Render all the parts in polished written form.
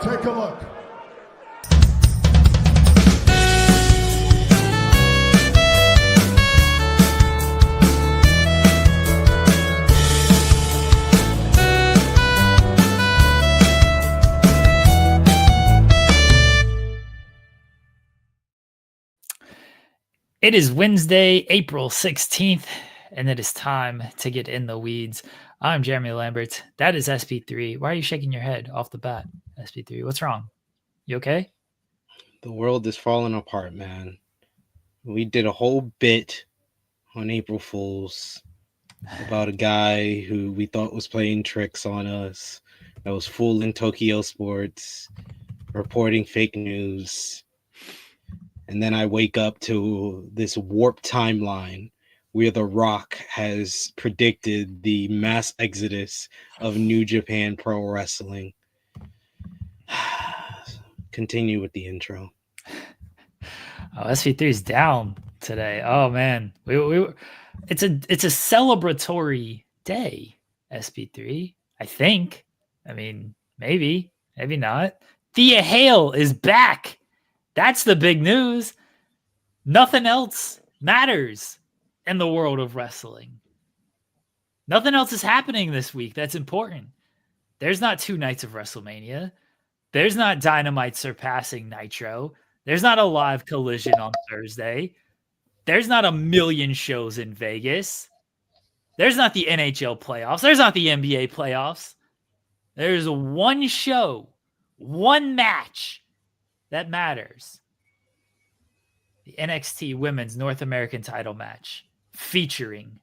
Take a look. It is Wednesday, April 16th, and it is time to get in the weeds. I'm Jeremy Lambert. That is SP3. Why are you shaking your head off the bat, SP3? What's wrong? You okay? The world is falling apart, man. We did a whole bit on April Fools about a guy who we thought was playing tricks on us, that was fooling Tokyo Sports, reporting fake news. And then I wake up to this warped timeline where The Rock has predicted the mass exodus of New Japan Pro Wrestling. Continue with the intro. Oh, SP3 is down today. Oh man, it's a celebratory day. SP3, I think. I mean, maybe not. Thea Hale is back. That's the big news. Nothing else matters in the world of wrestling. Nothing else is happening this week that's important. There's not 2 nights of WrestleMania. There's not Dynamite surpassing Nitro. There's not a live Collision on Thursday. There's not a million shows in Vegas. There's not the NHL playoffs. There's not the NBA playoffs. There's one show, one match that matters. The NXT Women's North American title match featuring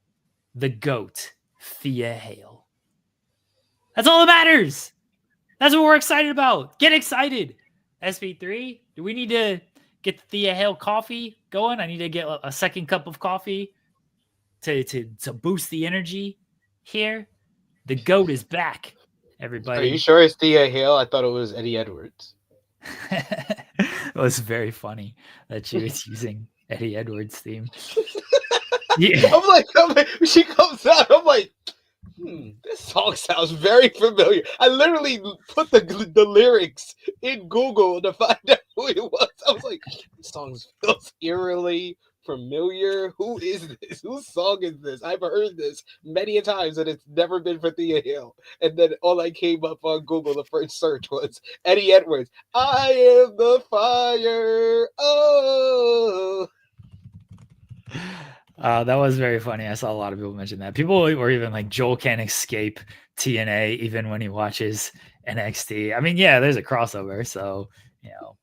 the GOAT, Thea Hale. That's all that matters. That's what we're excited about. Get excited. SP3, do we need to get the Thea Hale coffee going? I need to get a second cup of coffee to boost the energy here. The GOAT is back, everybody. Are you sure it's Thea Hale? I thought it was Eddie Edwards. It was very funny that she was using Eddie Edwards' theme. Yeah. I'm like, she comes out, I'm like, this song sounds very familiar. I literally put the lyrics in Google to find out who it was. I was like, this song feels eerily familiar. Who is this? Whose song is this? I've heard this many a times, and it's never been for Thea Hale. And then all I came up on Google, the first search was Eddie Edwards. I am the fire. Oh. That was very funny. I saw a lot of people mention that. People were even like, Joel can't escape TNA even when he watches NXT. I mean, yeah, there's a crossover, so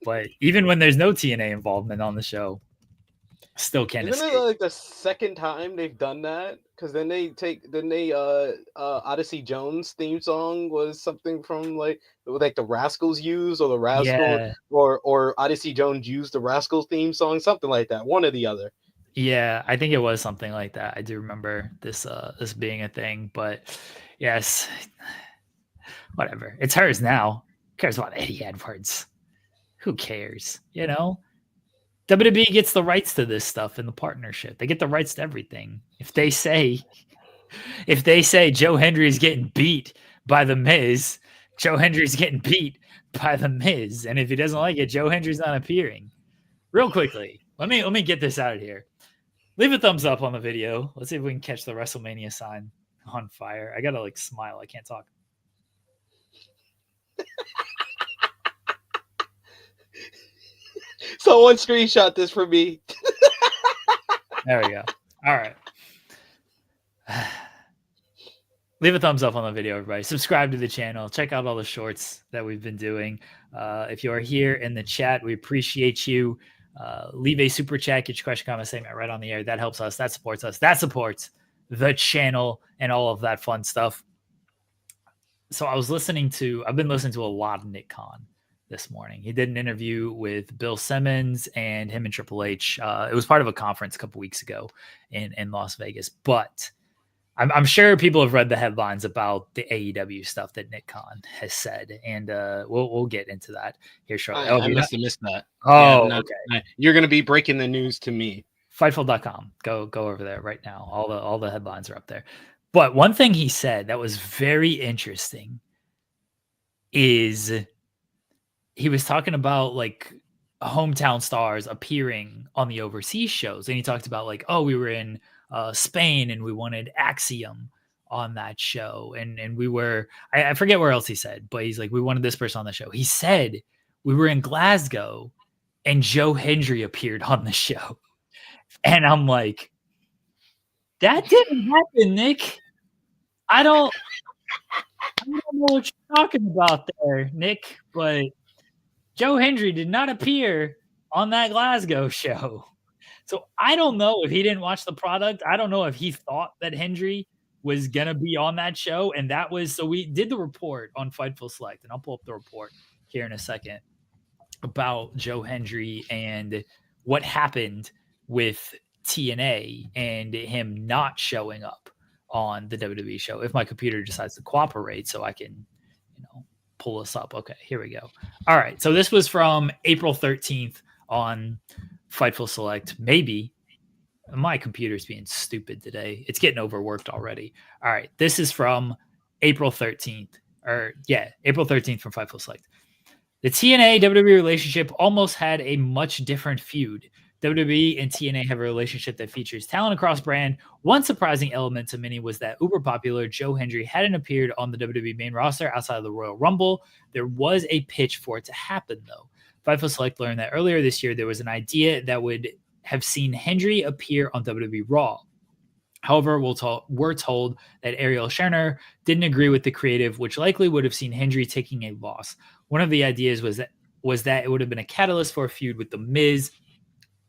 but even when there's no TNA involvement on the show, still can't escape. Isn't it like the second time they've done that? Because then Odyssey Jones theme song was something from like the Rascals used, or the Rascals or Odyssey Jones used the Rascals theme song, something like that, one or the other. Yeah, I think it was something like that. I do remember this being a thing, but yes, whatever. It's hers now. Who cares about Eddie Edwards? Who cares? WWE gets the rights to this stuff in the partnership. They get the rights to everything. If they say Joe Hendry's getting beat by The Miz, Joe Hendry's getting beat by The Miz. And if he doesn't like it, Joe Hendry's not appearing. Real quickly, let me get this out of here. Leave a thumbs up on the video. Let's see if we can catch the WrestleMania sign on fire. I gotta smile. I can't talk. Someone screenshot this for me. There we go. All right. Leave a thumbs up on the video, everybody. Subscribe to the channel. Check out all the shorts that we've been doing. If you are here in the chat, we appreciate you. Leave a super chat, get your question, comment, statement right on the air. That helps us. That supports us. That supports the channel and all of that fun stuff. So I've been listening to a lot of Nick Khan this morning. He did an interview with Bill Simmons and him and Triple H. It was part of a conference a couple weeks ago in Las Vegas, but I'm sure people have read the headlines about the AEW stuff that Nick Khan has said, and we'll get into that here shortly. I must have missed that. Oh, yeah, okay. You're going to be breaking the news to me. Fightful.com. Go over there right now. All the headlines are up there. But one thing he said that was very interesting is he was talking about like hometown stars appearing on the overseas shows, and he talked about like, oh, we were in Spain and we wanted Axiom on that show, and we were I forget where else he said, but he's like, we wanted this person on the show. He said we were in Glasgow and Joe Hendry appeared on the show, and I'm like, that didn't happen, Nick. I don't know what you're talking about there, Nick, but Joe Hendry did not appear on that Glasgow show. So I don't know if he didn't watch the product. I don't know if he thought that Hendry was going to be on that show. And that was, so we did the report on Fightful Select, and I'll pull up the report here in a second about Joe Hendry and what happened with TNA and him not showing up on the WWE show. If my computer decides to cooperate so I can, pull this up. Okay, here we go. All right. So this was from April 13th on Fightful Select. Maybe my computer's being stupid today. It's getting overworked already. All right. This is from April 13th. April 13th from Fightful Select. The TNA WWE relationship almost had a much different feud. WWE and TNA have a relationship that features talent across brand. One surprising element to many was that uber popular Joe Hendry hadn't appeared on the WWE main roster outside of the Royal Rumble. There was a pitch for it to happen, though. Fightful Select learned that earlier this year there was an idea that would have seen Hendry appear on WWE Raw. However, we're told that Ariel Scherner didn't agree with the creative, which likely would have seen Hendry taking a loss. One of the ideas was that it would have been a catalyst for a feud with The Miz.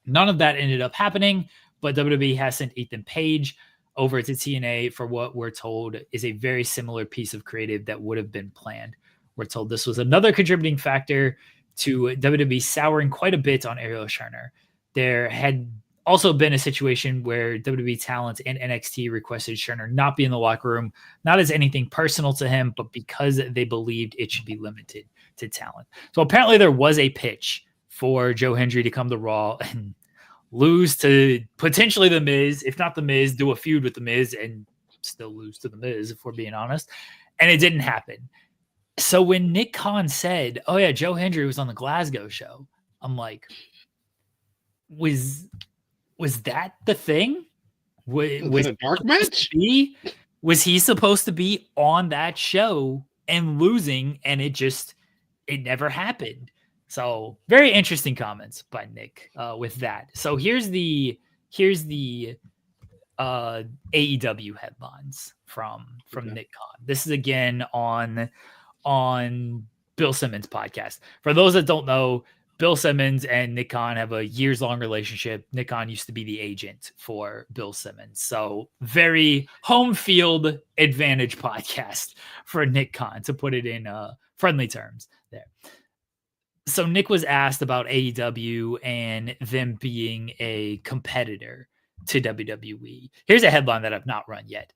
None of that ended up happening, but WWE has sent Ethan Page over to TNA for what we're told is a very similar piece of creative that would have been planned. We're told this was another contributing factor to WWE souring quite a bit on Ariel Scherner. There had also been a situation where WWE talent and NXT requested Scherner not be in the locker room, not as anything personal to him, but because they believed it should be limited to talent. So apparently there was a pitch for Joe Hendry to come to Raw and lose to potentially The Miz, if not The Miz, do a feud with The Miz and still lose to The Miz, if we're being honest. And it didn't happen. So when Nick Khan said, oh yeah, Joe Hendry was on the Glasgow show, I'm like, was that the thing? Was it a dark match? Was he supposed to be on that show and losing, and it never happened? So very interesting comments by Nick with that. So here's the AEW headlines from Nick Khan. This is again on Bill Simmons' podcast. For those that don't know, Bill Simmons and Nick Khan have a years-long relationship. Nick Khan used to be the agent for Bill Simmons. So very home field advantage podcast for Nick Khan, to put it in friendly terms there. So Nick was asked about AEW and them being a competitor to WWE. Here's a headline that I've not run yet.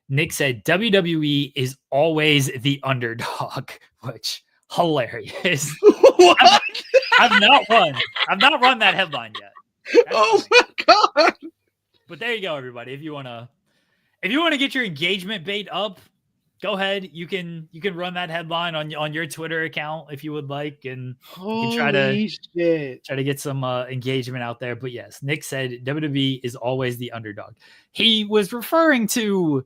Nick said, WWE is always the underdog, which hilarious. What? I've not run that headline yet. Oh my God. But there you go, everybody. If you want to get your engagement bait up, go ahead. You can run that headline on your Twitter account if you would like, and you can try to get some engagement out there. But yes, Nick said WWE is always the underdog. He was referring to,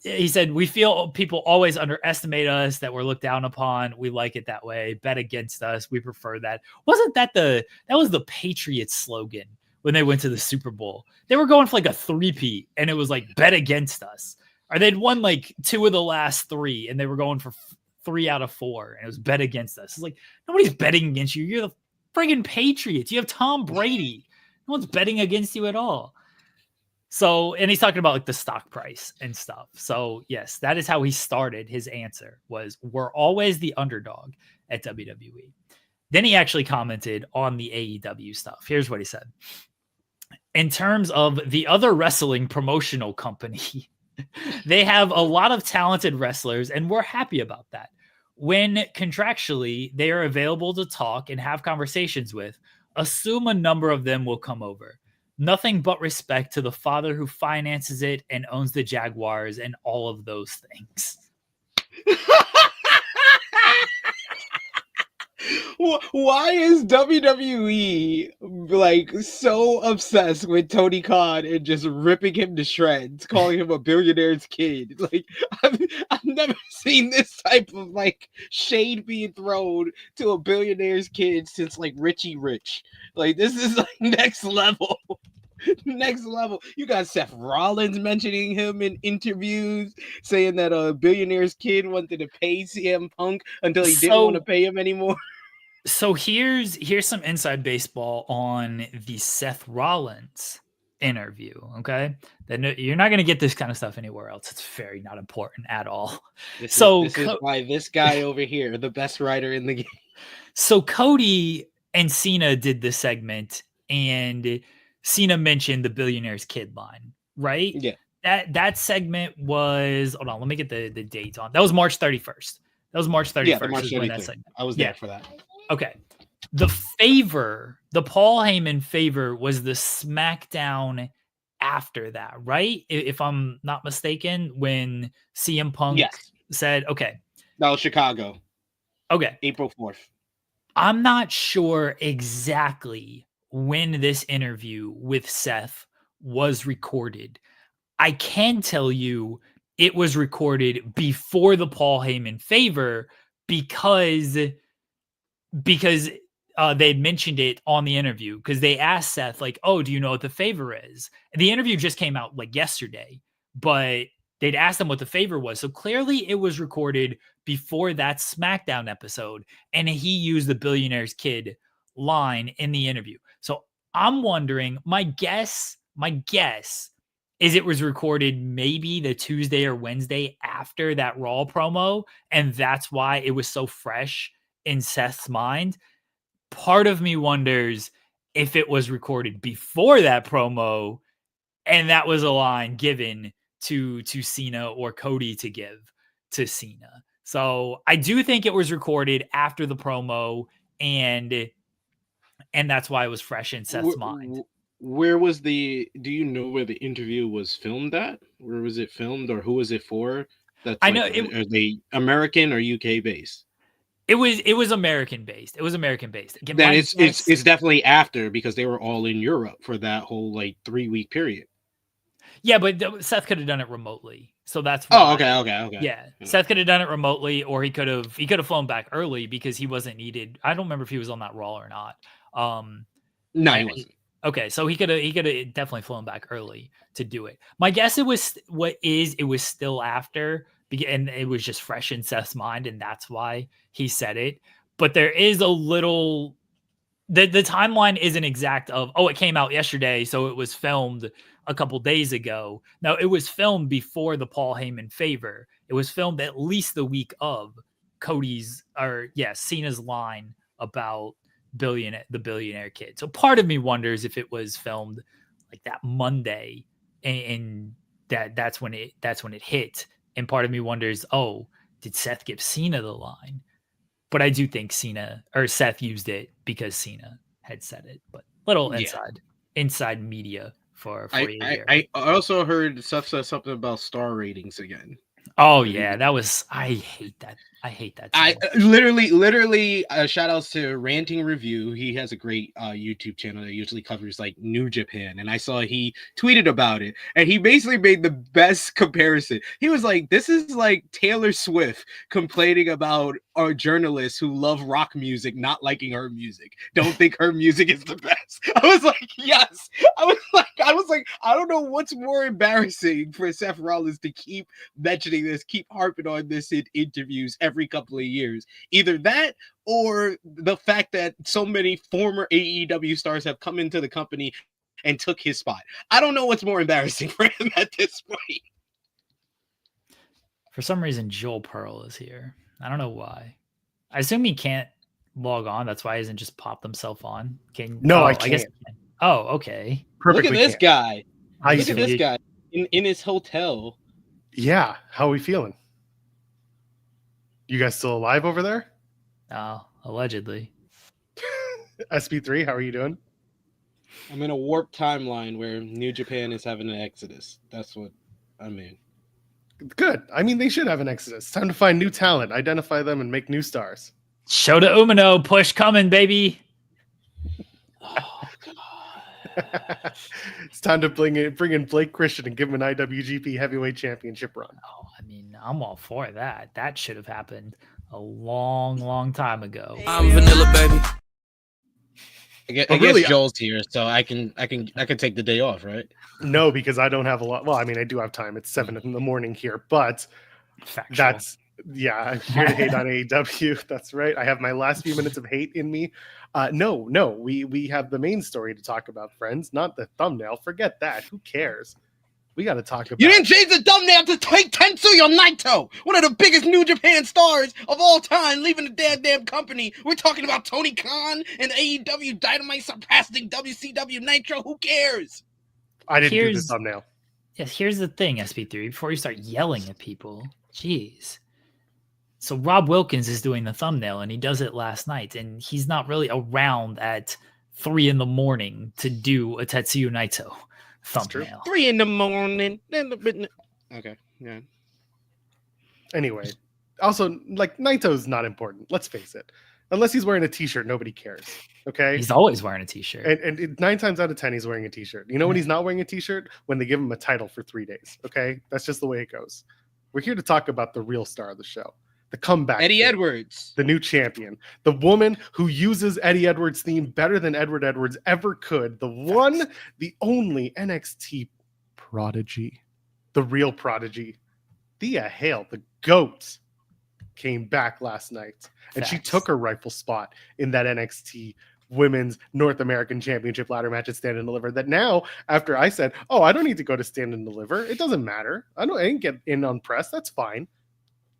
he said, we feel people always underestimate us, that we're looked down upon. We like it that way. Bet against us. We prefer that. Wasn't that that was the Patriots slogan when they went to the Super Bowl? They were going for like a 3-peat, and it was like, bet against us. Or they'd won like 2 of the last 3, and they were going for 3 out of 4, and it was bet against us. It's like, nobody's betting against you. You're the friggin' Patriots. You have Tom Brady. No one's betting against you at all. So, and he's talking about like the stock price and stuff. So yes, that is how he started. His answer was, we're always the underdog at WWE. Then he actually commented on the AEW stuff. Here's what he said. In terms of the other wrestling promotional company, they have a lot of talented wrestlers, and we're happy about that. When contractually they are available to talk and have conversations with, assume a number of them will come over. Nothing but respect to the father who finances it and owns the Jaguars and all of those things. Why is WWE like so obsessed with Tony Khan and just ripping him to shreds, calling him a billionaire's kid? Like I've never seen this type of like shade being thrown to a billionaire's kid since like Richie Rich. Like this is like next level. Next level. You got Seth Rollins mentioning him in interviews, saying that a billionaire's kid wanted to pay CM Punk until he didn't want to pay him anymore. So here's some inside baseball on the Seth Rollins interview. Okay, then you're not going to get this kind of stuff anywhere else. It's very not important at all. This So is why this guy over here, the best writer in the game. So Cody and Cena did this segment, and Cena mentioned the billionaire's kid line, right? Yeah. That segment was, hold on, let me get the dates on. That was March 31st. That was March 31st. Yeah, March 31st. I was there for that. Okay. The favor, the Paul Heyman favor was the SmackDown after that, right? If I'm not mistaken, when CM Punk said, okay. That was Chicago. Okay. April 4th. I'm not sure exactly when this interview with Seth was recorded. I can tell you it was recorded before the Paul Heyman favor because they mentioned it on the interview, because they asked Seth, like, oh, do you know what the favor is? And the interview just came out like yesterday, but they'd asked him what the favor was. So clearly it was recorded before that SmackDown episode, and he used the billionaire's kid line in the interview. So I'm wondering, my guess is it was recorded maybe the Tuesday or Wednesday after that Raw promo, and that's why it was so fresh in Seth's mind. Part of me wonders if it was recorded before that promo, and that was a line given to Cena or Cody to give to Cena. So I do think it was recorded after the promo, and that's why it was fresh in Seth's mind. Where was do you know where the interview was filmed at? Where was it filmed, or who was it for? I know are they American or UK based? It was American based. It was American based. Again, then it's definitely after, because they were all in Europe for that whole like 3-week period. Yeah, but Seth could have done it remotely, so that's why. Oh, okay. Yeah, Seth could have done it remotely, or he could have flown back early because he wasn't needed. I don't remember if he was on that Raw or not. No, he wasn't. Okay, so he could have definitely flown back early to do it. My guess it was still after, and it was just fresh in Seth's mind, and that's why he said it. But there is a little, the timeline isn't exact of, oh, it came out yesterday, so it was filmed a couple days ago. No, it was filmed before the Paul Heyman favor. It was filmed at least the week of Cena's line about the billionaire kid. So part of me wonders if it was filmed like that Monday, and that's when it hit. And part of me wonders, oh, did Seth give Cena the line? But I do think Seth used it because Cena had said it. But little inside media for you here. I also heard Seth said something about star ratings again. Oh yeah, I hate that. I hate that. I literally shout outs to Ranting Review. He has a great YouTube channel that usually covers like New Japan, and I saw he tweeted about it, and he basically made the best comparison. He was like, this is like Taylor Swift complaining about our journalists who love rock music not liking her music, don't think her music is the best. I was like, yes. I was like, I don't know what's more embarrassing for Seth Rollins to keep mentioning this, keep harping on this in interviews every couple of years. Either that, or the fact that so many former AEW stars have come into the company and took his spot. I don't know what's more embarrassing for him at this point. For some reason, Joel Pearl is here. I don't know why. I assume he can't log on. That's why he hasn't just popped himself on. I can't. I guess. Oh, okay. Perfectly. Look at this guy. Look at this guy in his hotel. Yeah. How are we feeling? You guys still alive over there? Oh, allegedly. SP3, how are you doing? I'm in a warped timeline where New Japan is having an exodus. That's what I mean. Good. I mean, they should have an exodus. It's time to find new talent, identify them, and make new stars. Shota Umino, push coming, baby. Oh God. It's time to bring in Blake Christian and give him an IWGP Heavyweight Championship run. Oh, I mean, I'm all for that. That should have happened a long time ago. I'm vanilla, baby. I guess really, Joel's here, so I can take the day off, right? No, because I don't have a lot. Well, I mean, I do have time. It's 7 in the morning here, but Factual. that's I'm here to hate on AEW. That's right. I have my last few minutes of hate in me. No, we have the main story to talk about, friends, not the thumbnail. Forget that. Who cares? We got to talk about. You didn't change the thumbnail to take Tetsuya Naito, one of the biggest New Japan stars of all time, leaving the damn company. We're talking about Tony Khan and AEW Dynamite surpassing WCW Nitro. Who cares? I didn't do the thumbnail. Yes, here's the thing, SP3. Before you start yelling at people, jeez. So Rob Wilkins is doing the thumbnail, and he does it last night, and he's not really around at 3 a.m. to do a Tetsuya Naito thumbnail. 3 a.m. Okay, yeah. Anyway, also, like, Naito's not important. Let's face it. Unless he's wearing a t-shirt, nobody cares. Okay? He's always wearing a t-shirt. And 9 times out of 10, he's wearing a t-shirt. You know when he's not wearing a t-shirt? When they give him a title for 3 days. Okay? That's just the way it goes. We're here to talk about the real star of the show. The comeback. Eddie Edwards. The new champion. The woman who uses Eddie Edwards' theme better than Edward Edwards ever could. The one, the only NXT prodigy. The real prodigy. Thea Hale, the GOAT, came back last night. And she took her rightful spot in that NXT Women's North American Championship ladder match at Stand and Deliver. That now, after I said, oh, I don't need to go to Stand and Deliver. It doesn't matter. I didn't get in on press. That's fine.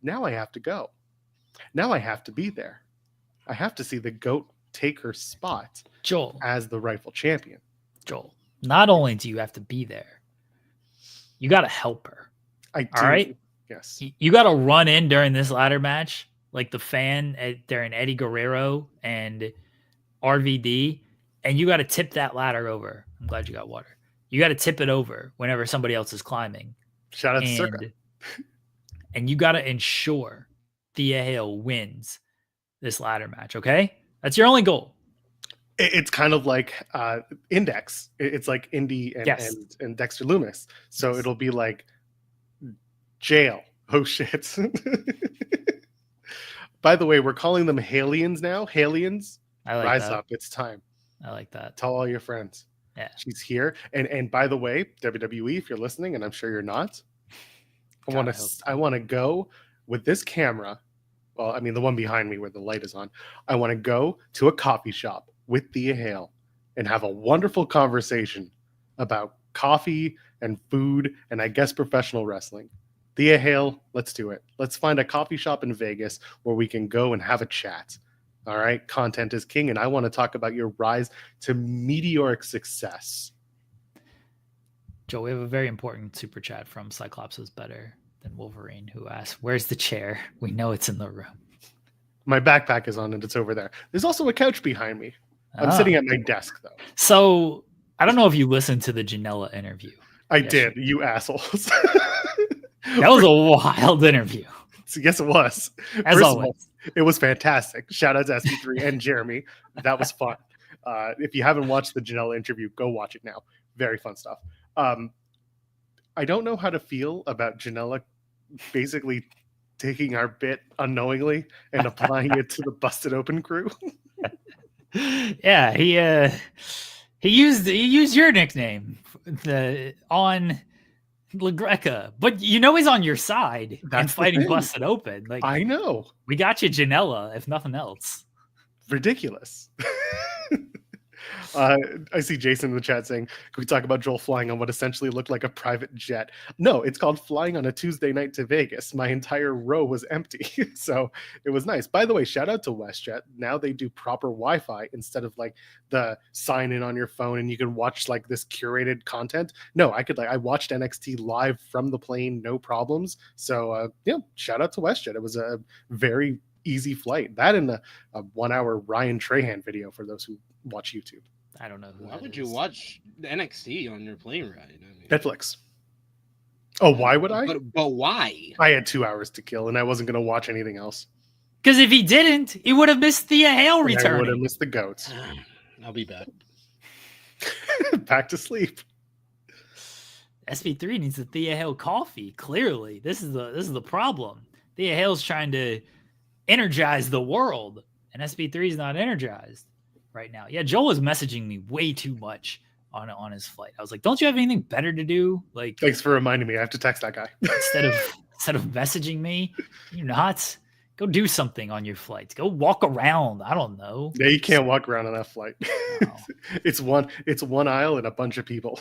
Now I have to go. Now I have to be there. I have to see the GOAT take her spot, Joel, as the rightful champion. Joel, not only do you have to be there, you got to help her. I do. All right? Yes. You got to run in during this ladder match like the fan during Eddie Guerrero and RVD, and you got to tip that ladder over. I'm glad you got water. You got to tip it over whenever somebody else is climbing. Shout out to Circa. And you got to ensure Thea Hale wins this ladder match, okay? That's your only goal. It's kind of like Index. It's like Indy and Dexter Loomis. So it'll be like jail. Oh, shit. By the way, we're calling them Halians now. Halians. Rise up. It's time. I like that. Tell all your friends. Yeah. She's here. And by the way, WWE, if you're listening, and I'm sure you're not, I want to go with this camera. Well, I mean, the one behind me where the light is on. I want to go to a coffee shop with Thea Hale and have a wonderful conversation about coffee and food and I guess professional wrestling. Thea Hale, let's do it. Let's find a coffee shop in Vegas where we can go and have a chat. All right. Content is king. And I want to talk about your rise to meteoric success. Joe, we have a very important super chat from Cyclops is better than Wolverine, who asks, where's the chair? We know it's in the room. My backpack is on and it's over there. There's also a couch behind me. I'm sitting at my desk, though. So I don't know if you listened to the Janela interview. I did, you assholes. That was a wild interview. Yes, it was. As always. It was fantastic. Shout out to SP3 and Jeremy. That was fun. If you haven't watched the Janela interview, go watch it now. Very fun stuff. I don't know how to feel about Janela basically taking our bit unknowingly and applying it to the Busted Open crew. Yeah, he used your nickname on LaGreca, but you know he's on your side and fighting Busted Open. Like, I know. We got you Janela, if nothing else. Ridiculous. I see Jason in the chat saying, can we talk about Joel flying on what essentially looked like a private jet? No, it's called flying on a Tuesday night to Vegas. My entire row was empty. So it was nice. By the way, shout out to WestJet. Now they do proper Wi-Fi instead of like the sign in on your phone and you can watch like this curated content. No, I watched NXT live from the plane, no problems. So yeah, shout out to WestJet. It was a very easy flight. That and a 1 hour Ryan Trahan video for those who watch YouTube. I don't know who. Why would you watch NXT on your plane ride? I mean, Netflix. Oh, why would I? But why? I had 2 hours to kill, and I wasn't going to watch anything else. Because if he didn't, he would have missed Thea Hale I would have returning. missed the goats. I'll be back. Back to sleep. SP3 needs the Thea Hale coffee. Clearly, this is the problem. Thea Hale's trying to energize the world, and SP3 is not energized right now. Yeah, Joel was messaging me way too much on his flight. I was like, "Don't you have anything better to do?" Like, Thanks for reminding me. I have to text that guy. instead of messaging me, you not go do something on your flight. Go walk around. I don't know. Yeah, you can't walk around on that flight. No. It's one aisle and a bunch of people.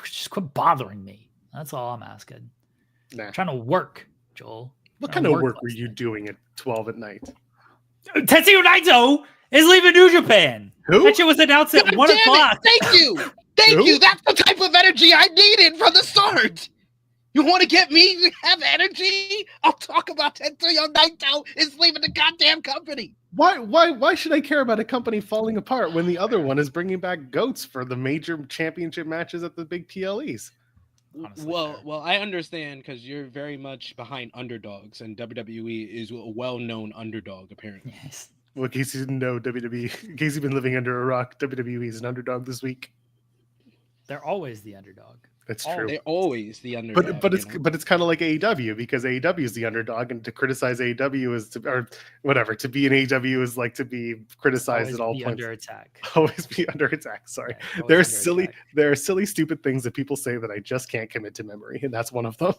Just quit bothering me. That's all I'm asking. Nah. I'm trying to work, Joel. What Trying kind to of work were last you night. doing at 12 at night? Tetsuya Naito is leaving New Japan. Who? That shit was announced at God 1 damn it! o'clock. Thank you. Thank Who? you. That's the type of energy I needed from the start. You want to get me to have energy? I'll talk about Tetsuya Naito is leaving the goddamn company. Why should I care about a company falling apart when the other one is bringing back goats for the major championship matches at the big PLEs? Honestly, Well, fair. well, I understand because you're very much behind underdogs, and WWE is a well-known underdog, apparently. Yes. Well, in case you didn't know, WWE, in case you've been living under a rock, WWE is an underdog this week. They're always the underdog. That's Oh, true. They're always the underdog. But it's you know? but it's kind of like AEW because AEW is the underdog, and to criticize AEW is to or whatever to be an AEW is like to be criticized Always at all be points. under attack. Always be under attack. Sorry, Yeah, always there are under silly attack. there are silly stupid things that people say that I just can't commit to memory, and that's one of them.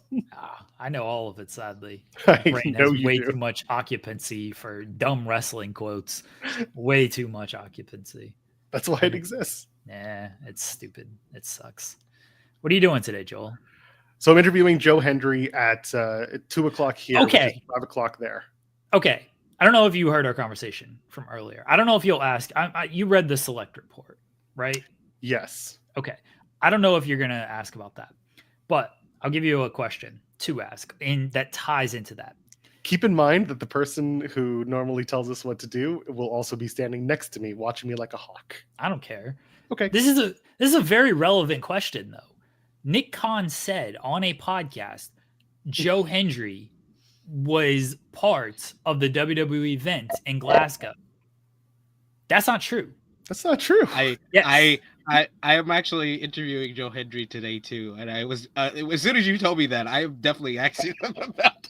I know all of it, sadly. I My brain know has you way do. too much occupancy for dumb wrestling quotes. Way too much occupancy. That's why it exists. Nah, it's stupid. It sucks. What are you doing today, Joel? So I'm interviewing Joe Hendry at 2 o'clock here. Okay. Which is 5 o'clock there. Okay. I don't know if you heard our conversation from earlier. I don't know if you'll ask. You read the select report, right? Yes. Okay. I don't know if you're going to ask about that, but I'll give you a question to ask, and that ties into that. Keep in mind that the person who normally tells us what to do will also be standing next to me, watching me like a hawk. I don't care. Okay. This is a very relevant question, though. Nick Khan said on a podcast, Joe Hendry was part of the WWE event in Glasgow. That's not true. That's not true. Yes. I am actually interviewing Joe Hendry today too, and I was as soon as you told me that, I am definitely asking him about that.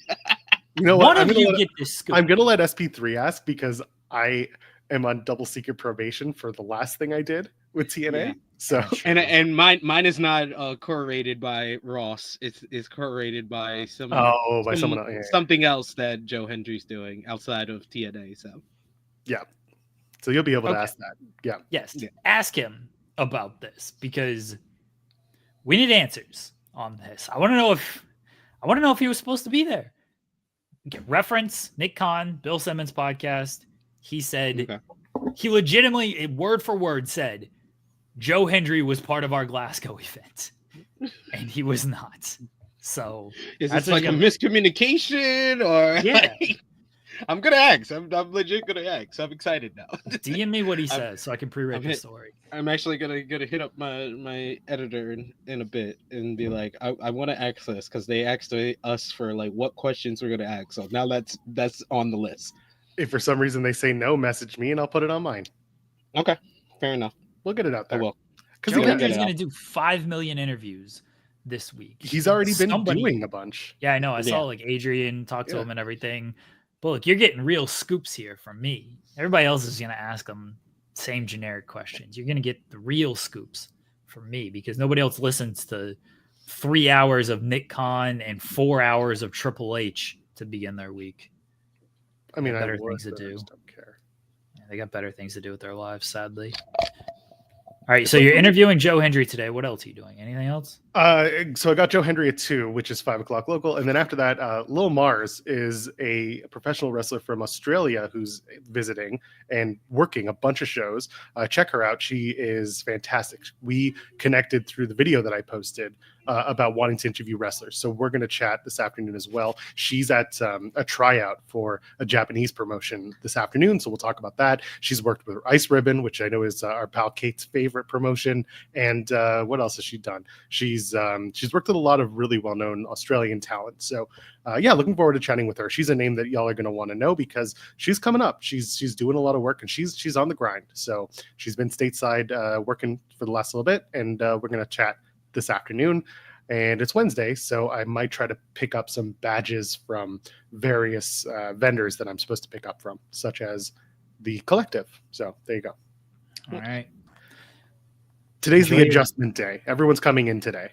You know what? One of you get this scoop. I'm gonna let SP3 ask because I am on double secret probation for the last thing I did with TNA. Yeah. So And mine is not corroborated by Ross. It's corroborated by someone someone else. Yeah. something else that Joe Hendry's doing outside of TNA. So So you'll be able to Okay. ask that. Yeah. Yes. Yeah. Ask him about this because we need answers on this. I want to know if he was supposed to be there. Okay, reference Nick Khan, Bill Simmons podcast. He said Okay. he legitimately, word for word, said Joe Hendry was part of our Glasgow event, and he was not. So is That's this what like a you- miscommunication or? Yeah. I'm gonna ask. I'm legit gonna ask. I'm excited now. DM me what he I'm- says so I can pre-read I'm the hit- story. I'm actually gonna hit up my editor in a bit and be like, I want to ask this because they asked us for like what questions we're gonna ask. So now that's on the list. If for some reason they say no, message me and I'll put it on mine. Okay, fair enough. We'll get it out I there. will. Because Joe Yeah, Hendry's get it going to do 5 million interviews this week. he's already been Somebody- doing a bunch. Yeah, I know. I saw Yeah. like Adrian talk to Yeah. him and everything. But look, you're getting real scoops here from me. Everybody else is going to ask them same generic questions. You're going to get the real scoops from me because nobody else listens to 3 hours of Nick Khan and 4 hours of Triple H to begin their week. I mean, I better would, things to but I do. just don't care. Yeah, they got better things to do with their lives, sadly. All right, so you're interviewing Joe Hendry today. What else are you doing? Anything else? So I got Joe Hendry at 2, which is 5 o'clock local, and then after that, Lil Mars is a professional wrestler from Australia who's visiting and working a bunch of shows. Check her out; she is fantastic. We connected through the video that I posted about wanting to interview wrestlers. So we're going to chat this afternoon as well. She's at a tryout for a Japanese promotion this afternoon, so we'll talk about that. She's worked with Ice Ribbon, which I know is our pal Kate's favorite promotion. And what else has she done? She's worked with a lot of really well-known Australian talent. So yeah, looking forward to chatting with her. She's a name that y'all are going to want to know because she's coming up. She's doing a lot of work and she's on the grind. So she's been stateside working for the last little bit, and we're going to chat this afternoon. And it's Wednesday, so I might try to pick up some badges from various vendors that I'm supposed to pick up from, such as the Collective. So there you go. All right. Today's the adjustment day. Everyone's coming in today.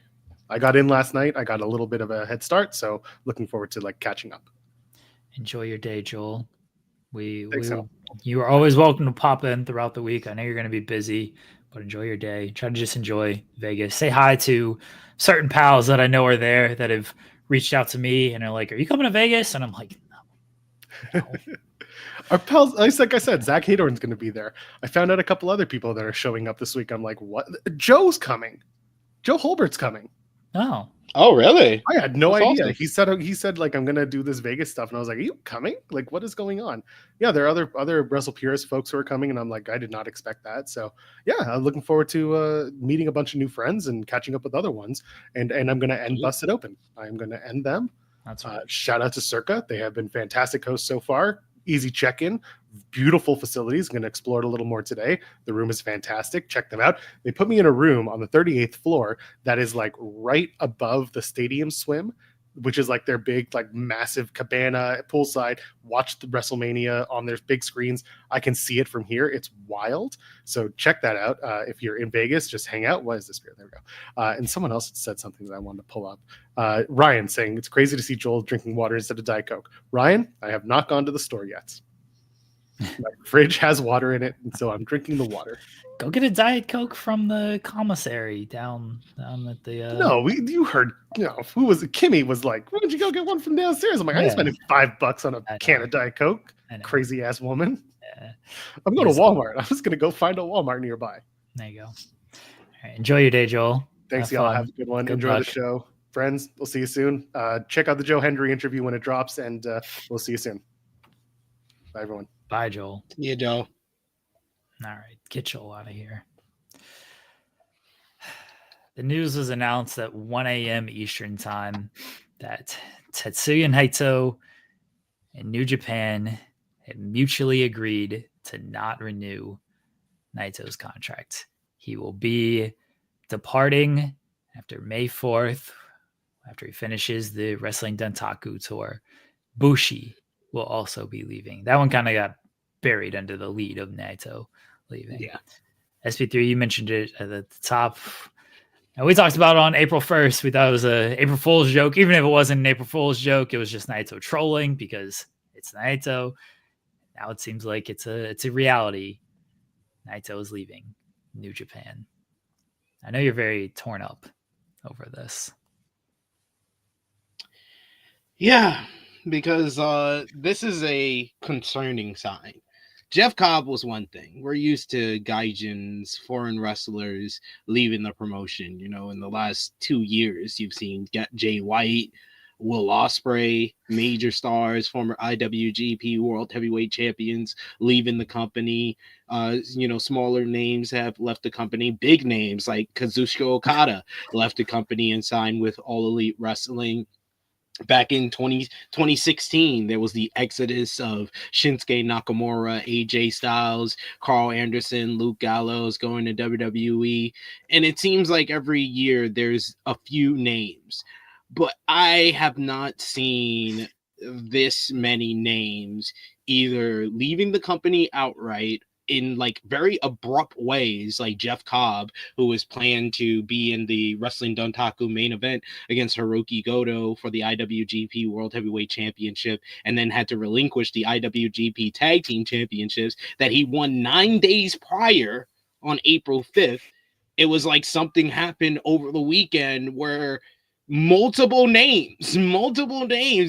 I got in last night. I got a little bit of a head start, so looking forward to like catching up. Enjoy your day, Joel. So. You are always welcome to pop in throughout the week. I know you're going to be busy, but enjoy your day. Try to just enjoy Vegas. Say hi to certain pals that I know are there that have reached out to me and are like, "Are you coming to Vegas?" And I'm like, "No." Our pals, like I said, Zach Haydorn's going to be there. I found out a couple other people that are showing up this week. I'm like, what? Joe's coming. Joe Holbert's coming. Oh, really? I had no That's idea. awesome. He said like, I'm going to do this Vegas stuff. And I was like, are you coming? Like, what is going on? Yeah, there are other Wrestle Purist folks who are coming. And I'm like, I did not expect that. So yeah, I'm looking forward to meeting a bunch of new friends and catching up with other ones. And I'm going to end Busted Open. I'm going to end them. That's right. Shout out to Circa. They have been fantastic hosts so far. Easy check-in, beautiful facilities. I'm going to explore it a little more today. The room is fantastic. Check them out. They put me in a room on the 38th floor that is like right above the stadium swim, which is like their big, like massive cabana poolside. Watch the WrestleMania on their big screens. I can see it from here. It's wild. So check that out. If you're in Vegas, just hang out. What is this beer? There we go. And someone else said something that I wanted to pull up. Ryan saying it's crazy to see Joel drinking water instead of Diet Coke. Ryan, I have not gone to the store yet. My fridge has water in it, and so I'm drinking the water. Go get a Diet Coke from the commissary down at the. No, you heard. Who was it? Kimmy was like, "Why don't you go get one from downstairs?" I'm like, I ain't spending $5 on a can of Diet Coke. Crazy ass woman. Yeah. I'm going to Walmart. I was going to go find a Walmart nearby. There you go. All right, enjoy your day, Joel. Thanks, y'all. Have a good one. Enjoy the show, friends. We'll see you soon. Check out the Joe Hendry interview when it drops, and we'll see you soon. Bye, everyone. Bye, Joel. Yeah, Joe. All right, get Joel out of here. The news was announced at 1 a.m. Eastern time that Tetsuya Naito and New Japan had mutually agreed to not renew Naito's contract. He will be departing after May 4th, after he finishes the Wrestling Dontaku tour. Bushi will also be leaving. That one kind of got buried under the lead of Naito leaving. Yeah. SP3, you mentioned it at the top. And we talked about it on April 1st. We thought it was an April Fool's joke. Even if it wasn't an April Fool's joke, it was just Naito trolling because it's Naito. Now it seems like it's a reality. Naito is leaving New Japan. I know you're very torn up over this. Yeah, because this is a concerning sign. Jeff Cobb was one thing. We're used to Gaijins, foreign wrestlers leaving the promotion. In the last 2 years, you've seen Jay White, Will Ospreay, major stars, former IWGP World Heavyweight Champions leaving the company. Smaller names have left the company. Big names like Kazuchika Okada left the company and signed with All Elite Wrestling. Back in 2016, there was the exodus of Shinsuke Nakamura, AJ Styles, Carl Anderson, Luke Gallows going to WWE. And it seems like every year there's a few names. But I have not seen this many names either leaving the company outright in like very abrupt ways, like Jeff Cobb, who was planned to be in the Wrestling Dontaku main event against Hiroki Goto for the IWGP World Heavyweight Championship, and then had to relinquish the IWGP Tag Team Championships that he won 9 days prior on April 5th. It was like something happened over the weekend where multiple names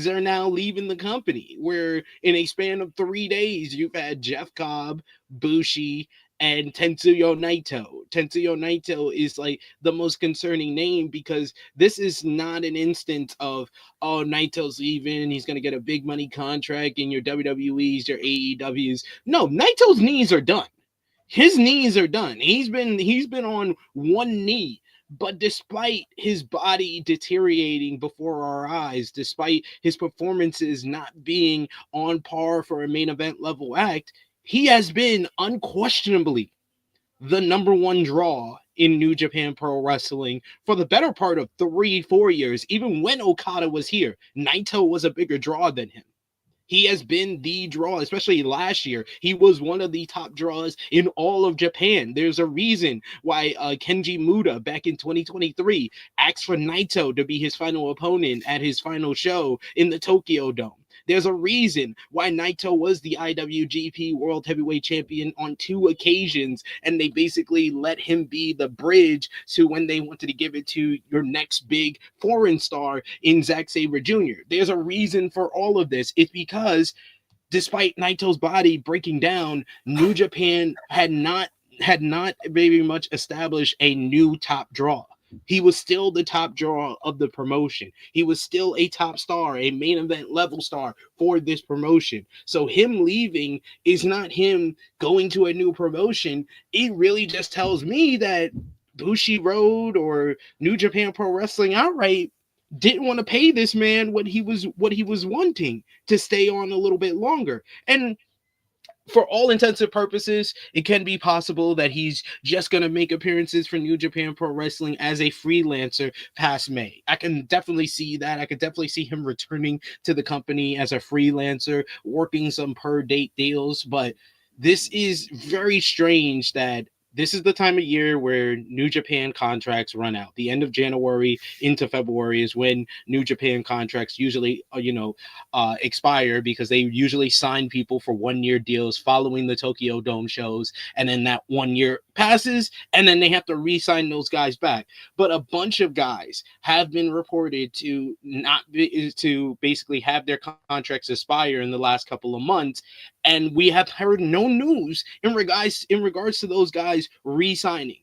are now leaving the company, where in a span of 3 days you've had Jeff Cobb, Bushi, and Tetsuya Naito. Tetsuya Naito is like the most concerning name because this is not an instance of, oh, Naito's leaving, he's gonna get a big money contract in your WWEs, your AEWs. No, Naito's knees are done. His knees are done. He's been on one knee. But despite his body deteriorating before our eyes, despite his performances not being on par for a main event level act, he has been unquestionably the number one draw in New Japan Pro Wrestling for the better part of 3-4 years. Even when Okada was here, Naito was a bigger draw than him. He has been the draw, especially last year. He was one of the top draws in all of Japan. There's a reason why Kenji Muda back in 2023 asked for Naito to be his final opponent at his final show in the Tokyo Dome. There's a reason why Naito was the IWGP World Heavyweight Champion on 2 occasions, and they basically let him be the bridge to when they wanted to give it to your next big foreign star in Zack Sabre Jr. There's a reason for all of this. It's because despite Naito's body breaking down, New Japan had not very much established a new top draw. He was still the top draw of the promotion. He was still a top star, a main event level star for this promotion. So him leaving is not him going to a new promotion. It really just tells me that Bushiroad or New Japan Pro Wrestling outright didn't want to pay this man what he was wanting to stay on a little bit longer. And for all intents and purposes, it can be possible that he's just going to make appearances for New Japan Pro Wrestling as a freelancer past May. I can definitely see that. I could definitely see him returning to the company as a freelancer, working some per date deals. But this is very strange that this is the time of year where New Japan contracts run out. The end of January into February is when New Japan contracts usually, expire, because they usually sign people for 1-year deals following the Tokyo Dome shows. And then that 1 year passes and then they have to re-sign those guys back. But a bunch of guys have been reported to basically have their contracts expire in the last couple of months. And we have heard no news in regards to those guys re-signing.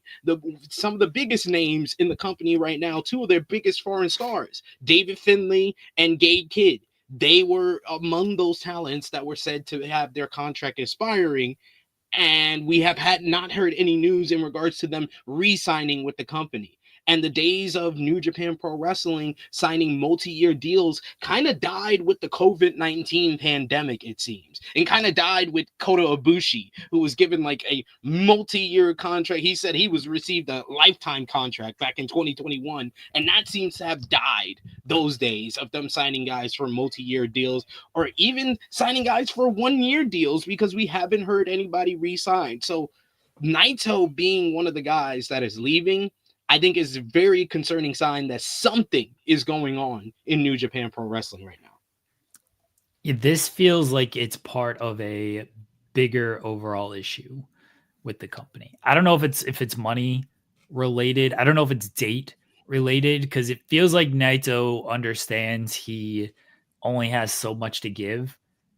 Some of the biggest names in the company right now, 2 of their biggest foreign stars, David Finlay and Gabe Kidd, they were among those talents that were said to have their contract expiring. And we have not heard any news in regards to them re-signing with the company. And the days of New Japan Pro Wrestling signing multi-year deals kind of died with the COVID-19 pandemic, it seems. And kind of died with Kota Ibushi, who was given like a multi-year contract. He said he received a lifetime contract back in 2021. And that seems to have died, those days of them signing guys for multi-year deals, or even signing guys for 1-year deals, because we haven't heard anybody re-sign. So Naito being one of the guys that is leaving, I think is a very concerning sign that something is going on in New Japan Pro Wrestling right now. This feels like it's part of a bigger overall issue with the company. I don't know if it's money related. I don't know if it's date related, because it feels like Naito understands he only has so much to give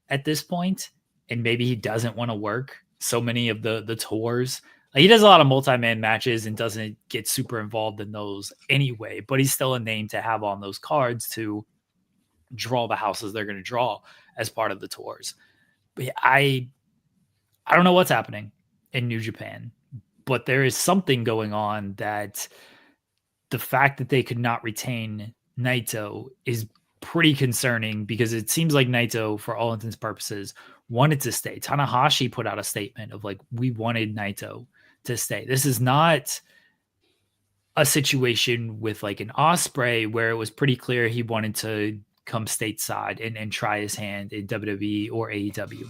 at this point, and maybe he doesn't want to work so many of the tours. He does a lot of multi-man matches and doesn't get super involved in those anyway, but he's still a name to have on those cards to draw the houses they're going to draw as part of the tours. But I don't know what's happening in New Japan, but there is something going on that the fact that they could not retain Naito is pretty concerning, because it seems like Naito, for all intents and purposes, wanted to stay. Tanahashi put out a statement of like, we wanted Naito to stay. This is not a situation with like an Ospreay where it was pretty clear he wanted to come stateside and try his hand in WWE or AEW,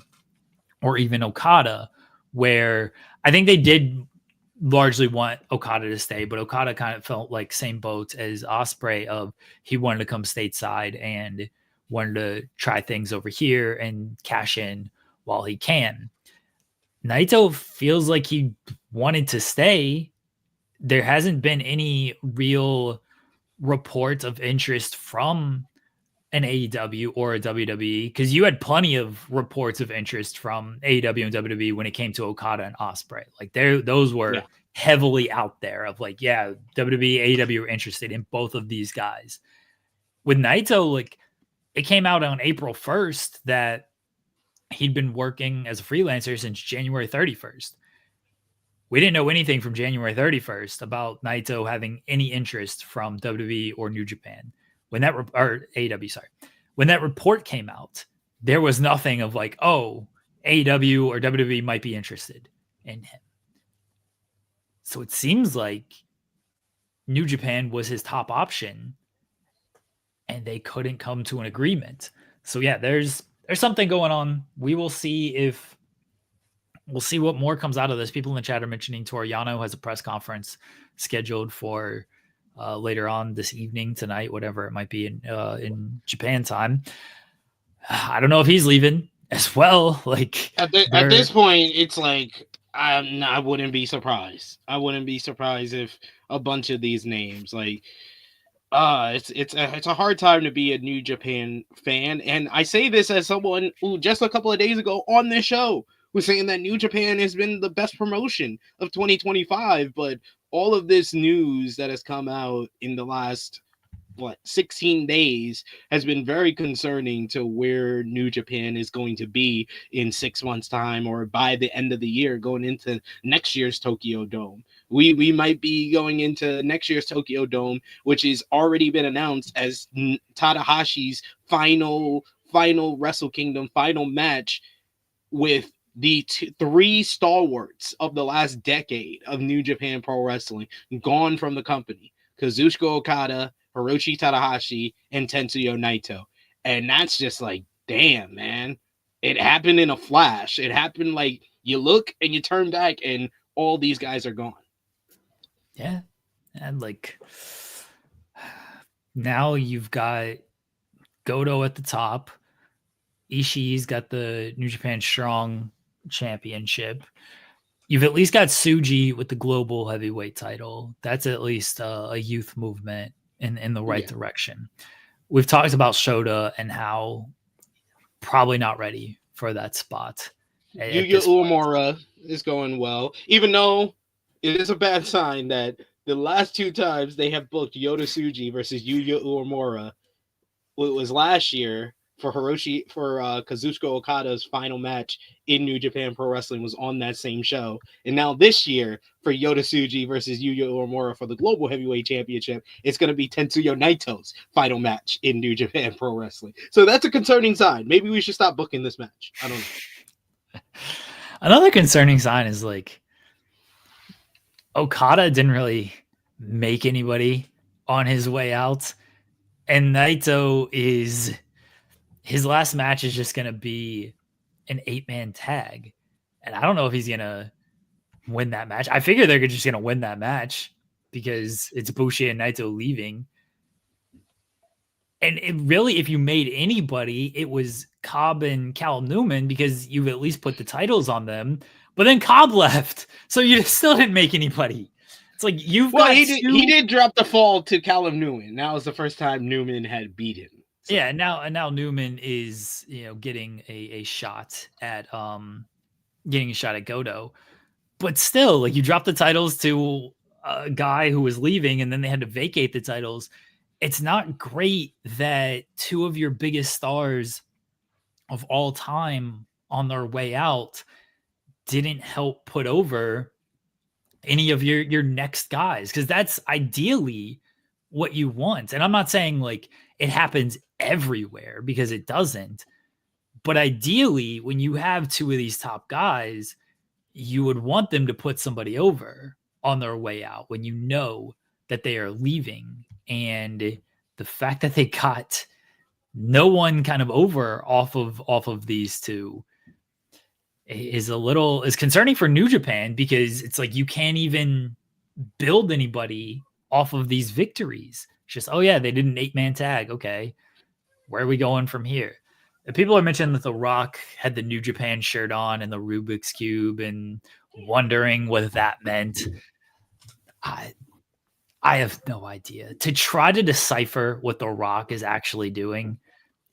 or even Okada, where I think they did largely want Okada to stay, but Okada kind of felt like same boat as Ospreay, of he wanted to come stateside and wanted to try things over here and cash in while he can. Naito feels like he wanted to stay. There hasn't been any real report of interest from an AEW or a WWE, because you had plenty of reports of interest from AEW and WWE when it came to Okada and Ospreay. Like those were heavily out there of like, yeah, WWE, AEW were interested in both of these guys. With Naito, like it came out on April 1st that he'd been working as a freelancer since January 31st. We didn't know anything from January 31st about Naito having any interest from WWE or New Japan. When that or AEW, sorry, when that report came out, there was nothing of like, oh, AEW or WWE might be interested in him. So it seems like New Japan was his top option, and they couldn't come to an agreement. So yeah, there's something going on. We'll see what more comes out of this. People in the chat are mentioning Toru Yano has a press conference scheduled for later on this evening, tonight, whatever it might be in Japan time. I don't know if he's leaving as well. Like at this point, it's like I wouldn't be surprised. I wouldn't be surprised if a bunch of these names, like, it's a hard time to be a New Japan fan, and I say this as someone who just a couple of days ago on this show was saying that New Japan has been the best promotion of 2025, but all of this news that has come out in the last 16 days has been very concerning to where New Japan is going to be in 6 months' time, or by the end of the year going into next year's Tokyo Dome. We might be going into next year's Tokyo Dome, which has already been announced as Tanahashi's final Wrestle Kingdom final match with the three stalwarts of the last decade of New Japan Pro Wrestling gone from the company: Kazuchika Okada, Hiroshi Tanahashi, and Tetsuya Naito. And that's just like, damn, man. It happened in a flash. It happened like you look and you turn back and all these guys are gone. Yeah. And like now you've got Goto at the top. Ishii's got the New Japan Strong Championship. You've at least got Tsuji with the global heavyweight title. That's at least a youth movement in the right direction. We've talked about Shota and how probably not ready for that spot. Yuya Uemura is going well, even though it is a bad sign that the last two times they have booked Yota Tsuji versus Yuya Uemura, it was last year for Kazuchika Okada's final match in New Japan Pro Wrestling was on that same show. And now this year for Yota Tsuji versus Yuya Uemura for the Global Heavyweight Championship, it's going to be Tetsuya Naito's final match in New Japan Pro Wrestling. So that's a concerning sign. Maybe we should stop booking this match. I don't know. Another concerning sign is like Okada didn't really make anybody on his way out. And Naito his last match is just going to be an 8-man tag. And I don't know if he's going to win that match. I figure they're just going to win that match because it's Bushi and Naito leaving. And it really, if you made anybody, it was Cobb and Cal Newman because you've at least put the titles on them. But then Cobb left. So you still didn't make anybody. It's like he did drop the fall to Callum Newman. That was the first time Newman had beat him. So. Yeah, now Newman is getting a shot at Goto, but still, like, you dropped the titles to a guy who was leaving, and then they had to vacate the titles. It's not great that two of your biggest stars of all time on their way out didn't help put over any of your next guys, because that's ideally what you want. And I'm not saying like it happens everywhere, because it doesn't, but ideally when you have two of these top guys, you would want them to put somebody over on their way out when you know that they are leaving. And the fact that they got no one kind of over off of these two is concerning for New Japan, because it's like you can't even build anybody off of these victories. It's just, oh yeah, they did an 8-man tag. Okay, where are we going from here? And people are mentioning that The Rock had the New Japan shirt on and the Rubik's Cube and wondering what that meant. I have no idea. To try to decipher what The Rock is actually doing,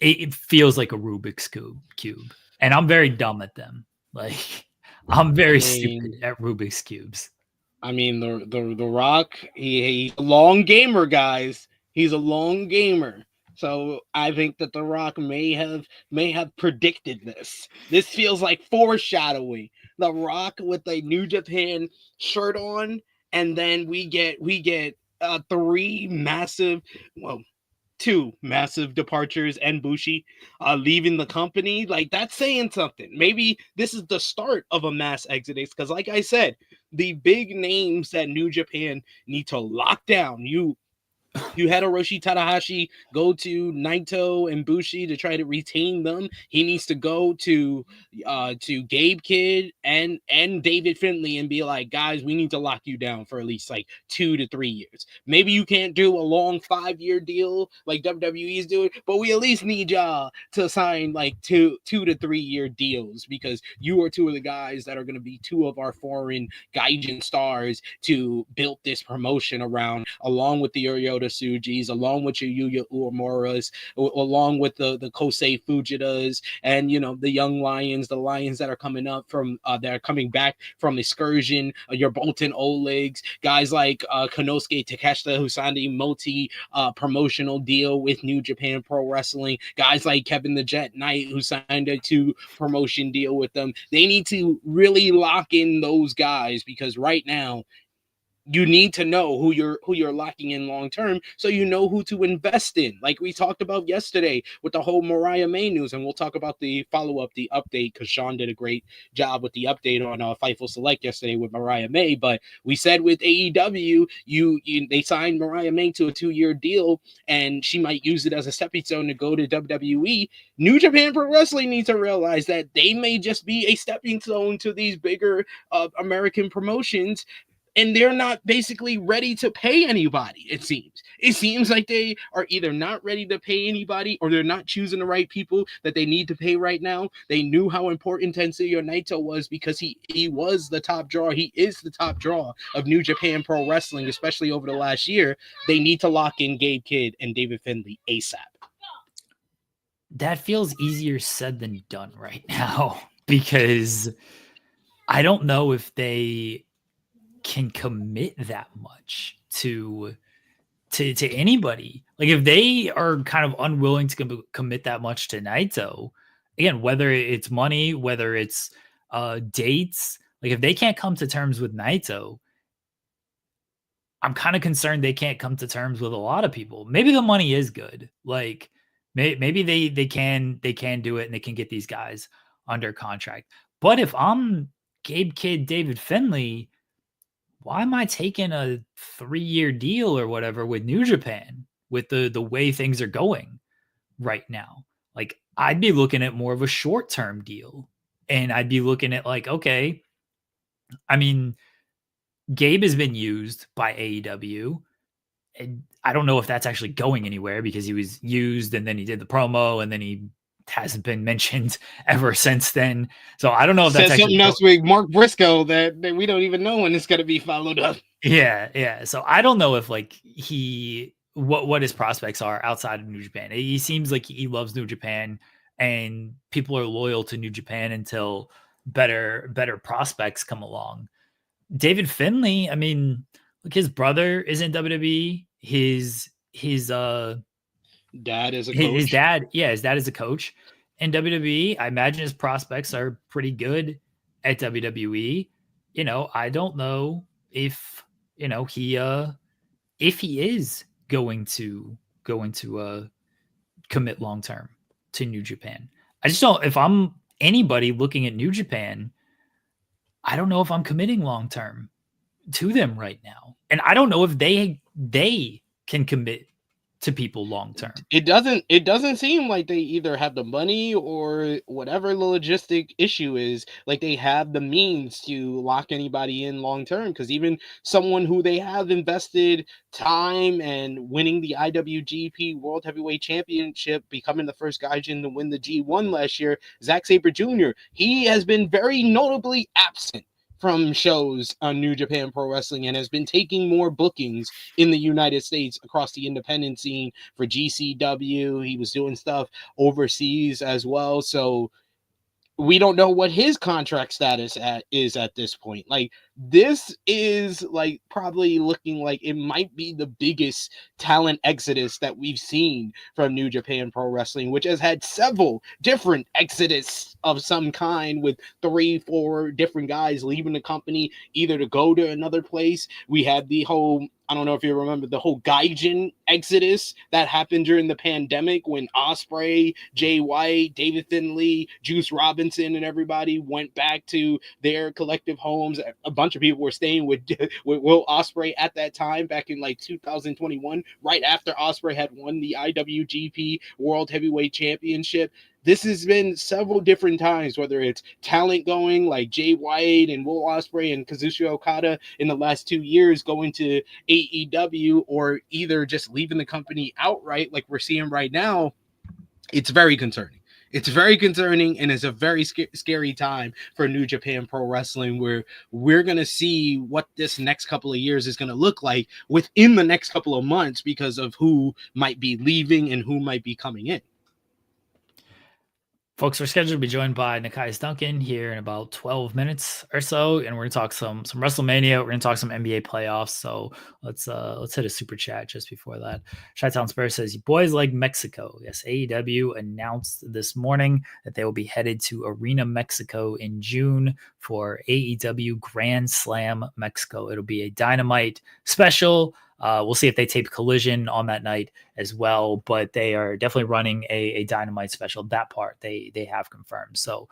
it feels like a Rubik's cube, and I'm very dumb at them. Like I'm very stupid at Rubik's cubes. I mean, the Rock, he's a long gamer, guys. He's a long gamer. So I think that the Rock may have predicted this. This feels like foreshadowing. The Rock with a New Japan shirt on, and then we get two massive departures and Bushi leaving the company. Like, that's saying something. Maybe this is the start of a mass exodus, because like I said, the big names that New Japan need to lock down. You had Hiroshi Tanahashi go to Naito and Bushi to try to retain them. He needs to go to Gabe Kidd and David Finlay and be like, guys, we need to lock you down for at least like 2 to 3 years. Maybe you can't do a long 5-year deal like WWE is doing, but we at least need y'all to sign like 2 to 3 year deals, because you are two of the guys that are going to be two of our foreign Gaijin stars to build this promotion around, along with the Ryota Tsujis, along with your Yuya Uemuras, along with the Kosei Fujitas, and the young lions, the lions that are coming up from that are coming back from Excursion, your Bolton Olegs, guys like Konosuke Takeshita, who signed a multi promotional deal with New Japan Pro Wrestling, guys like Kevin the Jet Knight, who signed a 2 promotion deal with them. They need to really lock in those guys, because right now you need to know who you're locking in long term, so you know who to invest in. Like we talked about yesterday with the whole Mariah May news, and we'll talk about the follow-up, the update, because Sean did a great job with the update on Fightful Select yesterday with Mariah May. But we said with AEW, they signed Mariah May to a 2-year deal, and she might use it as a stepping stone to go to WWE. New Japan Pro Wrestling needs to realize that they may just be a stepping stone to these bigger American promotions, and they're not basically ready to pay anybody. It seems like they are either not ready to pay anybody, or they're not choosing the right people that they need to pay right now. They knew how important Tetsuya Naito was, because he was the top draw. He is the top draw of New Japan Pro Wrestling, especially over the last year. They need to lock in Gabe Kidd and David Finlay ASAP. That feels easier said than done right now, because I don't know if they can commit that much to anybody. Like, if they are kind of unwilling to commit that much to Naito, again, whether it's money, whether it's dates, like if they can't come to terms with Naito, I'm kind of concerned they can't come to terms with a lot of people. Maybe the money is good. Like maybe they can do it, and they can get these guys under contract. But if I'm Gabe Kidd, David Finlay, why am I taking a 3-year deal or whatever with New Japan with the way things are going right now? Like, I'd be looking at more of a short-term deal, and I'd be looking at like, okay, I mean, Gabe has been used by AEW, and I don't know if that's actually going anywhere, because he was used and then he did the promo and then he hasn't been mentioned ever since then. So I don't know if that's something else with Mark Briscoe that we don't even know when it's going to be followed up. Yeah. So I don't know if like what his prospects are outside of New Japan. He seems like he loves New Japan, and people are loyal to New Japan until better prospects come along. David Finlay, I mean, look, his brother is in WWE. His dad is a coach. His dad is a coach in WWE. I imagine his prospects are pretty good at WWE. I don't know if he is going to commit long term to New Japan. I just don't. If I'm anybody looking at New Japan, I don't know if I'm committing long term to them right now, and I don't know if they can commit to people long term. It doesn't seem like they either have the money, or whatever the logistic issue is, like they have the means to lock anybody in long term, because even someone who they have invested time and winning the IWGP World Heavyweight Championship, becoming the first Gaijin to win the G1 last year, Zack Sabre Jr., he has been very notably absent from shows on New Japan Pro Wrestling and has been taking more bookings in the United States across the independent scene for GCW. He was doing stuff overseas as well. So we don't know what his contract status is at this point. Like, this is like probably looking like it might be the biggest talent exodus that we've seen from New Japan Pro Wrestling, which has had several different exodus of some kind, with 3-4 different guys leaving the company either to go to another place. We had the whole, I don't know if you remember, the whole Gaijin exodus that happened during the pandemic when Ospreay, Jay White, David Finlay, Juice Robinson, and everybody went back to their collective homes. A bunch of people were staying with Will Ospreay at that time, back in like 2021, right after Ospreay had won the IWGP World Heavyweight Championship. This has been several different times, whether it's talent going like Jay White and Will Ospreay and Kazuchika Okada in the last 2 years going to AEW, or either just leaving the company outright like we're seeing right now. It's very concerning. It's very concerning, and it's a very scary time for New Japan Pro Wrestling, where we're going to see what this next couple of years is going to look like within the next couple of months because of who might be leaving and who might be coming in. Folks, we're scheduled to be joined by Nekias Duncan here in about 12 minutes or so, and we're going to talk some WrestleMania. We're going to talk some NBA playoffs. So let's hit a super chat just before that. Chi-Town Spurs says, "You boys like Mexico." Yes, AEW announced this morning that they will be headed to Arena Mexico in June for AEW Grand Slam Mexico. It'll be a Dynamite special. We'll see if they tape Collision on that night as well, but they are definitely running a Dynamite special. That part they have confirmed. So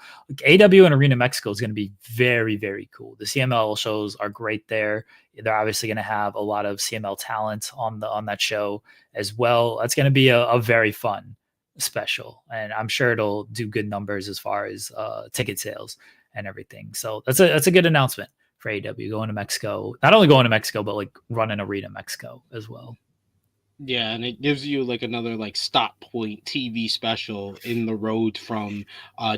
AW and Arena Mexico is going to be very, very cool. The CML shows are great there. They're obviously going to have a lot of CML talent on that show as well. That's going to be a very fun special, and I'm sure it'll do good numbers as far as ticket sales and everything. So that's a good announcement for AEW going to Mexico. Not only going to Mexico, but like running Arena Mexico as well. Yeah, and it gives you like another like stop point TV special in the road from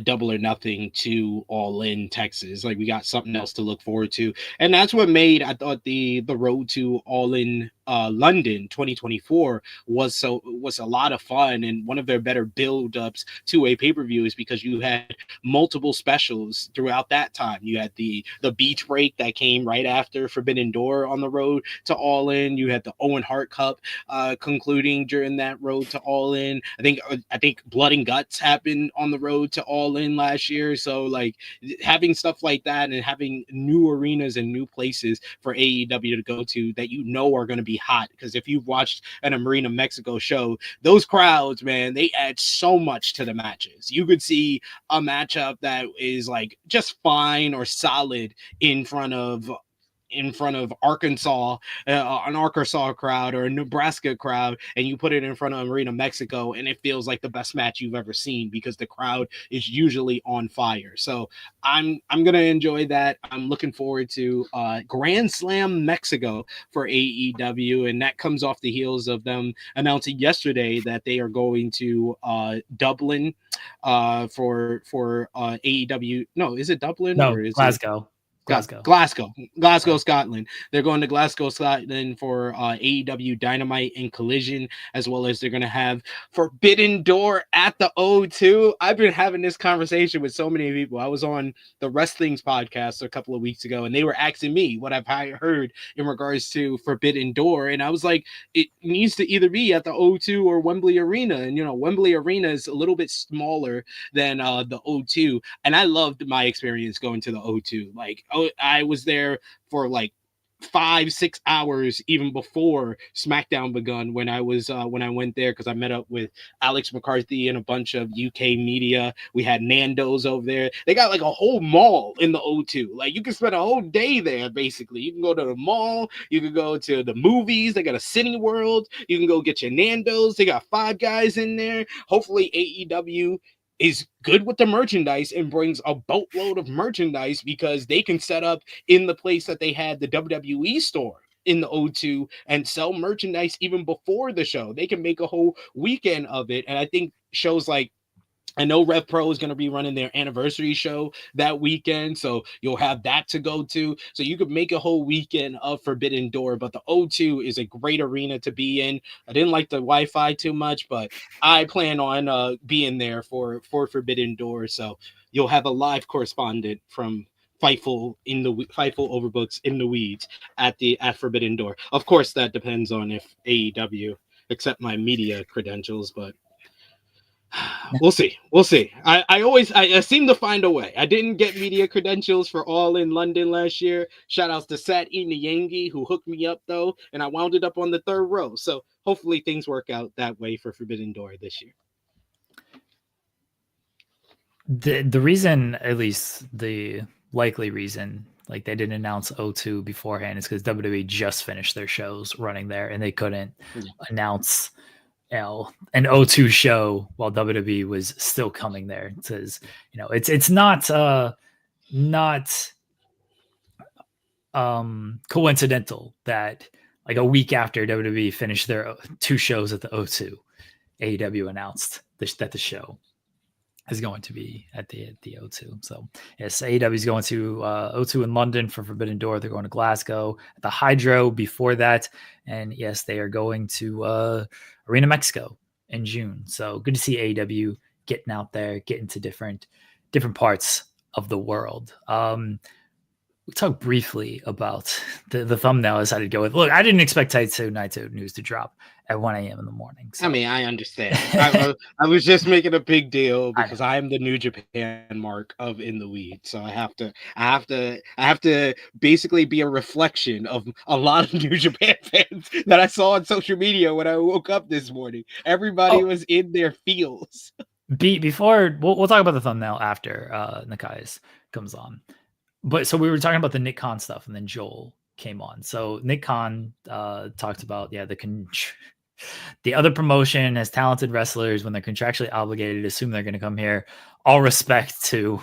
Double or Nothing to All In Texas. Like, we got something else to look forward to, and that's what made, I thought, the road to All In London 2024 was a lot of fun, and one of their better build-ups to a pay-per-view is because you had multiple specials throughout that time. You had the beach break that came right after Forbidden Door on the road to All In. You had the Owen Hart Cup concluding during that road to All In. I think Blood and Guts happened on the road to All In last year. So like, having stuff like that and having new arenas and new places for AEW to go to that are going to be hot, because if you've watched an Arena Mexico show, those crowds, man, they add so much to the matches. You could see a matchup that is like just fine or solid in front of Arkansas, an Arkansas crowd or a Nebraska crowd, and you put it in front of Arena Mexico, and it feels like the best match you've ever seen because the crowd is usually on fire. So I'm gonna enjoy that. I'm looking forward to Grand Slam Mexico for AEW, and that comes off the heels of them announcing yesterday that they are going to Dublin for AEW. No, is it Dublin? No, or is Glasgow. Glasgow, Scotland. They're going to Glasgow, Scotland for AEW Dynamite and Collision, as well as they're going to have Forbidden Door at the O2. I've been having this conversation with so many people. I was on the Wrestling's podcast a couple of weeks ago, and they were asking me what I've heard in regards to Forbidden Door, and I was like, it needs to either be at the O2 or Wembley Arena, and Wembley Arena is a little bit smaller than the O2, and I loved my experience going to the O2. Like, I was there for like 5-6 hours even before SmackDown begun when I went there, because I met up with Alex McCarthy and a bunch of UK media. We had Nando's over there. They got like a whole mall in the O2. Like, you can spend a whole day there. Basically, you can go to the mall, you can go to the movies. They got a Cine World. You can go get your Nando's. They got Five Guys in there. Hopefully AEW is good with the merchandise and brings a boatload of merchandise, because they can set up in the place that they had the WWE store in the O2 and sell merchandise even before the show. They can make a whole weekend of it. And I think shows like I know Rev Pro is going to be running their anniversary show that weekend, so you'll have that to go to. So you could make a whole weekend of Forbidden Door, but the O2 is a great arena to be in. I didn't like the Wi-Fi too much, but I plan on being there for Forbidden Door. So you'll have a live correspondent from Fightful Overbooks in the Weeds at Forbidden Door. Of course, that depends on if AEW accept my media credentials, but we'll see. I seem to find a way. I didn't get media credentials for All in London last year. Shout outs to Sat Inayangi who hooked me up though, and I wound it up on the third row. So hopefully things work out that way for Forbidden Door this year. The reason, at least the likely reason, like they didn't announce O2 beforehand, is because WWE just finished their shows running there, and they couldn't announce an O2 show while WWE was still coming there. It says, it's not coincidental that like a week after WWE finished their 2 shows at the O2, AEW announced that the show is going to be at the O2. So yes, AEW is going to O2 in London for Forbidden Door. They're going to Glasgow at the Hydro before that, and yes, they are going to Arena Mexico in June. So good to see AEW getting out there, getting to different parts of the world. We talked briefly about the thumbnail I decided to go with. Look, I didn't expect Tetsuya Naito news to drop at 1 a.m. in the morning. So. I mean, I understand. I was just making a big deal because I am the New Japan mark of In the Weeds, so I have to basically be a reflection of a lot of New Japan fans that I saw on social media when I woke up this morning. Everybody was in their feels. Before we'll talk about the thumbnail after Nekias comes on. But so we were talking about the Nick Khan stuff, and then Joel came on. So Nick Khan talked about the other promotion has talented wrestlers when they're contractually obligated, assume they're going to come here. All respect to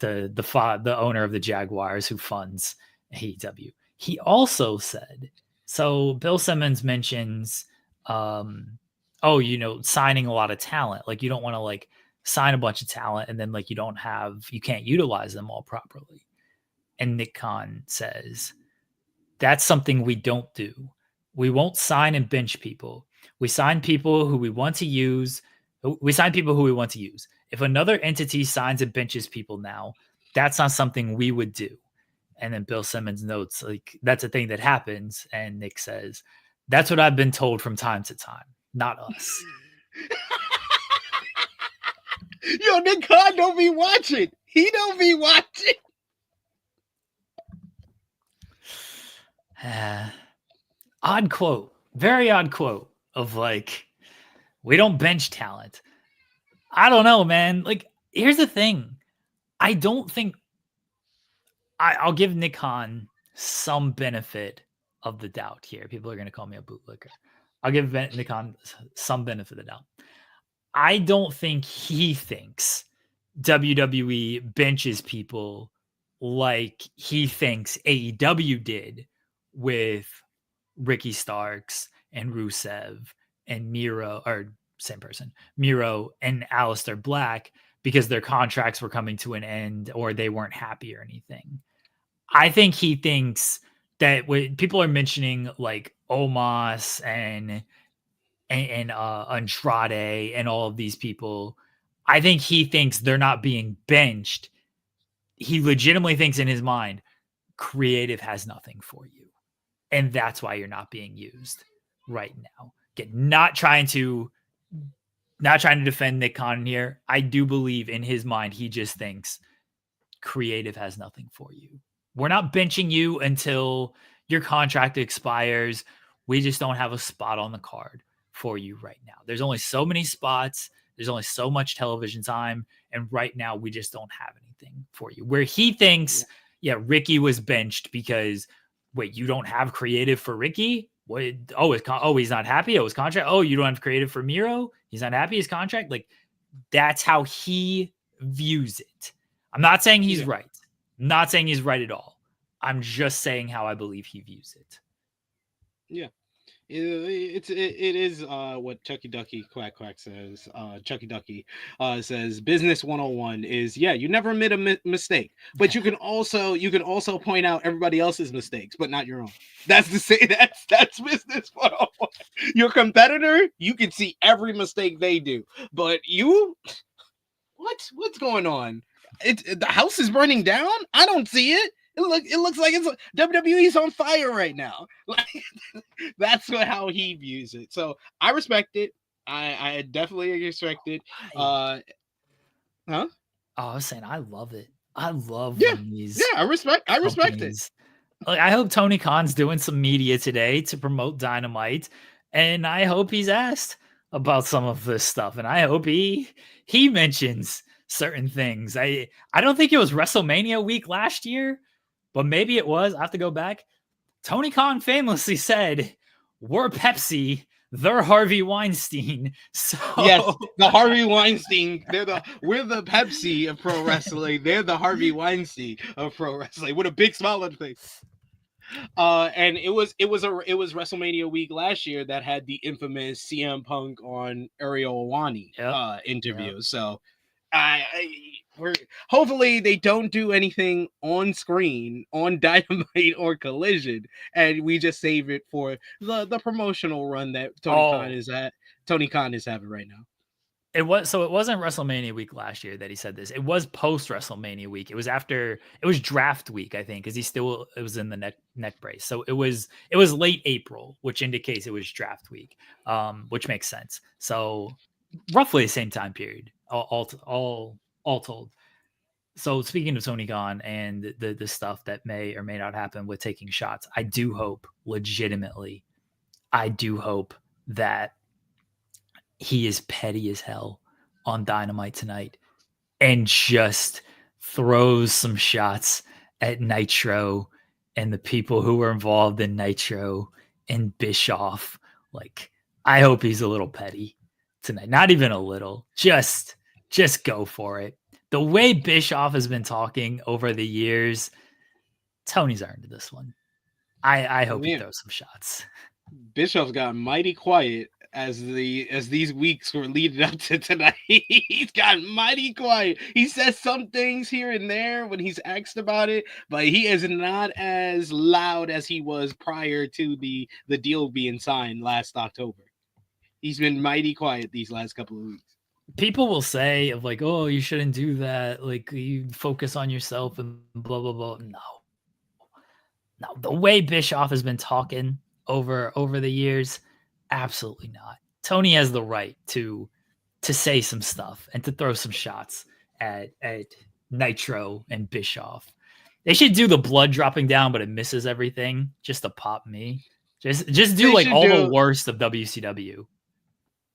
the owner of the Jaguars who funds AEW. He also said, so Bill Simmons mentions, signing a lot of talent. Like you don't want to like sign a bunch of talent and then like you can't utilize them all properly. And Nick Khan says, that's something we don't do. We won't sign and bench people. We sign people who we want to use. If another entity signs and benches people now, that's not something we would do. And then Bill Simmons notes, like, that's a thing that happens. And Nick says, that's what I've been told from time to time, not us. Yo, Nick Khan don't be watching. He don't be watching. Odd quote, very odd quote of like, we don't bench talent. I don't know, man. Like, here's the thing. I don't think I'll give Nick Khan some benefit of the doubt here. People are going to call me a bootlicker. I'll give Nick Khan some benefit of the doubt. I don't think he thinks WWE benches people like he thinks AEW did with Ricky Starks and Rusev and Miro, or same person, Miro and Aleister Black, because their contracts were coming to an end or they weren't happy or anything. I think he thinks that when people are mentioning like Omos and Andrade and all of these people, I think he thinks they're not being benched. He legitimately thinks in his mind, creative has nothing for you. And that's why you're not being used right now. Again, not trying to defend Nick Khan here. I do believe in his mind, he just thinks creative has nothing for you. We're not benching you until your contract expires. We just don't have a spot on the card for you right now. There's only so many spots. There's only so much television time. And right now we just don't have anything for you. Where he thinks, Ricky was benched because, wait, you don't have creative for Ricky? What? He's not happy. His contract. Oh, you don't have creative for Miro? He's not happy. His contract. Like, that's how he views it. I'm not saying he's right. I'm not saying he's right at all. I'm just saying how I believe he views it. Yeah. It is what Chucky Ducky Quack Quack says. Chucky Ducky says business 101 is you never admit a mistake, but you can also point out everybody else's mistakes, but not your own. That's the say that's business 101. Your competitor, you can see every mistake they do, but you, what's going on? The house is burning down. I don't see it. It looks like it's WWE's on fire right now. Like that's how he views it. So I respect it. I definitely respect it. Huh? Oh, I was saying I love it. I love Yeah, when these I respect it. companies- Like, I hope Tony Khan's doing some media today to promote Dynamite, and I hope he's asked about some of this stuff, and I hope he mentions certain things. I don't think it was WrestleMania week last year, but maybe it was. I have to go back. Tony Khan famously said, "We're Pepsi, they're Harvey Weinstein." So Yes, the Harvey Weinstein. We're the Pepsi of pro wrestling. They're the Harvey Weinstein of pro wrestling with a big smile on the face. And it was WrestleMania week last year that had the infamous CM Punk on Ariel Helwani interview. Yep. So we're hopefully they don't do anything on screen on Dynamite or Collision, and we just save it for the promotional run that Tony Khan is having right now. It wasn't WrestleMania week last year that he said this. It was post WrestleMania week. It was draft week, I think, because it was in the neck brace. So it was late April, which indicates it was draft week, which makes sense. So roughly the same time period, all told. So speaking of Tony Khan and the stuff that may or may not happen with taking shots, I do hope that he is petty as hell on Dynamite tonight and just throws some shots at Nitro and the people who were involved in Nitro and Bischoff. Like, I hope he's a little petty tonight. Not even a little. Just go for it. The way Bischoff has been talking over the years, Tony's earned this one. I hope he throws some shots. Bischoff's got mighty quiet as these weeks were leading up to tonight. He's gotten mighty quiet. He says some things here and there when he's asked about it, but he is not as loud as he was prior to the deal being signed last October. He's been mighty quiet these last couple of weeks. People will say of like, oh, you shouldn't do that. Like, you focus on yourself and blah, blah, blah. No, the way Bischoff has been talking over the years, absolutely not. Tony has the right to say some stuff and to throw some shots at Nitro and Bischoff. They should do the blood dropping down, but it misses everything just to pop me. Just do like all the worst of WCW.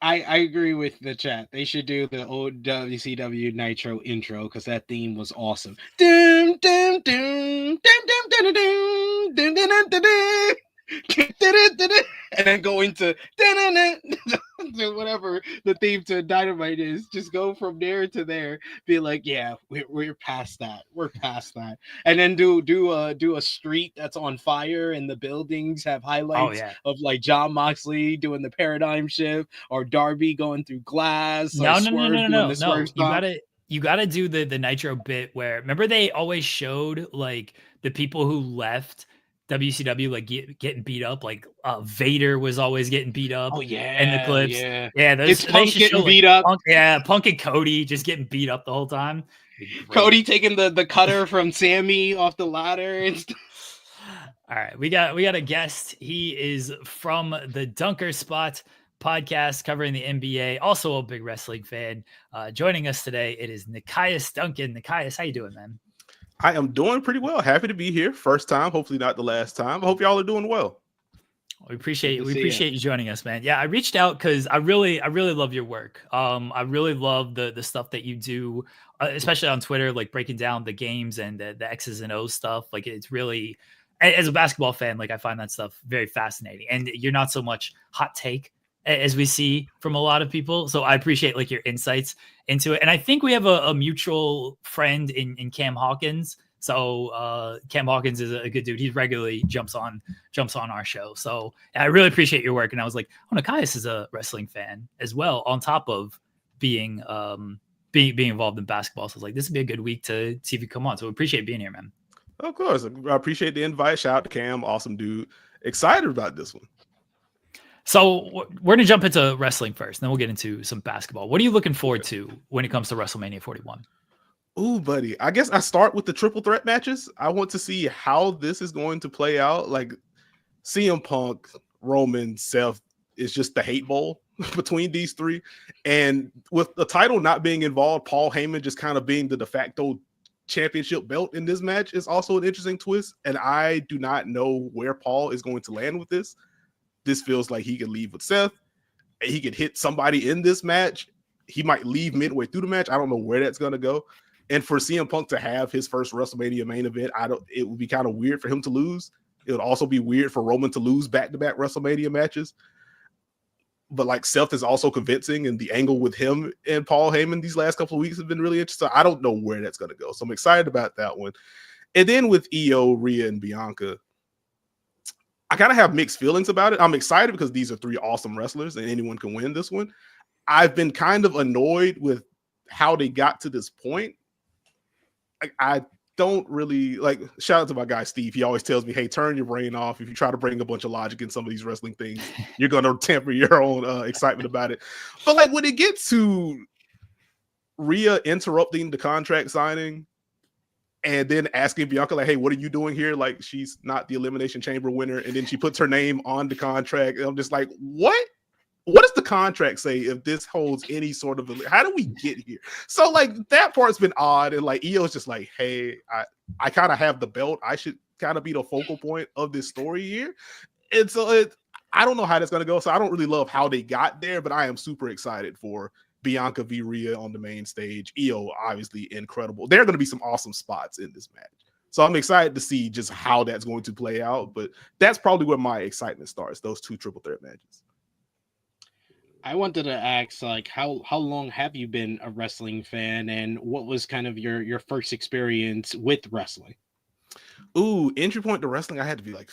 I agree with the chat. They should do the old WCW Nitro intro because that theme was awesome. Dum, dum, dum, dum, dum, dum, dum, dum, dum, dum, dum. And then go into whatever the theme to Dynamite is. Just go from there to there. Be like, yeah, we're past that. We're past that. And then do a street that's on fire and the buildings have highlights of like Jon Moxley doing the paradigm shift or Darby going through glass. No. You gotta do the Nitro bit where, remember, they always showed like the people who left WCW like getting beat up. Like Vader was always getting beat up. Oh yeah, in the clips. Yeah. It's Punk getting beat up. Punk and Cody just getting beat up the whole time. Cody taking the cutter from Sammy off the ladder and stuff. All right, we got a guest. He is from the Dunker Spot podcast covering the NBA. Also a big wrestling fan. Joining us today, it is Nekias Duncan. Nekias, how you doing, man? I am doing pretty well. Happy to be here. First time, hopefully not the last time. I hope y'all are doing well. We appreciate you joining us, man. Yeah, I reached out because I really love your work. I really love the stuff that you do, especially on Twitter, like breaking down the games and the X's and O's stuff. Like, it's really, as a basketball fan, like I find that stuff very fascinating. And you're not so much hot take as we see from a lot of people. So I appreciate like your insights into it. And I think we have a mutual friend in Cam Hawkins So Cam Hawkins is a good dude. He regularly jumps on our show. So I really appreciate your work. And I was like, oh, Nekias is a wrestling fan as well, on top of being involved in basketball. So I was like, this would be a good week to see if you come on. So we appreciate being here, man. Of course. I appreciate the invite. Shout out to Cam. Awesome dude. Excited about this one. So we're going to jump into wrestling first, and then we'll get into some basketball. What are you looking forward to when it comes to WrestleMania 41? Ooh, buddy. I guess I start with the triple threat matches. I want to see how this is going to play out. Like CM Punk, Roman, Seth is just the hate bowl between these three. And with the title not being involved, Paul Heyman just kind of being the de facto championship belt in this match is also an interesting twist. And I do not know where Paul is going to land with this. This feels like he could leave with Seth. He could hit somebody in this match. He might leave midway through the match. I don't know where that's going to go. And for CM Punk to have his first WrestleMania main event, it would be kind of weird for him to lose. It would also be weird for Roman to lose back-to-back WrestleMania matches. But like Seth is also convincing, and the angle with him and Paul Heyman these last couple of weeks have been really interesting. I don't know where that's going to go. So I'm excited about that one. And then with Io, Rhea, and Bianca, I kind of have mixed feelings about it. I'm excited because these are three awesome wrestlers and anyone can win this one. I've been kind of annoyed with how they got to this point. I don't really like, shout out to my guy Steve. He always tells me, hey, turn your brain off. If you try to bring a bunch of logic in some of these wrestling things, you're going to temper your own excitement about it. But like when it gets to Rhea interrupting the contract signing and then asking Bianca, like, hey, what are you doing here? Like, she's not the Elimination Chamber winner. And then she puts her name on the contract. And I'm just like, what? What does the contract say if this holds any sort of, how do we get here? So like that part's been odd. And like Io's just like, hey, I kind of have the belt. I should kind of be the focal point of this story here. And so I don't know how that's going to go. So I don't really love how they got there, but I am super excited for Bianca v. Rhea on the main stage. Io, obviously incredible. There are going to be some awesome spots in this match. So I'm excited to see just how that's going to play out. But that's probably where my excitement starts, those two triple threat matches. I wanted to ask, like, how long have you been a wrestling fan, and what was kind of your first experience with wrestling? Ooh, entry point to wrestling, I had to be like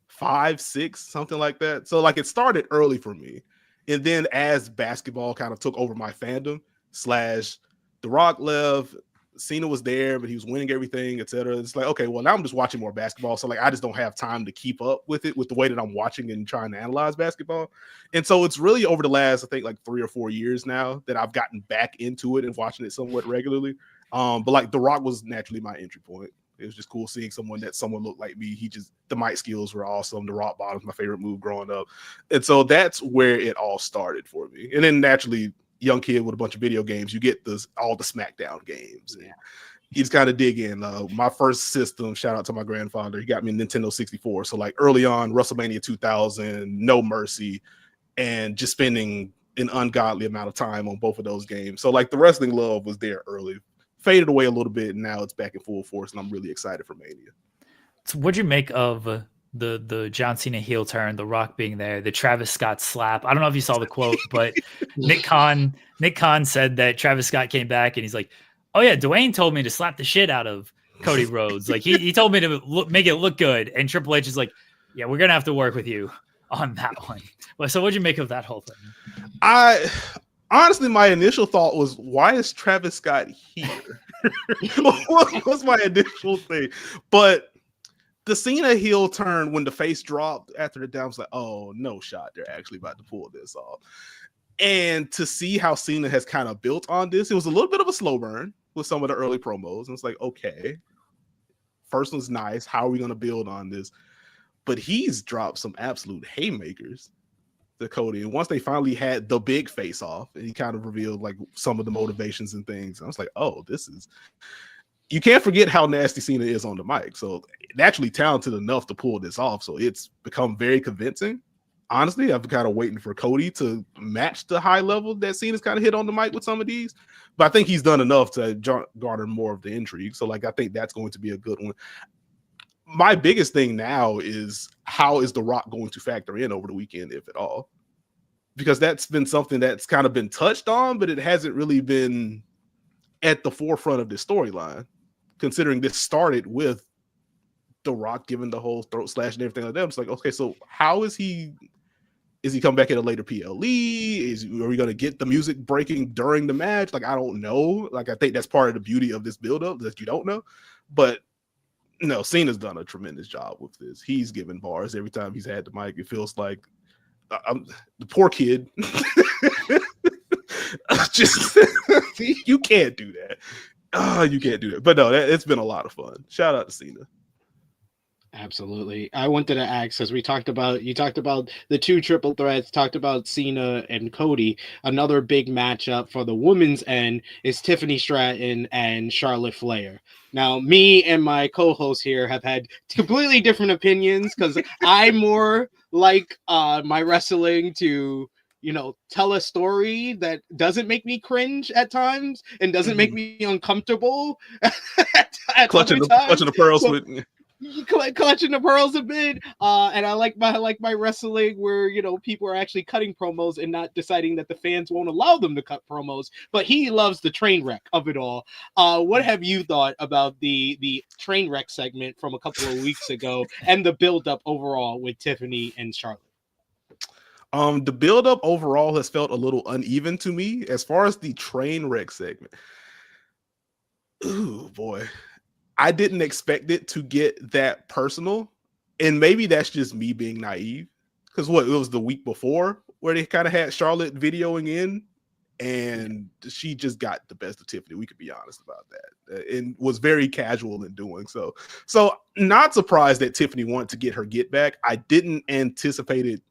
5, 6, something like that. So like it started early for me. And then as basketball kind of took over my fandom, / The Rock left, Cena was there, but he was winning everything, etc. It's like, okay, well, now I'm just watching more basketball. So like, I just don't have time to keep up with it, with the way that I'm watching and trying to analyze basketball. And so it's really over the last, I think like 3 or 4 years now that I've gotten back into it and watching it somewhat regularly. But like The Rock was naturally my entry point. It was just cool seeing someone looked like me. The mic skills were awesome. The rock bottom's my favorite move growing up. And so that's where it all started for me. And then naturally, young kid with a bunch of video games, you get all the SmackDown games. And you just kind of dig in. My first system, shout out to my grandfather, he got me a Nintendo 64. So like early on, WrestleMania 2000, No Mercy, and just spending an ungodly amount of time on both of those games. So like the wrestling love was there early, faded away a little bit, and now it's back in full force, and I'm really excited for Mania. So what'd you make of the John Cena heel turn, The Rock being there, the Travis Scott slap? I don't know if you saw the quote, but Nick Khan said that Travis Scott came back and he's like, oh yeah, Dwayne told me to slap the shit out of Cody Rhodes. Like he told me to make it look good. And Triple H is like, yeah, we're going to have to work with you on that one. Well, so what'd you make of that whole thing? Honestly, my initial thought was, why is Travis Scott here? What was my initial thing? But the Cena heel turn when the face dropped after the down was like, oh, no shot. They're actually about to pull this off. And to see how Cena has kind of built on this, it was a little bit of a slow burn with some of the early promos. And it's like, okay, first one's nice. How are we going to build on this? But he's dropped some absolute haymakers to Cody. And once they finally had the big face off, and he kind of revealed like some of the motivations and things, I was like, oh, you can't forget how nasty Cena is on the mic. So naturally talented enough to pull this off. So it's become very convincing. Honestly, I've been kind of waiting for Cody to match the high level that Cena's kind of hit on the mic with some of these. But I think he's done enough to garner more of the intrigue. So like, I think that's going to be a good one. My biggest thing now is, how is The Rock going to factor in over the weekend, if at all? Because that's been something that's kind of been touched on, but it hasn't really been at the forefront of this storyline. considering this started with The Rock giving the whole throat slash and everything like that. It's like, okay, so how is he come back at a later PLE? Are we going to get the music breaking during the match? Like, I don't know. Like, I think that's part of the beauty of this buildup, that you don't know. But no, Cena's done a tremendous job with this. He's given bars every time he's had the mic. It feels like the poor kid. Just you can't do that. You can't do that. But no, it's been a lot of fun. Shout out to Cena. Absolutely. I wanted to ask, because you talked about the two triple threats, talked about Cena and Cody. Another big matchup for the women's end is Tiffany Stratton and Charlotte Flair. Now, me and my co-host here have had completely different opinions, because I more like my wrestling to, tell a story that doesn't make me cringe at times and doesn't make me uncomfortable at clutching the pearls with clutching the pearls a bit, and I like my wrestling where people are actually cutting promos and not deciding that the fans won't allow them to cut promos. But he loves the train wreck of it all. What have you thought about the train wreck segment from a couple of weeks ago and the build up overall with Tiffany and Charlotte? The build up overall has felt a little uneven to me as far as the train wreck segment. Ooh boy. I didn't expect it to get that personal, and maybe that's just me being naive, because it was the week before where they kind of had Charlotte videoing in, and she just got the best of Tiffany. We could be honest about that, and was very casual in doing so. So not surprised that Tiffany wanted to get her get back. I didn't anticipate it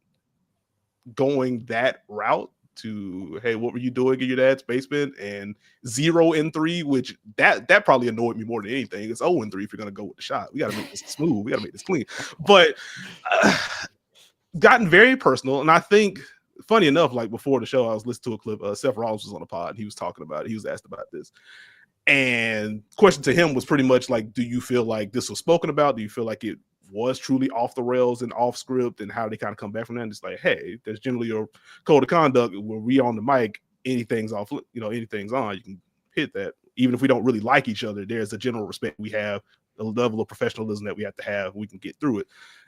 going that route. To, hey, what were you doing in your dad's basement? And 0-3, which that probably annoyed me more than anything. It's 0-3 if you're gonna go with the shot. We gotta make this smooth. We gotta make this clean. But gotten very personal, and I think, funny enough, like before the show, I was listening to a clip. Seth Rollins was on the pod, and he was talking about it. He was asked about this, and question to him was pretty much like, "Do you feel like this was spoken about? Do you feel like it was truly off the rails and off script, and how they kind of come back from that?" And it's like, hey, there's generally a code of conduct where we on the mic, anything's off, anything's on, you can hit that. Even if we don't really like each other, there's a general respect we have, a level of professionalism that we have to have, we can get through it.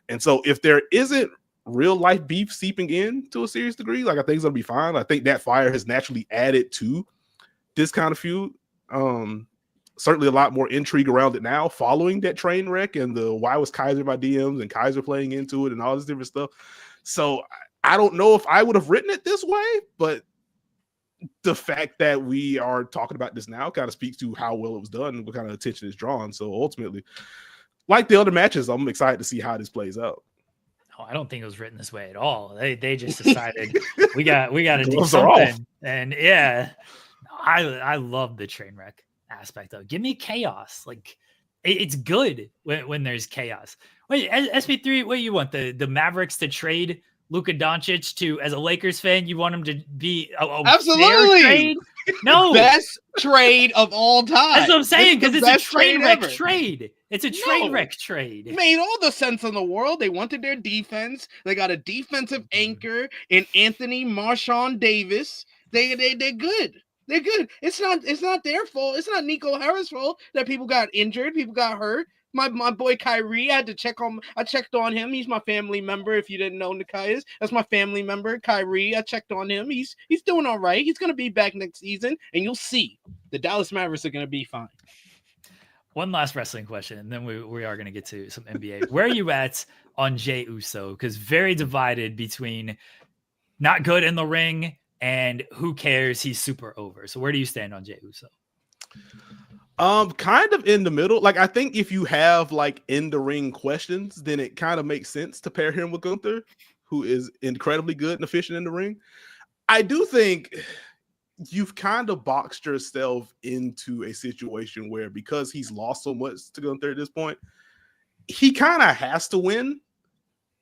And so if there isn't real life beef seeping in to a serious degree, like, I think it's gonna be fine. I think that fire has naturally added to this kind of feud. Certainly a lot more intrigue around it now following that train wreck and the why was Kaiser by DMs and Kaiser playing into it and all this different stuff. So I don't know if I would have written it this way, but the fact that we are talking about this now kind of speaks to how well it was done and what kind of attention is drawn. So ultimately, like the other matches, I'm excited to see how this plays out. Oh, I don't think it was written this way at all. They just decided we got to do something. And yeah, I love the train wreck aspect of it. Give me chaos. Like, it's good when there's chaos. Wait, SP3, what you want? The Mavericks to trade Luka Doncic to, as a Lakers fan, you want him to be a absolutely fair trade? No, best trade of all time. That's what I'm saying, because it's a train wreck ever. Trade. It's a train wreck trade. It made all the sense in the world. They wanted their defense. They got a defensive anchor in Anthony Marshawn Davis. They're good. They're good. It's not their fault. It's not Nico Harris' fault that people got injured, people got hurt. My boy Kyrie, I checked on him. He's my family member. If you didn't know Nekias, that's my family member, Kyrie. I checked on him. He's doing all right. He's gonna be back next season, and you'll see the Dallas Mavericks are gonna be fine. One last wrestling question, and then we are gonna get to some NBA. Where are you at on Jey Uso? Because very divided between not good in the ring and who cares, he's super over. So where do you stand on Jey Uso? Kind of in the middle. Like, I think if you have like in the ring questions, then it kind of makes sense to pair him with Gunther, who is incredibly good and efficient in the ring. I do think you've kind of boxed yourself into a situation where, because he's lost so much to Gunther at this point, he kind of has to win.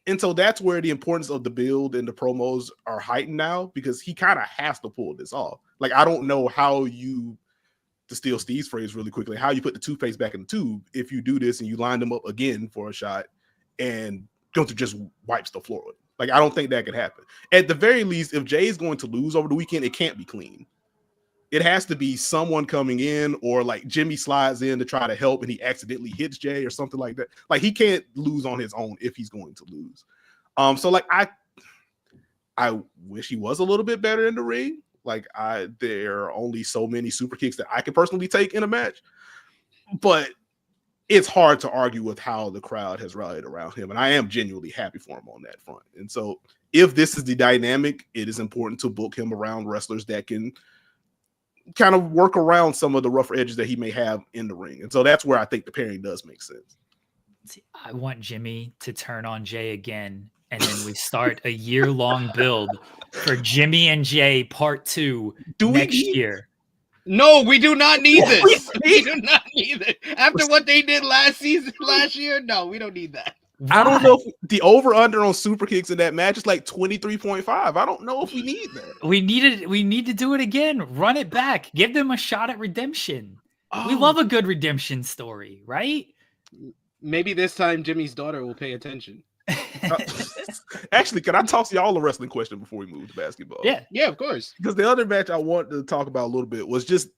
And so that's where the importance of the build and the promos are heightened now, because he kind of has to pull this off. Like, I don't know how you, to steal Steve's phrase really quickly, how you put the toothpaste back in the tube if you do this and you line them up again for a shot and Gunther just wipes the floor with it. Like, I don't think that could happen. At the very least, if Jay's going to lose over the weekend, it can't be clean. it has to be someone coming in, or like Jimmy slides in to try to help and he accidentally hits Jay or something like that. Like he can't lose on his own if he's going to lose. So like I wish he was a little bit better in the ring. Like there are only so many super kicks that I can personally take in a match, but it's hard to argue with how the crowd has rallied around him. And I am genuinely happy for him on that front. And so if this is the dynamic, it is important to book him around wrestlers that can kind of work around some of the rougher edges that he may have in the ring. And so that's where I think the pairing does make sense. See, I want Jimmy to turn on Jay again, and then we start a year-long build for Jimmy and Jay Part 2 next year. No, we do not need this. We do not need it. After what they did last year, no, we don't need that. I don't know if the over-under on super kicks in that match is like 23.5. I don't know if we need that. We need to do it again. Run it back. Give them a shot at redemption. We love a good redemption story, right? Maybe this time Jimmy's daughter will pay attention. Actually, can I toss y'all a wrestling question before we move to basketball? Yeah, of course. Because the other match I wanted to talk about a little bit was just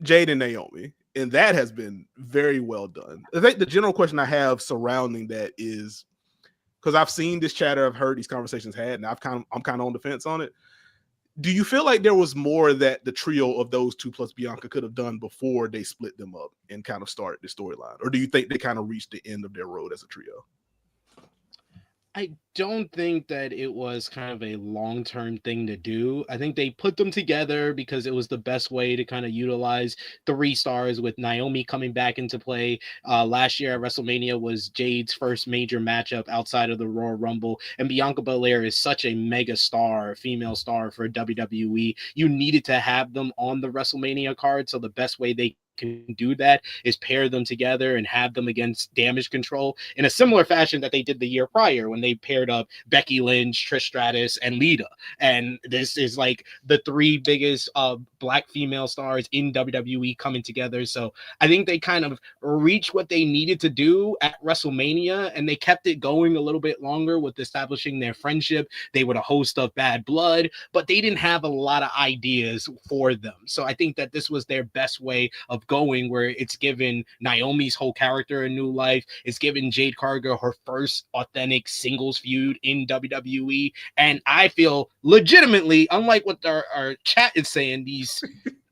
Jade and Naomi, and that has been very well done. I think the general question I have surrounding that is, because I've seen this chatter, I've heard these conversations had, and I'm kind of on the fence on it. Do you feel like there was more that the trio of those two plus Bianca could have done before they split them up and kind of started the storyline? Or do you think they kind of reached the end of their road as a trio? I don't think that it was kind of a long-term thing to do. I think they put them together because it was the best way to kind of utilize 3 stars, with Naomi coming back into play. Last year at WrestleMania was Jade's first major matchup outside of the Royal Rumble, and Bianca Belair is such a mega star, female star for WWE. You needed to have them on the WrestleMania card, so the best way they can do that is pair them together and have them against Damage Control in a similar fashion that they did the year prior when they paired up Becky Lynch, Trish Stratus, and Lita. And this is like the 3 biggest black female stars in WWE coming together. So I think they kind of reached what they needed to do at WrestleMania, and they kept it going a little bit longer with establishing their friendship. They were the host of Bad Blood, but they didn't have a lot of ideas for them. So I think that this was their best way of going, where it's given Naomi's whole character a new life. It's given Jade Cargill her first authentic singles feud in WWE. And I feel legitimately, unlike what our chat is saying, these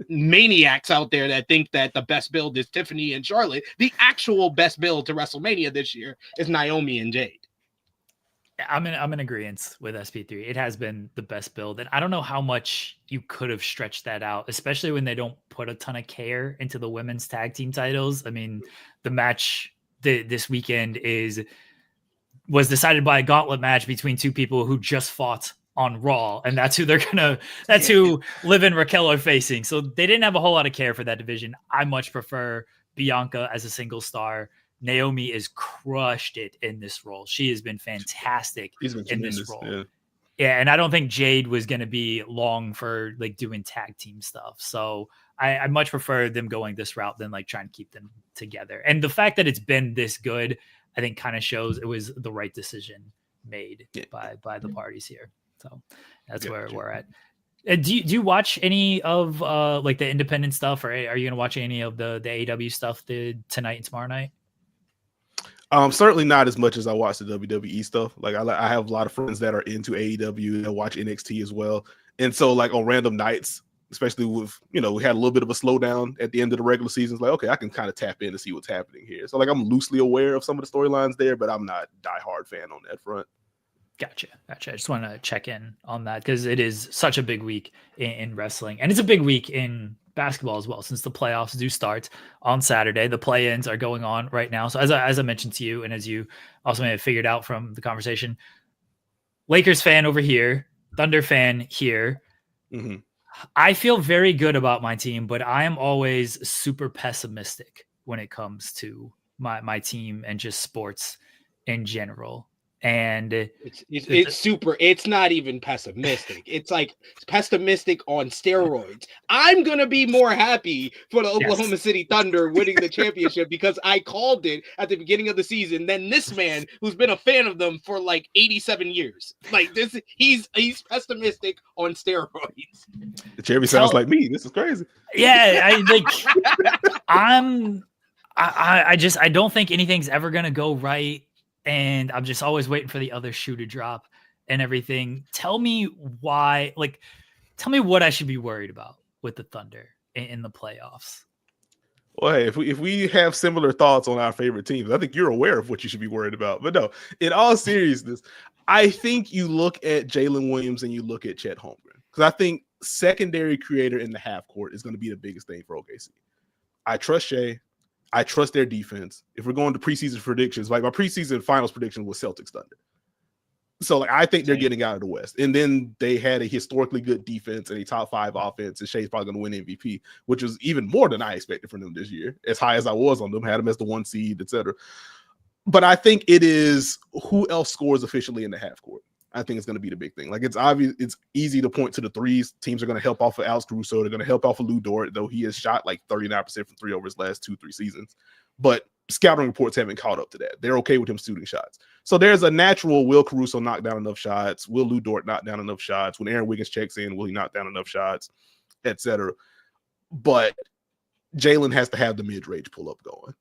maniacs out there that think that the best build is Tiffany and Charlotte, the actual best build to WrestleMania this year is Naomi and Jade. I'm in agreement with SP3. It has been the best build, and I don't know how much you could have stretched that out, especially when they don't put a ton of care into the women's tag team titles. I mean, the match this weekend was decided by a gauntlet match between 2 people who just fought on Raw, and that's who who Liv and Raquel are facing. So they didn't have a whole lot of care for that division. I much prefer Bianca as a single star. Naomi is crushed it in this role. She has been fantastic in this role. Yeah, and I don't think Jade was going to be long for like doing tag team stuff. So I much prefer them going this route than like trying to keep them together. And the fact that it's been this good, I think kind of shows it was the right decision made by the parties here. So that's where we're at. Do you watch any of like the independent stuff, or are you going to watch any of the AEW stuff tonight and tomorrow night? Certainly not as much as I watch the WWE stuff. Like I have a lot of friends that are into AEW and watch NXT as well. And so like on random nights, especially with, we had a little bit of a slowdown at the end of the regular season. It's like, okay, I can kind of tap in to see what's happening here. So like I'm loosely aware of some of the storylines there, but I'm not a diehard fan on that front. Gotcha. I just want to check in on that because it is such a big week in wrestling, and it's a big week in basketball as well, since the playoffs do start on Saturday. The play-ins are going on right now. So as I mentioned to you, and as you also may have figured out from the conversation, Lakers fan over here, Thunder fan here. Mm-hmm. I feel very good about my team, but I am always super pessimistic when it comes to my team and just sports in general. And it's not even pessimistic. It's like pessimistic on steroids. I'm gonna be more happy for the Oklahoma City Thunder winning the championship because I called it at the beginning of the season than this man who's been a fan of them for like 87 years. Like this, he's pessimistic on steroids. The cherry sounds like me. This is crazy. Yeah, I don't think anything's ever gonna go right. And I'm just always waiting for the other shoe to drop and everything. Tell me why, tell me what I should be worried about with the Thunder in the playoffs. Well, hey, if we have similar thoughts on our favorite teams, I think you're aware of what you should be worried about. But no, in all seriousness, I think you look at Jalen Williams and you look at Chet Holmgren. Because I think secondary creator in the half court is going to be the biggest thing for OKC. I trust Shea. I trust their defense. If we're going to preseason predictions, like my preseason finals prediction was Celtics Thunder. So I think they're getting out of the West. And then they had a historically good defense and a top 5 offense, and Shea's probably going to win MVP, which was even more than I expected from them this year. As high as I was on them, had them as the 1 seed, etc. But I think it is who else scores efficiently in the half court. I think it's going to be the big thing. Like it's obvious, it's easy to point to the threes. Teams are going to help off of Alex Caruso. They're going to help off of Lou Dort, though he has shot like 39% from 3 over his last 2-3 seasons. But scouting reports haven't caught up to that. They're okay with him shooting shots. So there's a natural, will Caruso knock down enough shots? Will Lou Dort knock down enough shots? When Aaron Wiggins checks in, will he knock down enough shots? Etc. But Jalen has to have the mid-range pull-up going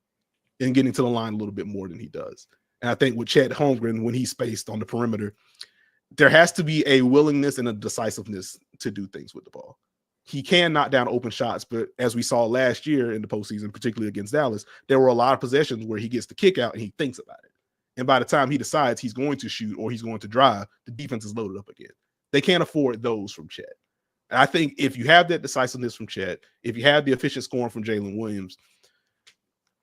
and getting to the line a little bit more than he does. And I think with Chet Holmgren, when he's spaced on the perimeter, there has to be a willingness and a decisiveness to do things with the ball. He can knock down open shots, but as we saw last year in the postseason, particularly against Dallas, there were a lot of possessions where he gets the kick out and he thinks about it. And by the time he decides he's going to shoot or he's going to drive, the defense is loaded up again. They can't afford those from Chet. And I think if you have that decisiveness from Chet, if you have the efficient scoring from Jalen Williams,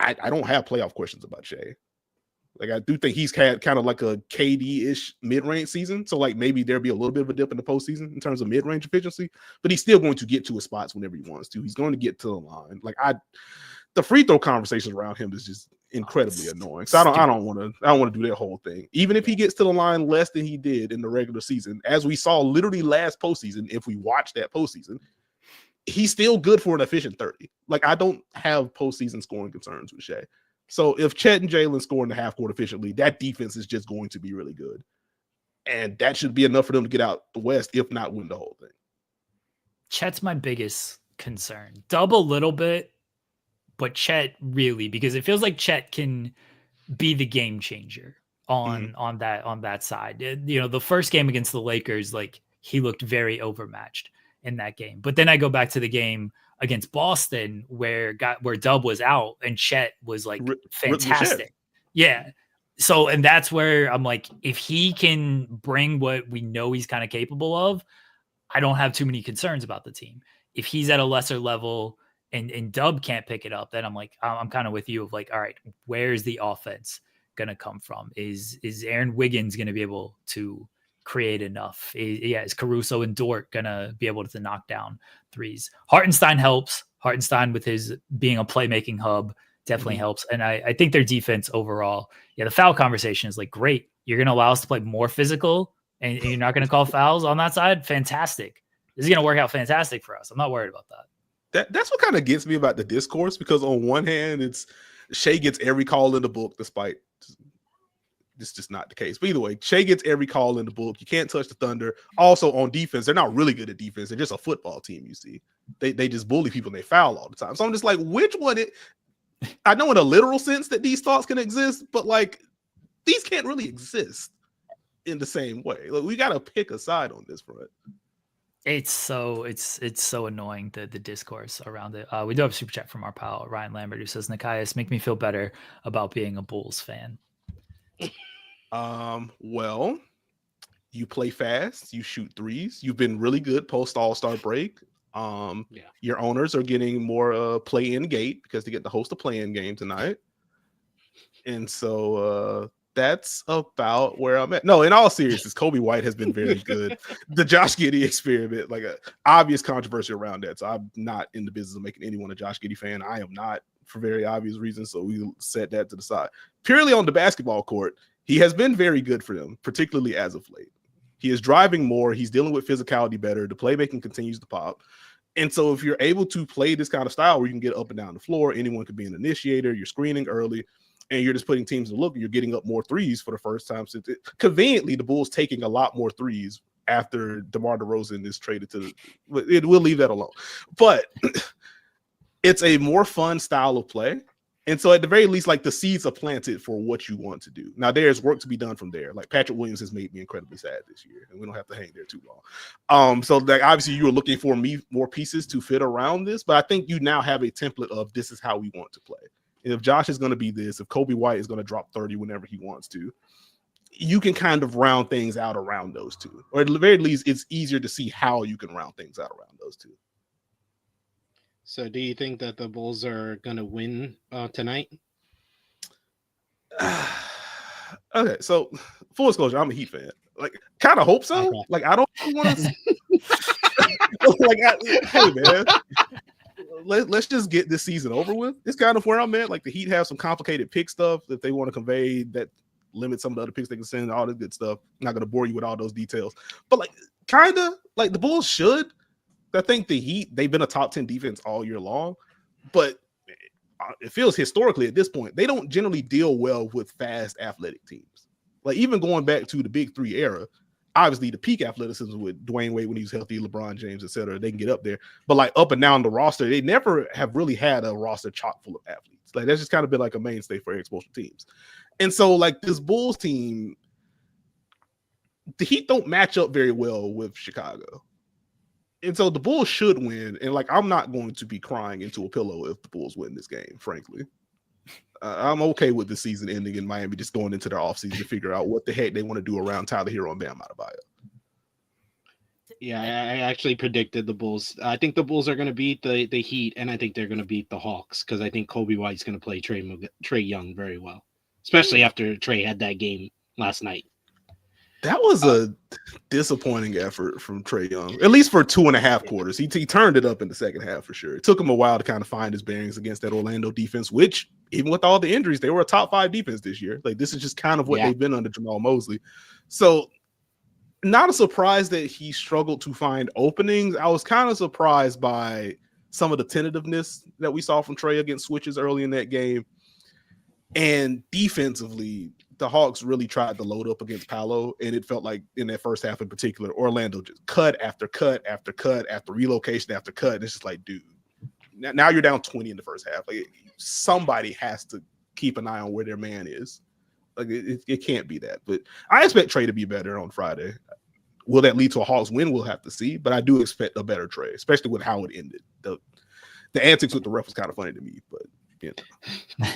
I don't have playoff questions about Shea. Like I do think he's had kind of like a KD-ish mid-range season. So like maybe there'll be a little bit of a dip in the postseason in terms of mid-range efficiency, but he's still going to get to his spots whenever he wants to. He's going to get to the line. Like the free throw conversations around him is just incredibly annoying. So I don't want to do that whole thing. Even if he gets to the line less than he did in the regular season, as we saw literally last postseason, if we watch that postseason, he's still good for an efficient 30. Like I don't have postseason scoring concerns with Shea. So if Chet and Jalen score in the half court efficiently, that defense is just going to be really good. And that should be enough for them to get out the West, if not win the whole thing. Chet's my biggest concern. Dub a little bit, but Chet really, because it feels like Chet can be the game changer on that side. The first game against the Lakers, like he looked very overmatched in that game. But then I go back to the game against Boston where Dub was out and Chet was like fantastic. Yeah. So, and that's where I'm like, if he can bring what we know he's kind of capable of, I don't have too many concerns about the team. If he's at a lesser level and Dub can't pick it up, then I'm like, I'm kind of with you of like, all right, where's the offense going to come from? Is Aaron Wiggins going to be able to create enough? Is Caruso and Dort gonna be able to knock down threes? Hartenstein helps. Hartenstein with his being a playmaking hub definitely helps. And I think their defense overall, the foul conversation is like, great. You're gonna allow us to play more physical and you're not gonna call fouls on that side. Fantastic. This is gonna work out fantastic for us. I'm not worried about that. That's what kind of gets me about the discourse, because on one hand, it's Shea gets every call in the book, despite it's just not the case. But either way, Shea gets every call in the book. You can't touch the Thunder. Also on defense, they're not really good at defense. They're just a football team, you see. They just bully people and they foul all the time. So I'm just like, which one? I know in a literal sense that these thoughts can exist, but like these can't really exist in the same way. Like we got to pick a side on this front. It's so annoying, the discourse around it. We do have a super chat from our pal Ryan Lambert who says, Nekias, make me feel better about being a Bulls fan. Well, you play fast, you shoot threes, you've been really good post All-Star break. Your owners are getting more play-in gate because they get to host a play-in game tonight. And so that's about where I'm at. No, in all seriousness, Kobe White has been very good. The Josh Giddey experiment, like a obvious controversy around that. So I'm not in the business of making anyone a Josh Giddey fan. I am not, for very obvious reasons. So we set that to the side. Purely on the basketball court, He has been very good for them, particularly as of late. He is driving more. He's dealing with physicality better. The playmaking continues to pop. And so if you're able to play this kind of style where you can get up and down the floor, anyone could be an initiator, you're screening early, and you're just putting teams to look, and you're getting up more threes for the first time since conveniently the Bulls taking a lot more threes after DeMar DeRozan is traded to we'll leave that alone. But it's a more fun style of play. And so at the very least, like the seeds are planted for what you want to do. Now there's work to be done from there. Like Patrick Williams has made me incredibly sad this year, and we don't have to hang there too long. So like obviously you were looking for more pieces to fit around this, but I think you now have a template of this is how we want to play. And if Josh is going to be this, if Kobe White is going to drop 30 whenever he wants to, you can kind of round things out around those two. Or at the very least, it's easier to see how you can round things out around those two. So do you think that the Bulls are going to win tonight? Okay, so full disclosure, I'm a Heat fan. Like, kind of hope so. Okay. Like, I don't want to. Hey man, let's just get this season over with. It's kind of where I'm at. Like, the Heat have some complicated pick stuff that they want to convey that limits some of the other picks they can send. All this good stuff. I'm not going to bore you with all those details, but like, kind of like the Bulls should. I think the Heat, they've been a top 10 defense all year long, but it feels historically at this point, they don't generally deal well with fast athletic teams. Like even going back to the Big Three era, obviously the peak athleticism with Dwayne Wade when he was healthy, LeBron James, etc., they can get up there. But like up and down the roster, they never have really had a roster chock full of athletes. Like that's just kind of been like a mainstay for expulsion teams. And so like this Bulls team, the Heat don't match up very well with Chicago. And so the Bulls should win. And like, I'm not going to be crying into a pillow if the Bulls win this game, frankly. I'm okay with the season ending in Miami, just going into their offseason to figure out what the heck they want to do around Tyler Hero and Bam Adebayo. Yeah, I actually predicted the Bulls. I think the Bulls are going to beat the Heat, and I think they're going to beat the Hawks because I think Kobe White's going to play Trae Young very well, especially after Trae had that game last night. That was a disappointing effort from Trae Young, at least for 2.5 quarters. He turned it up in the second half for sure. It took him a while to kind of find his bearings against that Orlando defense, which even with all the injuries, they were a top 5 defense this year. Like this is just kind of what they've been under Jamal Mosley. So not a surprise that he struggled to find openings. I was kind of surprised by some of the tentativeness that we saw from Trae against switches early in that game. And defensively, the Hawks really tried to load up against Paolo, and it felt like in that first half in particular, Orlando just cut after cut after cut after relocation after cut. And it's just like, dude, now you're down 20 in the first half. Like somebody has to keep an eye on where their man is. Like it can't be that. But I expect Trae to be better on Friday. Will that lead to a Hawks win? We'll have to see. But I do expect a better Trae, especially with how it ended. The antics with the ref was kind of funny to me, but you know.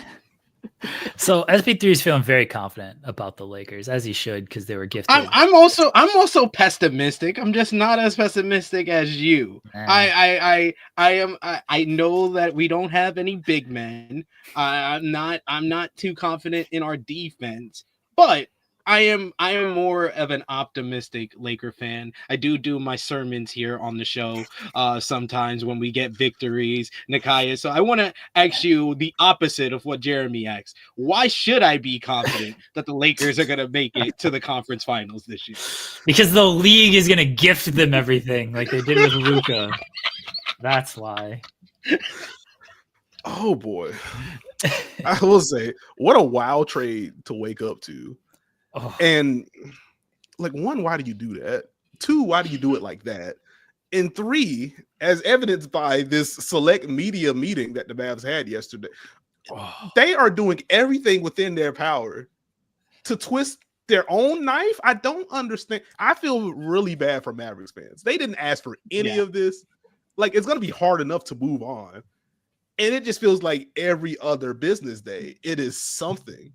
So SP3 is feeling very confident about the Lakers, as he should, because they were gifted. I'm also pessimistic. I'm just not as pessimistic as you. I know that we don't have any big men. I'm not too confident in our defense, but I am more of an optimistic Laker fan. I do my sermons here on the show sometimes when we get victories, Nekias. So I want to ask you the opposite of what Jeremy asked. Why should I be confident that the Lakers are going to make it to the conference finals this year? Because the league is going to gift them everything like they did with Luka. That's why. Oh, boy. I will say, what a wild trade to wake up to. Oh. And like, 1, why do you do that? 2, why do you do it like that? And 3, as evidenced by this select media meeting that the Mavs had yesterday, they are doing everything within their power to twist their own knife. I don't understand. I feel really bad for Mavericks fans. They didn't ask for any of this. Like, it's going to be hard enough to move on. And it just feels like every other business day, it is something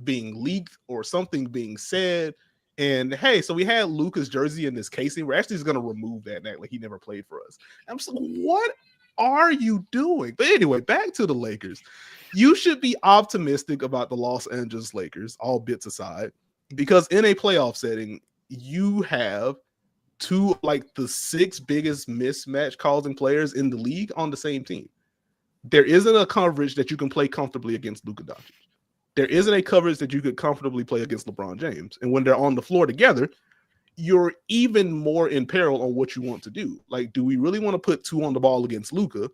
being leaked or something being said. And hey, so we had Luka's jersey in this casing. We're actually just going to remove that and act like he never played for us. I'm just like, what are you doing? But anyway, back to the Lakers. You should be optimistic about the Los Angeles Lakers, all bits aside, because in a playoff setting, you have 2 like the 6 biggest mismatch causing players in the league on the same team. There isn't a coverage that you can play comfortably against Luka Doncic. there isn't a coverage that you could comfortably play against LeBron James. And when they're on the floor together, you're even more in peril on what you want to do. Like, do we really want to put 2 on the ball against Luka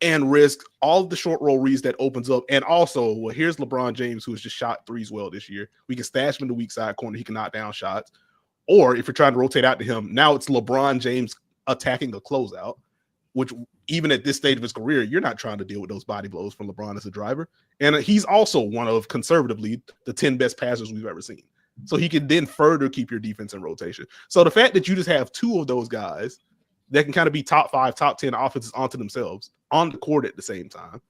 and risk all of the short roll reads that opens up? And also, well, here's LeBron James, who has just shot threes well this year. We can stash him in the weak side corner. He can knock down shots. Or if you're trying to rotate out to him, now it's LeBron James attacking a closeout, which even at this stage of his career, you're not trying to deal with those body blows from LeBron as a driver. And he's also one of, conservatively, the 10 best passers we've ever seen. So he can then further keep your defense in rotation. So the fact that you just have 2 of those guys that can kind of be top 5, top 10 offenses onto themselves on the court at the same time,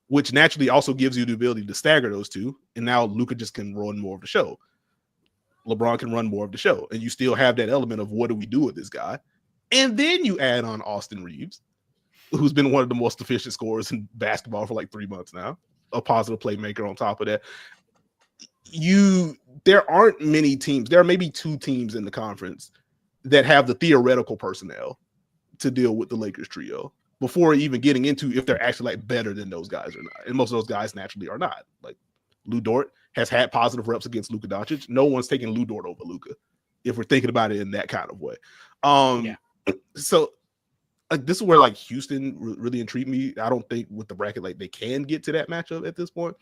which naturally also gives you the ability to stagger those 2. And now Luka just can run more of the show. LeBron can run more of the show. And you still have that element of what do we do with this guy? And then you add on Austin Reeves, who's been one of the most efficient scorers in basketball for like 3 months now, a positive playmaker on top of that. There aren't many teams. There are maybe 2 teams in the conference that have the theoretical personnel to deal with the Lakers trio before even getting into if they're actually like better than those guys or not. And most of those guys naturally are not. Like Lou Dort has had positive reps against Luka Doncic. No one's taking Lou Dort over Luka, if we're thinking about it in that kind of way. So this is where like Houston really intrigued me. I don't think with the bracket like they can get to that matchup at this point,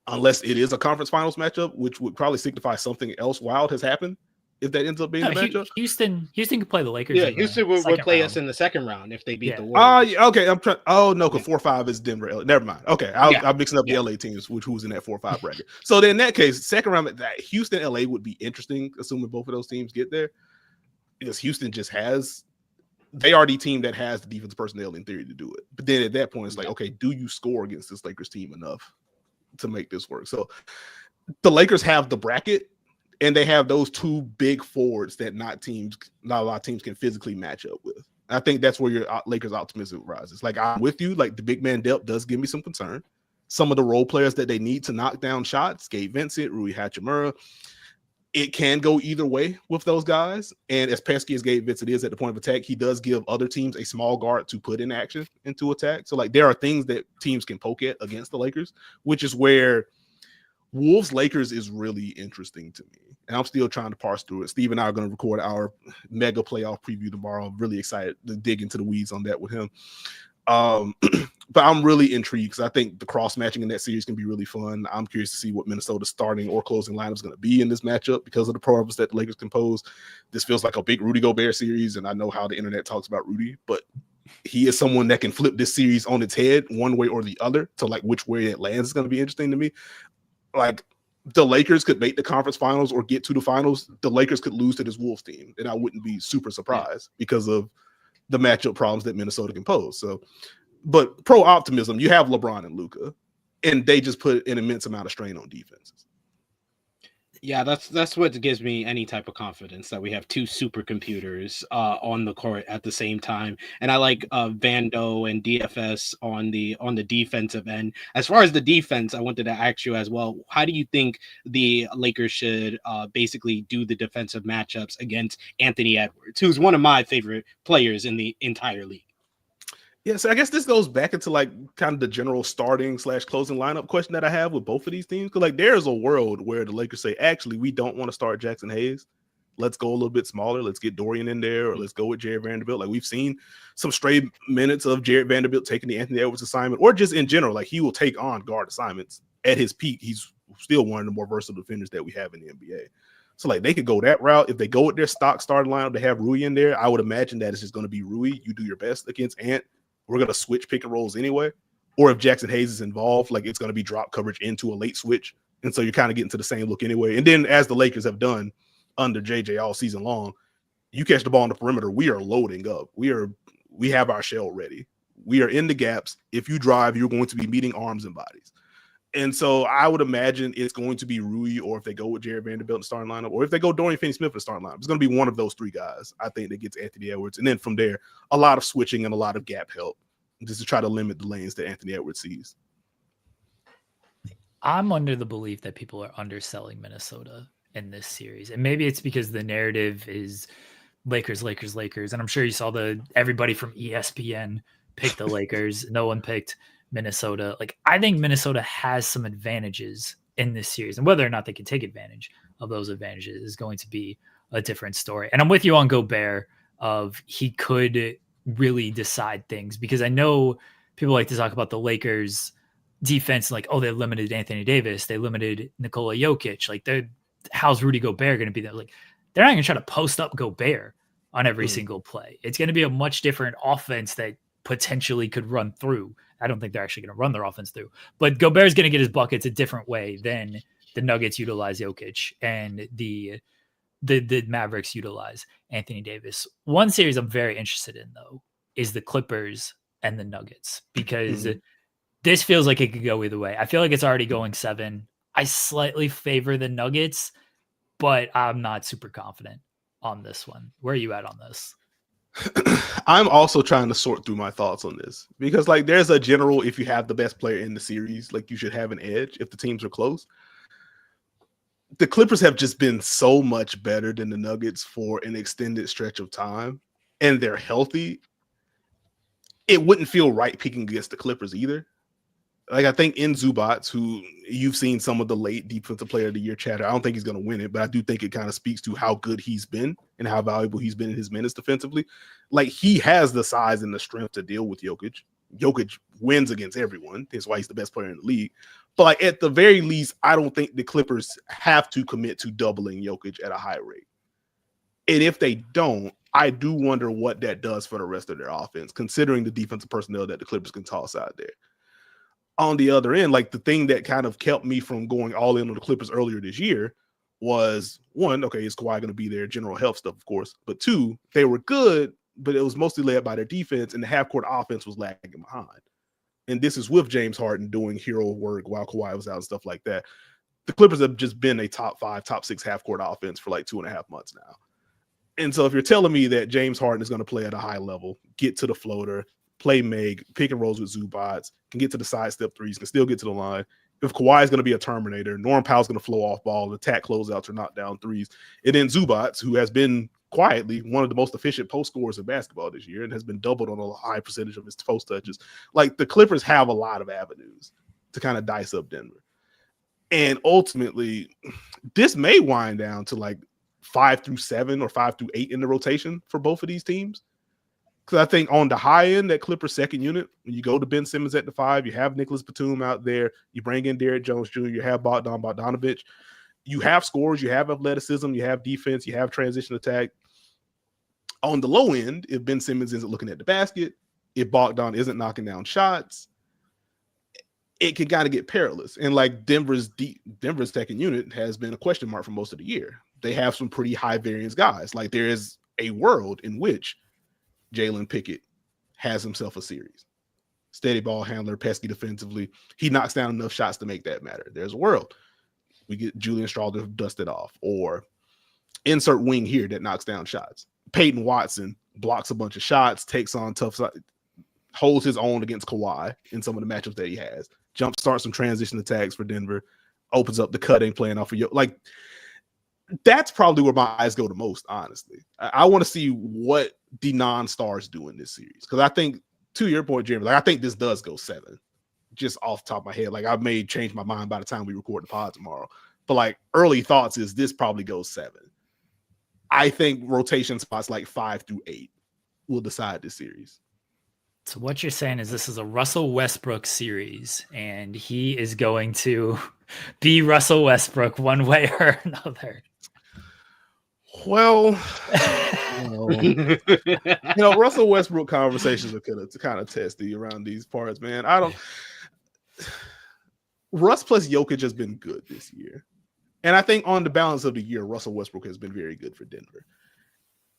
unless it is a conference finals matchup, which would probably signify something else wild has happened if that ends up being the matchup. Houston could play the Lakers. Yeah, Houston would play us in the second round if they beat the Warriors. Warriors. Okay, I'm trying. Oh no, because 4-5 is Denver. Never mind. Okay, I'm mixing up the LA teams, who's in that 4-5 bracket. So then in that case, second round, that Houston LA would be interesting, assuming both of those teams get there, because Houston just they are the team that has the defense personnel in theory to do it. But then at that point, it's like, okay, do you score against this Lakers team enough to make this work? So the Lakers have the bracket, and they have those 2 big forwards that not a lot of teams can physically match up with. I think that's where your Lakers optimism rises. Like, I'm with you. Like, the big man depth does give me some concern. Some of the role players that they need to knock down shots, Gabe Vincent, Rui Hachimura, it can go either way with those guys. And as pesky as Gabe Vincent is at the point of attack, he does give other teams a small guard to put in action into attack. So like there are things that teams can poke at against the Lakers, which is where Wolves Lakers is really interesting to me. And I'm still trying to parse through it. Steve and I are going to record our mega playoff preview tomorrow. I'm really excited to dig into the weeds on that with him. But I'm really intrigued because I think the cross matching in that series can be really fun. I'm curious to see what Minnesota's starting or closing lineup is going to be in this matchup because of the problems that the Lakers can pose. This feels like a big Rudy Gobert series, and I know how the internet talks about Rudy, but he is someone that can flip this series on its head one way or the other. So like which way it lands is going to be interesting to me. Like the Lakers could make the conference finals or get to the finals. The Lakers could lose to this Wolves team, and I wouldn't be super surprised because of the matchup problems that Minnesota can pose. So, but pro optimism, you have LeBron and Luka, and they just put an immense amount of strain on defenses. Yeah, that's what gives me any type of confidence that we have 2 supercomputers on the court at the same time. And I like Vando and DFS on the defensive end. As far as the defense, I wanted to ask you as well, how do you think the Lakers should basically do the defensive matchups against Anthony Edwards, who's one of my favorite players in the entire league? Yeah, so I guess this goes back into like kind of the general starting / closing lineup question that I have with both of these teams. Because like there's a world where the Lakers say, actually, we don't want to start Jackson Hayes. Let's go a little bit smaller. Let's get Dorian in there, or let's go with Jared Vanderbilt. Like we've seen some stray minutes of Jared Vanderbilt taking the Anthony Edwards assignment, or just in general, like he will take on guard assignments at his peak. He's still one of the more versatile defenders that we have in the NBA. So like they could go that route. If they go with their stock starting lineup to have Rui in there, I would imagine that it's just going to be Rui. You do your best against Ant. We're going to switch pick and rolls anyway. Or if Jackson Hayes is involved, like it's going to be drop coverage into a late switch. And so you're kind of getting to the same look anyway. And then as the Lakers have done under JJ all season long, you catch the ball on the perimeter, we are loading up. We have our shell ready. We are in the gaps. If you drive, you're going to be meeting arms and bodies. And so I would imagine it's going to be Rui, or if they go with Jared Vanderbilt in the starting lineup, or if they go Dorian Finney-Smith in the starting lineup, it's going to be one of those 3 guys, I think, that gets Anthony Edwards. And then from there, a lot of switching and a lot of gap help just to try to limit the lanes that Anthony Edwards sees. I'm under the belief that people are underselling Minnesota in this series. And maybe it's because the narrative is Lakers, Lakers, Lakers. And I'm sure you saw everybody from ESPN picked the Lakers. No one picked Minnesota. Like, I think Minnesota has some advantages in this series, and whether or not they can take advantage of those advantages is going to be a different story. And I'm with you on Gobert of he could really decide things, because I know people like to talk about the Lakers defense, like, oh, they limited Anthony Davis, they limited Nikola Jokic. Like, how's Rudy Gobert going to be there? Like, they're not going to try to post up Gobert on every single play. It's going to be a much different offense that potentially could run through. I don't think they're actually going to run their offense through, but Gobert's going to get his buckets a different way than the Nuggets utilize Jokic and the Mavericks utilize Anthony Davis. One series I'm very interested in, though, is the Clippers and the Nuggets, because this feels like it could go either way. I feel like it's already going 7. I slightly favor the Nuggets, but I'm not super confident on this one. Where are you at on this? I'm also trying to sort through my thoughts on this, because like there's a general, if you have the best player in the series, like you should have an edge if the teams are close. The Clippers have just been so much better than the Nuggets for an extended stretch of time, and they're healthy. It wouldn't feel right picking against the Clippers either. Like, I think in Zubats, who you've seen some of the late defensive player of the year chatter, I don't think he's going to win it, but I do think it kind of speaks to how good he's been and how valuable he's been in his minutes defensively. Like, he has the size and the strength to deal with Jokic. Jokic wins against everyone. That's why he's the best player in the league. But like, at the very least, I don't think the Clippers have to commit to doubling Jokic at a high rate. And if they don't, I do wonder what that does for the rest of their offense, considering the defensive personnel that the Clippers can toss out there. On the other end, like, the thing that kind of kept me from going all in on the Clippers earlier this year was, one, okay, is Kawhi going to be there? General health stuff, of course. But two, they were good, but it was mostly led by their defense, and the half-court offense was lagging behind. And this is with James Harden doing hero work while Kawhi was out and stuff like that. The Clippers have just been a top 5, top 6 half-court offense for like 2.5 months now. And so if you're telling me that James Harden is going to play at a high level, get to the floater, play make, pick and rolls with Zubats, can get to the sidestep threes, can still get to the line. If Kawhi is going to be a Terminator, Norm Powell's going to flow off ball, attack closeouts or knock down threes. And then Zubats, who has been quietly one of the most efficient post scorers in basketball this year and has been doubled on a high percentage of his post touches. Like, the Clippers have a lot of avenues to kind of dice up Denver. And ultimately, this may wind down to like 5 through 7 or 5 through 8 in the rotation for both of these teams. Because I think on the high end, that Clippers second unit, when you go to Ben Simmons at the 5, you have Nicholas Batum out there, you bring in Derrick Jones Jr., you have Bogdanovich, you have scores, you have athleticism, you have defense, you have transition attack. On the low end, if Ben Simmons isn't looking at the basket, if Bogdan isn't knocking down shots, it can kind of get perilous. And like Denver's second unit has been a question mark for most of the year. They have some pretty high variance guys. Like, there is a world in which Jalen Pickett has himself a series. Steady ball handler, pesky defensively. He knocks down enough shots to make that matter. There's a world. We get Julian Strawther dusted off, or insert wing here that knocks down shots. Peyton Watson blocks a bunch of shots, takes on tough, holds his own against Kawhi in some of the matchups that he has. Jump starts some transition attacks for Denver, opens up the cutting, playing off of you. Like, that's probably where my eyes go the most, honestly. I want to see what the non-stars do in this series. Because I think, to your point, Jeremy, like, I think this does go 7. Just off the top of my head. Like, I may change my mind by the time we record the pod tomorrow. But like, early thoughts is this probably goes 7. I think rotation spots like 5 through 8 will decide this series. So what you're saying is this is a Russell Westbrook series, and he is going to be Russell Westbrook one way or another. Well, Russell Westbrook conversations are kind of testy around these parts, man. Russ plus Jokic has been good this year. And I think on the balance of the year, Russell Westbrook has been very good for Denver.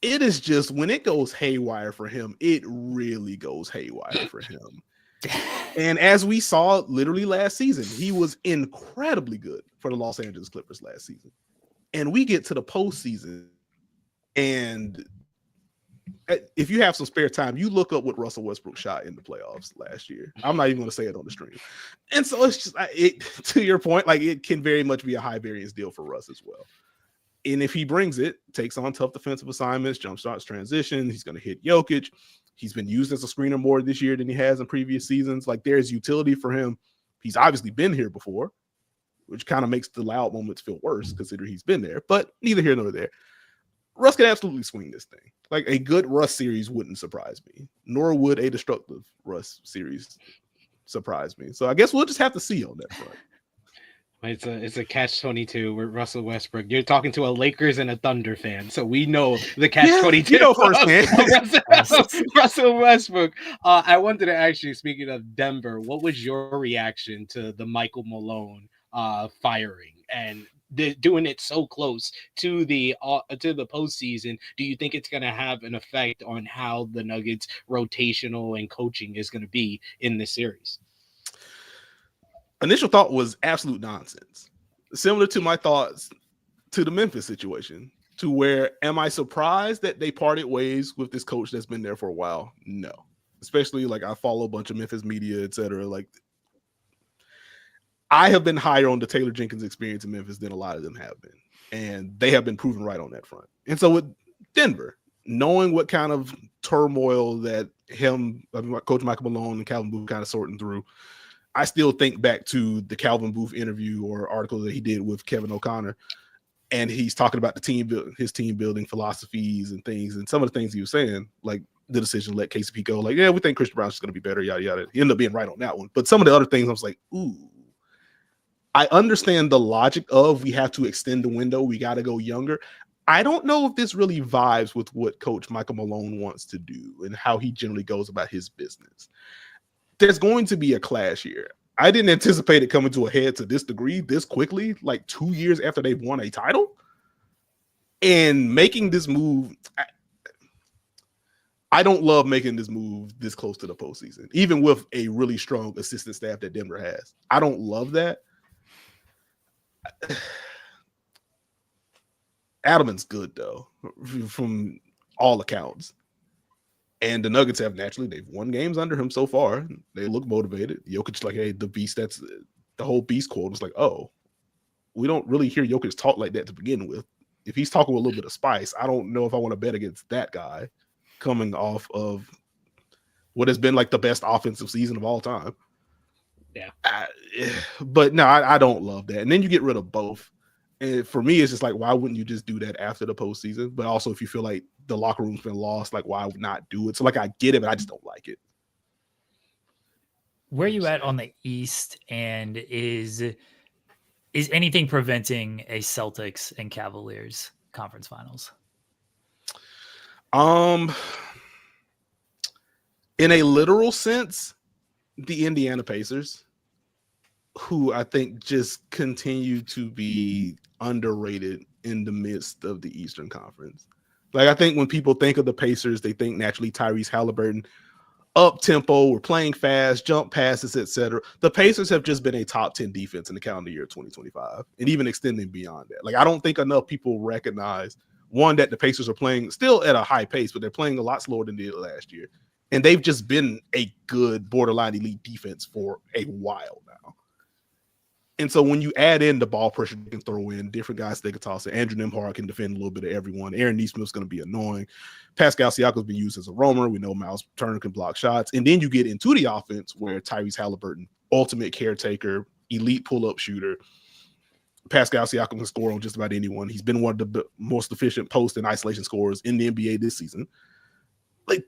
It is just when it goes haywire for him, it really goes haywire for him. And as we saw literally last season, he was incredibly good for the Los Angeles Clippers last season. And we get to the postseason, and if you have some spare time, you look up what Russell Westbrook shot in the playoffs last year. I'm not even going to say it on the stream. And so it's just, to your point, like, it can very much be a high variance deal for Russ as well. And if he brings it, takes on tough defensive assignments, jump starts transition, he's going to hit Jokic. He's been used as a screener more this year than he has in previous seasons. Like, there's utility for him. He's obviously been here before, which kind of makes the loud moments feel worse considering he's been there, but neither here nor there. Russ can absolutely swing this thing. Like, a good Russ series wouldn't surprise me, nor would a destructive Russ series surprise me. So I guess we'll just have to see on that front. It's a catch-22 with Russell Westbrook. You're talking to a Lakers and a Thunder fan, so we know the catch-22. You know firsthand. Russell Westbrook. I wanted to ask you, speaking of Denver, what was your reaction to the Michael Malone firing and doing it so close to the postseason? Do you think it's going to have an effect on how the Nuggets' rotational and coaching is going to be in this series? Initial thought was absolute nonsense. Similar to my thoughts to the Memphis situation, to where, am I surprised that they parted ways with this coach that's been there for a while? No. Especially, like, I follow a bunch of Memphis media, etc. Like, I have been higher on the Taylor Jenkins experience in Memphis than a lot of them have been. And they have been proven right on that front. And so with Denver, knowing what kind of turmoil that Coach Michael Malone and Calvin Booth kind of sorting through, I still think back to the Calvin Booth interview or article that he did with Kevin O'Connor, and he's talking about his team building philosophies and things, and some of the things he was saying, like the decision to let KCP go, like, yeah, we think Christian Brown's going to be better, yada yada. He ended up being right on that one, but some of the other things I was like, ooh, I understand the logic of we have to extend the window, we got to go younger. I don't know if this really vibes with what Coach Michael Malone wants to do and how he generally goes about his business. There's going to be a clash here. I didn't anticipate it coming to a head to this degree, this quickly, like 2 years after they've won a title. And making this move, I don't love making this move this close to the postseason, even with a really strong assistant staff that Denver has. I don't love that. Adelman's good, though, from all accounts. And the Nuggets have they've won games under him so far. They look motivated. Jokic's like, hey, the beast, that's the whole beast quote. It's like, oh, we don't really hear Jokic talk like that to begin with. If he's talking with a little bit of spice, I don't know if I want to bet against that guy coming off of what has been like the best offensive season of all time. Yeah. But no, I don't love that. And then you get rid of both. And for me, it's just like, why wouldn't you just do that after the postseason? But also, if you feel like the locker room's been lost, like, why would not do it? So, like, I get it, but I just don't like it. Where are you at on the East? And is anything preventing a Celtics and Cavaliers conference finals? In a literal sense, the Indiana Pacers, who I think just continue to be underrated in the midst of the Eastern Conference. Like, I think when people think of the Pacers, they think naturally Tyrese Halliburton, up tempo, we're playing fast, jump passes, etc. The Pacers have just been a top 10 defense in the calendar year 2025, and even extending beyond that. Like, I don't think enough people recognize, one, that the Pacers are playing still at a high pace, but they're playing a lot slower than they did last year. And they've just been a good borderline elite defense for a while now. And so when you add in the ball pressure they can throw in, different guys they can toss it. Andrew Nembhard can defend a little bit of everyone. Aaron Nesmith's going to be annoying. Pascal Siakam's been used as a roamer. We know Miles Turner can block shots. And then you get into the offense where Tyrese Halliburton, ultimate caretaker, elite pull-up shooter. Pascal Siakam can score on just about anyone. He's been one of the most efficient post and isolation scorers in the NBA this season. Like,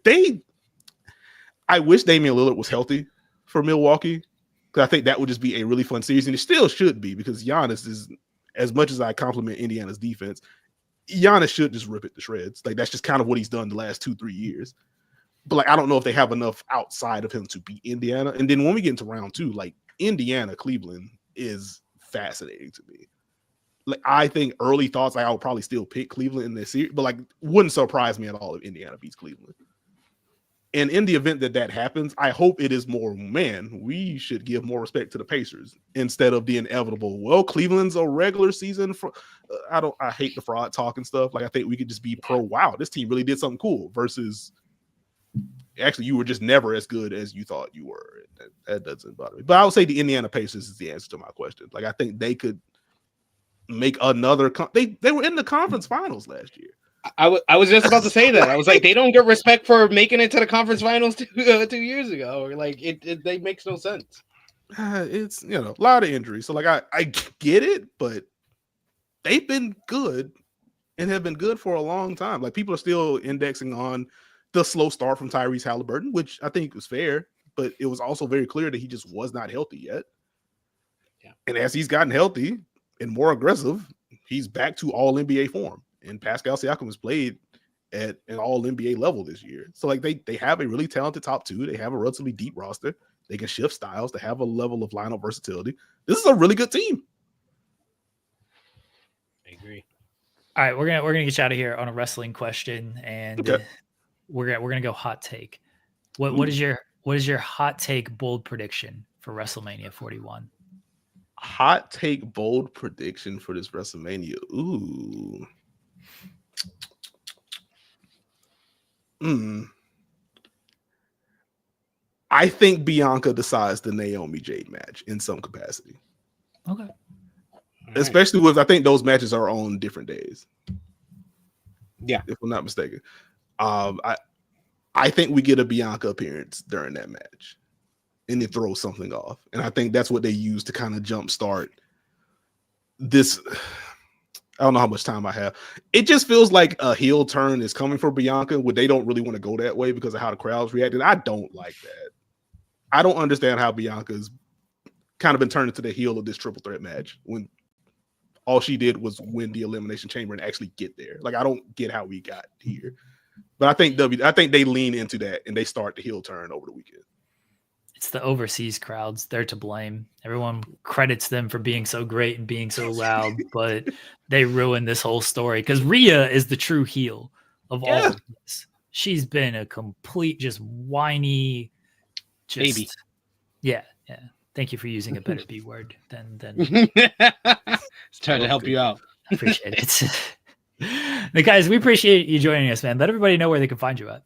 I wish Damian Lillard was healthy for Milwaukee, because I think that would just be a really fun series, and it still should be, because Giannis is, as much as I compliment Indiana's defense, Giannis should just rip it to shreds. Like, that's just kind of what he's done the last 2-3 years. But, like, I don't know if they have enough outside of him to beat Indiana. And then when we get into round 2, like, Indiana, Cleveland is fascinating to me. Like, I think early thoughts, like, I would probably still pick Cleveland in this series, but, like, wouldn't surprise me at all if Indiana beats Cleveland. And in the event that happens, I hope it is more, man, we should give more respect to the Pacers instead of the inevitable, well, Cleveland's a regular season. I hate the fraud talk and stuff. Like, I think we could just be wow, this team really did something cool, versus actually you were just never as good as you thought you were. That doesn't bother me. But I would say the Indiana Pacers is the answer to my question. Like, I think they could make another, they were in the conference finals last year. I was just about to say that. I was like, they don't get respect for making it to the conference finals 2 years ago. Like they makes no sense. It's a lot of injuries. So like I get it, but they've been good and have been good for a long time. Like people are still indexing on the slow start from Tyrese Halliburton, which I think was fair, but it was also very clear that he just was not healthy yet. Yeah. And as he's gotten healthy and more aggressive, he's back to all NBA form. And Pascal Siakam has played at an all NBA level this year. So like they have a really talented top two. They have a relatively deep roster. They can shift styles. They have a level of lineup versatility. This is a really good team. I agree. All right, we're gonna get you out of here on a wrestling question, and Okay. we're gonna go hot take. What is your hot take bold prediction for WrestleMania 41? Hot take bold prediction for this WrestleMania. Ooh. I think Bianca decides the Naomi Jade match in some capacity. Okay. Especially with, I think those matches are on different days. Yeah. If I'm not mistaken. I think we get a Bianca appearance during that match. And it throws something off. And I think that's what they use to kind of jumpstart this. I don't know how much time I have. It just feels like a heel turn is coming for Bianca where they don't really want to go that way because of how the crowd's reacted. I don't like that. I don't understand how Bianca's kind of been turned into the heel of this triple threat match when all she did was win the Elimination Chamber and actually get there. Like, I don't get how we got here. But I think they lean into that and they start the heel turn over the weekend. It's the overseas crowds. They're to blame. Everyone credits them for being so great and being so loud, but they ruined this whole story because Rhea is the true heel of all of this. She's been a complete just whiny baby. Yeah. Thank you for using a better B word than It's trying to help you out. Appreciate it. Guys, we appreciate you joining us, man. Let everybody know where they can find you at.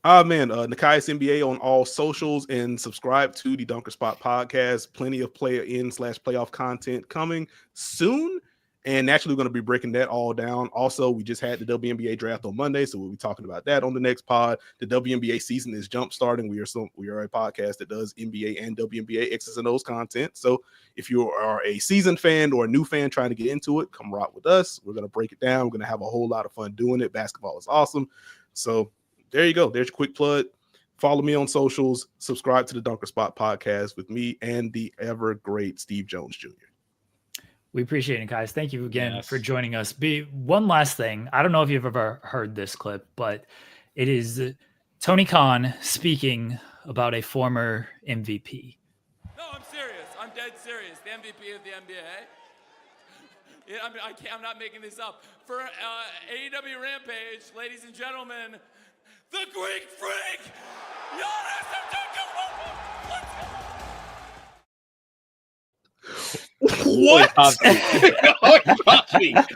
Nekias NBA on all socials and subscribe to the Dunker Spot podcast. Plenty of player-in/playoff content coming soon. And naturally, we're going to be breaking that all down. Also, we just had the WNBA draft on Monday, so we'll be talking about that on the next pod. The WNBA season is jump starting. We are a podcast that does NBA and WNBA X's and O's content. So if you are a seasoned fan or a new fan trying to get into it, come rock with us. We're going to break it down. We're going to have a whole lot of fun doing it. Basketball is awesome. So there you go. There's your quick plug. Follow me on socials. Subscribe to the Dunker Spot podcast with me and the ever great Steve Jones Jr. We appreciate it, guys. Thank you again for joining us. One last thing. I don't know if you've ever heard this clip, but it is Tony Khan speaking about a former MVP. No, I'm serious. I'm dead serious. The MVP of the NBA. Yeah, I'm not making this up. For AEW Rampage, ladies and gentlemen, the Greek Freak, Giannis Antetokounmpo. Let's go. What?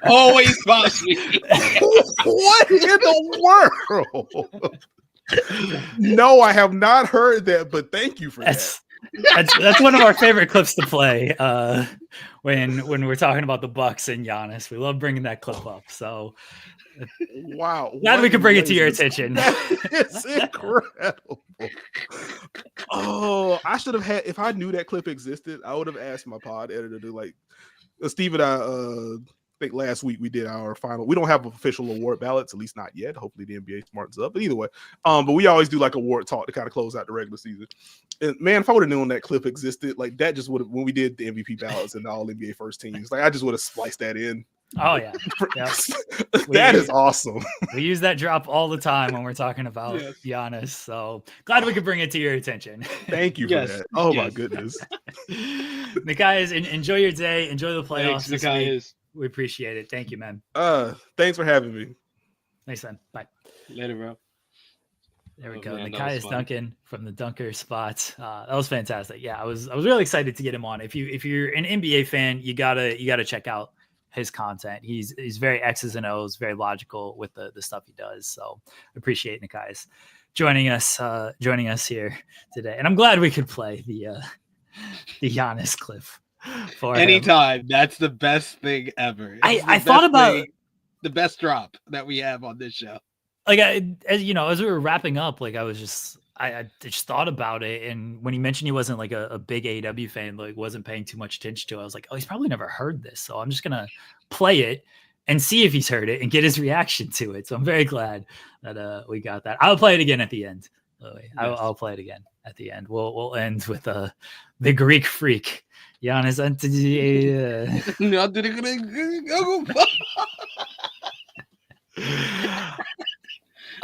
Always pops me. What in the world? No, I have not heard that, but thank you for that. That's one of our favorite clips to play when we're talking about the Bucks and Giannis. We love bringing that clip up. So wow, glad we could bring it to your attention. It's incredible. Oh, I should have had, if I knew that clip existed, I would have asked my pod editor to, like, Steve and I think last week we did our final. We don't have official award ballots, at least not yet. Hopefully the NBA smartens up. But either way, but we always do like award talk to kind of close out the regular season. And man, if I would have known that clip existed, like that just would have, when we did the MVP ballots and the all NBA first teams, like I just would have spliced that in. Oh yeah. That is awesome. We use that drop all the time when we're talking about Giannis. So glad we could bring it to your attention. Thank you for that. Oh my goodness. Guys, enjoy your day. Enjoy the playoffs. Thanks, guys. We appreciate it. Thank you, man. Thanks for having me. Thanks, man. Bye. Later, bro. There we go. Nekias Duncan from the Dunker Spot. That was fantastic. Yeah, I was really excited to get him on. If you're an NBA fan, you gotta check out his content. He's very X's and O's, very logical with the stuff he does. So appreciate Nekias joining us here today. And I'm glad we could play the Giannis clip for anytime him. That's the best thing ever. I thought about the best drop that we have on this show. Like as you know, as we were wrapping up, like I just thought about it, and when he mentioned he wasn't like a big AEW fan, like wasn't paying too much attention to it, I was like, oh, he's probably never heard this, so I'm just gonna play it and see if he's heard it and get his reaction to it. So I'm very glad that we got that. I'll play it again at the end. I'll play it again at the end. We'll end with the Greek freak, Giannis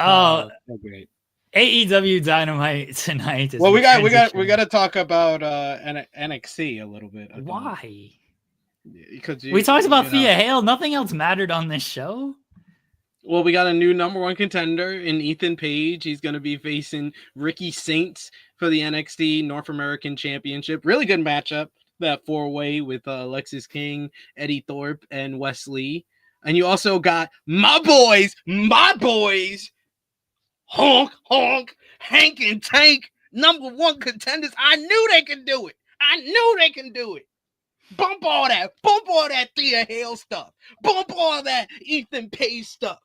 Oh, great. AEW Dynamite tonight. Well, we got to talk about NXT a little bit. Why? Because we talked about Thea Hale. Nothing else mattered on this show. Well, we got a new number one contender in Ethan Page. He's going to be facing Ricky Saints for the NXT North American Championship. Really good matchup. That 4-way with Alexis King, Eddie Thorpe, and Wesley. And you also got my boys, honk, Hank and Tank, number one contenders. I knew they could do it. Bump all that Thea Hale stuff. Bump all that Ethan Page stuff.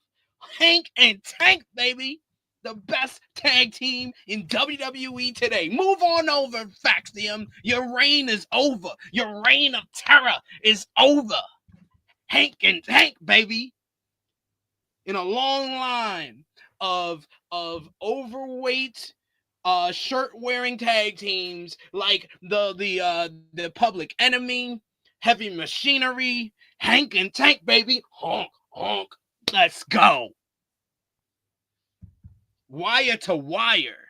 Hank and Tank, baby. The best tag team in WWE today. Move on over, Faxium. Your reign is over. Your reign of terror is over. Hank and Tank, baby. In a long line of overweight shirt-wearing tag teams like the Public Enemy, Heavy Machinery, Hank and Tank, baby. Honk. Let's go. Wire to wire.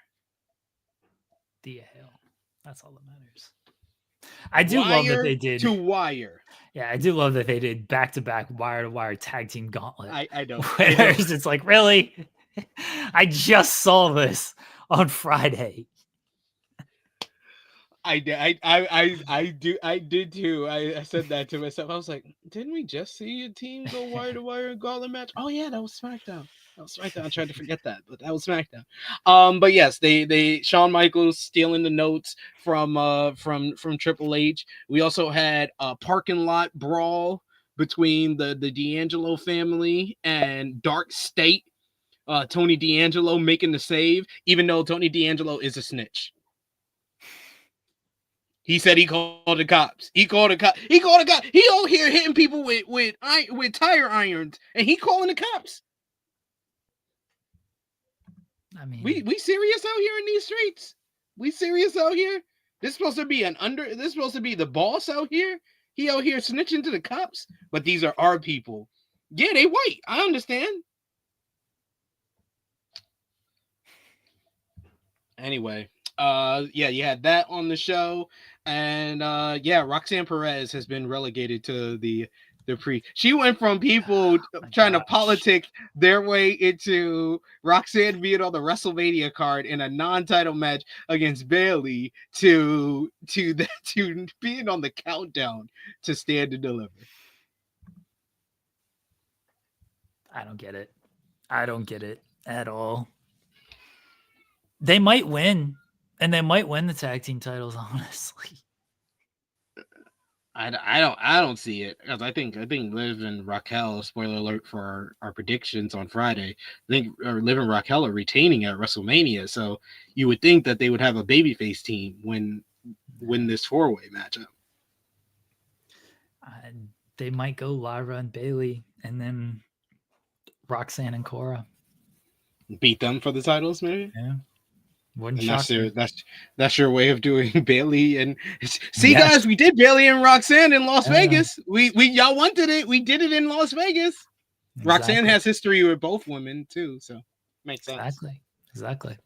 Thea Hale. That's all that matters. I do love that they did to wire. Yeah, I do love that they did back-to-back wire-to-wire tag team gauntlet. I know. Whereas it's like, really? I just saw this on Friday. I did too. I said that to myself. I was like, didn't we just see a team go wire to wire in gauntlet match? Oh yeah, that was SmackDown. I tried to forget that, but that was SmackDown. But yes, they Shawn Michaels stealing the notes from Triple H. We also had a parking lot brawl between the D'Angelo family and Dark State. Tony D'Angelo making the save, even though Tony D'Angelo is a snitch. He said he called the cops. He called the cops. He out here hitting people with tire irons, and he calling the cops. I mean, we serious out here in these streets? We serious out here? This supposed to be this supposed to be the boss out here? He out here snitching to the cops? But these are our people. Yeah, they white. I understand. Anyway, yeah, you had that on the show. And yeah, Roxanne Perez has been relegated to the she went from people trying to politic their way into Roxanne being on the WrestleMania card in a non-title match against Bayley to being on the countdown to Stand and Deliver. I don't get it at all. They might win, and they might win the tag team titles, honestly. I don't see it, because I think Liv and Raquel, spoiler alert for our predictions on Friday, I think Liv and Raquel are retaining at WrestleMania, so you would think that they would have a babyface team win this 4-way matchup. They might go Lyra and Bayley, and then Roxanne and Cora. Beat them for the titles, maybe? Yeah. That's your way of doing Bayley and guys, we did Bayley and Roxanne in Las Vegas. We y'all wanted it. We did it in Las Vegas. Exactly. Roxanne has history with both women too, so makes sense. Exactly.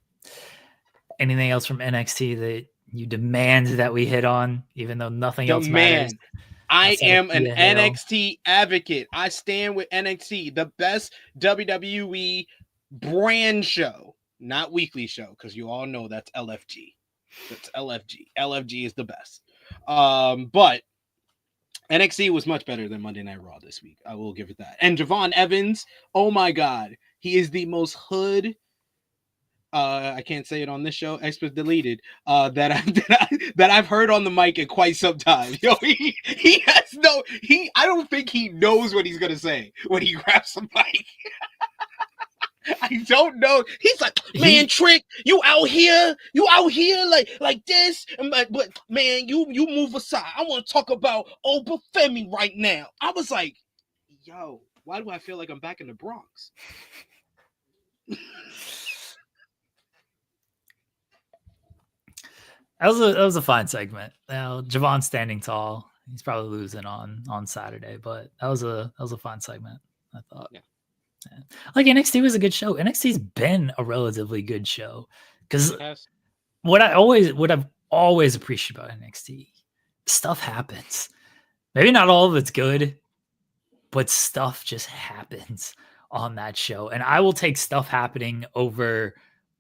Anything else from NXT that you demand that we hit on, even though nothing else matters? I am an NXT advocate. I stand with NXT, the best WWE brand show. Not weekly show, because you all know that's LFG. That's LFG. LFG is the best. But NXT was much better than Monday Night Raw this week. I will give it that. And Javon Evans, oh my God, he is the most hood I can't say it on this show, expert deleted, that I've heard on the mic in quite some time. Yo, he has no, I don't think he knows what he's gonna say when he grabs the mic. I don't know. He's like, man, Trick, you out here like this, but man, you move aside. I want to talk about Obafemi right now. I was like, yo, why do I feel like I'm back in the Bronx? That was a fine segment. Now Javon's standing tall. He's probably losing on Saturday, but that was a fun segment, I thought. Yeah. Like NXT was a good show. NXT's been a relatively good show because what I've always appreciated about NXT, stuff happens. Maybe not all of it's good, but stuff just happens on that show, and I will take stuff happening over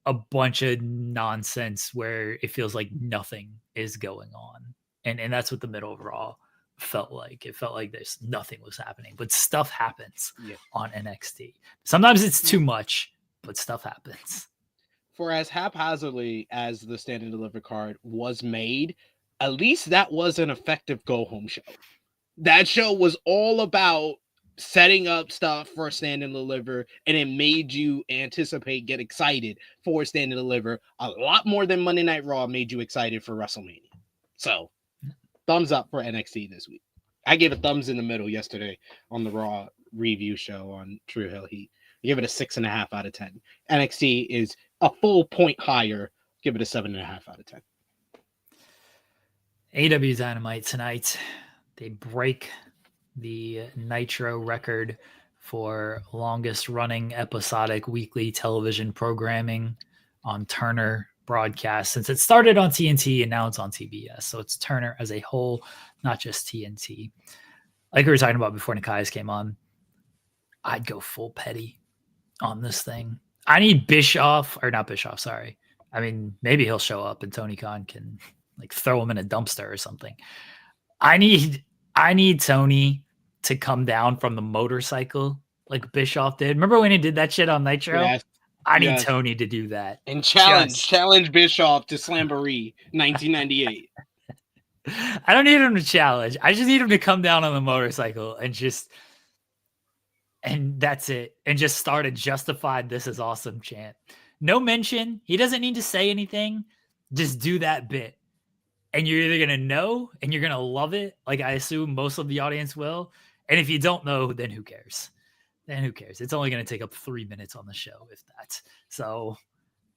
a bunch of nonsense where it feels like nothing is going on. And that's what the middle of Raw felt like. It felt like there's nothing was happening, but stuff happens on NXT. Sometimes it's too much, but stuff happens. For as haphazardly as the Stand and Deliver card was made, at least that was an effective go-home show. That show was all about setting up stuff for Stand and Deliver, and it made you get excited for Stand and Deliver a lot more than Monday Night Raw made you excited for WrestleMania. So, thumbs up for NXT this week. I gave a thumbs in the middle yesterday on the Raw review show on True Hill Heat. I give it a 6.5 out of 10. NXT is a full point higher. Give it a 7.5 out of 10. AEW Dynamite tonight. They break the Nitro record for longest running episodic weekly television programming on Turner broadcast, since it started on TNT and now it's on TBS. So it's Turner as a whole, not just TNT. Like we were talking about before Nekias came on, I'd go full petty on this thing. I need sorry. I mean, maybe he'll show up and Tony Khan can like throw him in a dumpster or something. I need Tony to come down from the motorcycle like Bischoff did. Remember when he did that shit on Nitro? Yes. I need Tony to do that. And challenge Bischoff to Slamboree 1998. I don't need him to challenge. I just need him to come down on the motorcycle and that's it. And just start a justified "this is awesome" chant. No mention. He doesn't need to say anything. Just do that bit. And you're either going to know and you're going to love it, like I assume most of the audience will. And if you don't know, then who cares? It's only going to take up 3 minutes on the show, if that. So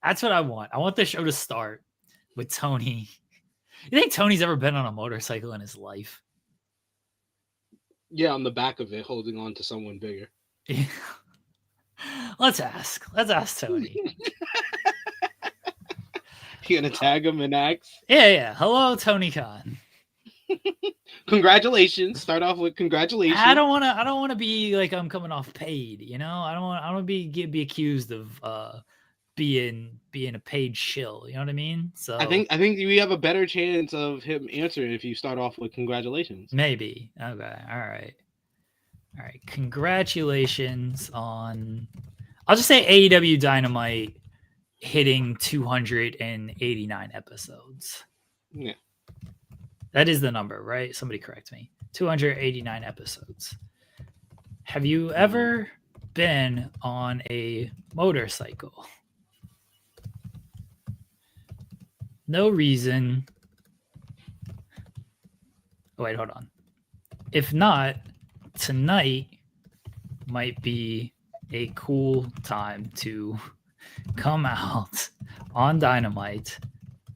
that's what I want. I want the show to start with Tony. You think Tony's ever been on a motorcycle in his life? Yeah, on the back of it, holding on to someone bigger. Yeah. Let's ask Tony. You gonna tag him in X? Yeah. Hello, Tony Khan. Congratulations. Start off with congratulations. I don't want to be like I'm coming off paid. You know, I don't want to be accused of being a paid shill. You know what I mean? So I think we have a better chance of him answering if you start off with congratulations. Maybe. Okay. All right. Congratulations on. I'll just say AEW Dynamite hitting 289 episodes. Yeah. That is the number, right? Somebody correct me. 289 episodes. Have you ever been on a motorcycle? No reason. Oh, wait, hold on. If not, tonight might be a cool time to come out on Dynamite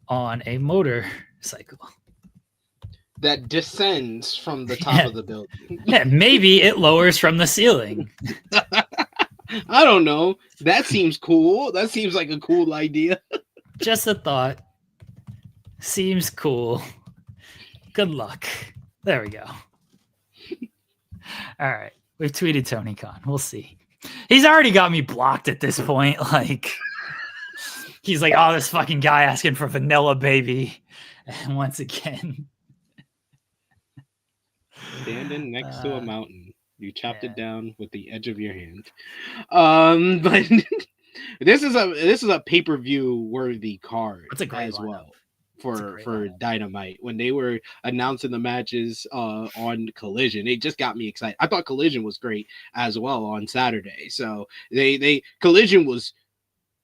on a motorcycle that descends from the top of the building. Yeah, maybe it lowers from the ceiling. I don't know. That seems cool. That seems like a cool idea. Just a thought. Seems cool. Good luck. There we go. All right. We've tweeted Tony Khan. We'll see. He's already got me blocked at this point. Like, he's like, oh, this fucking guy asking for Vanilla Baby. And once again, standing next to a mountain, you chopped it down with the edge of your hand. But This is a pay-per-view worthy card That's a great as lineup. well It's a for great lineup. Dynamite. When they were announcing the matches on Collision, it just got me excited. I thought Collision was great as well on Saturday. So they Collision was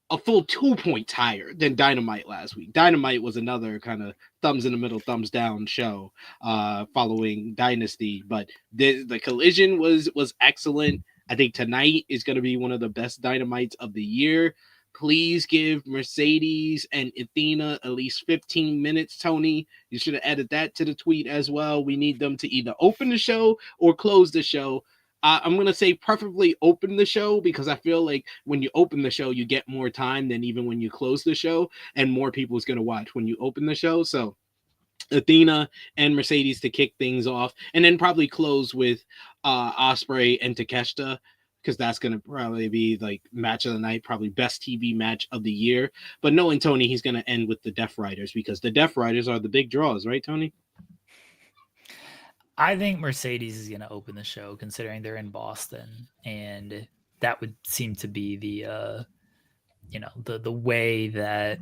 a full 2 points higher than Dynamite last week. Dynamite was another kind of thumbs in the middle, thumbs down show following Dynasty, but the Collision was excellent. I think tonight is going to be one of the best Dynamites of the year. Please give Mercedes and Athena at least 15 minutes, Tony. You should have added that to the tweet as well. We need them to either open the show or close the show. I'm going to say preferably open the show, because I feel like when you open the show, you get more time than even when you close the show, and more people is going to watch when you open the show. So Athena and Mercedes to kick things off, and then probably close with Ospreay and Takeshita, because that's going to probably be like match of the night, probably best TV match of the year. But knowing Tony, he's going to end with the Death Riders, because the Death Riders are the big draws, right, Tony? I think Mercedes is going to open the show, considering they're in Boston, and that would seem to be the the way that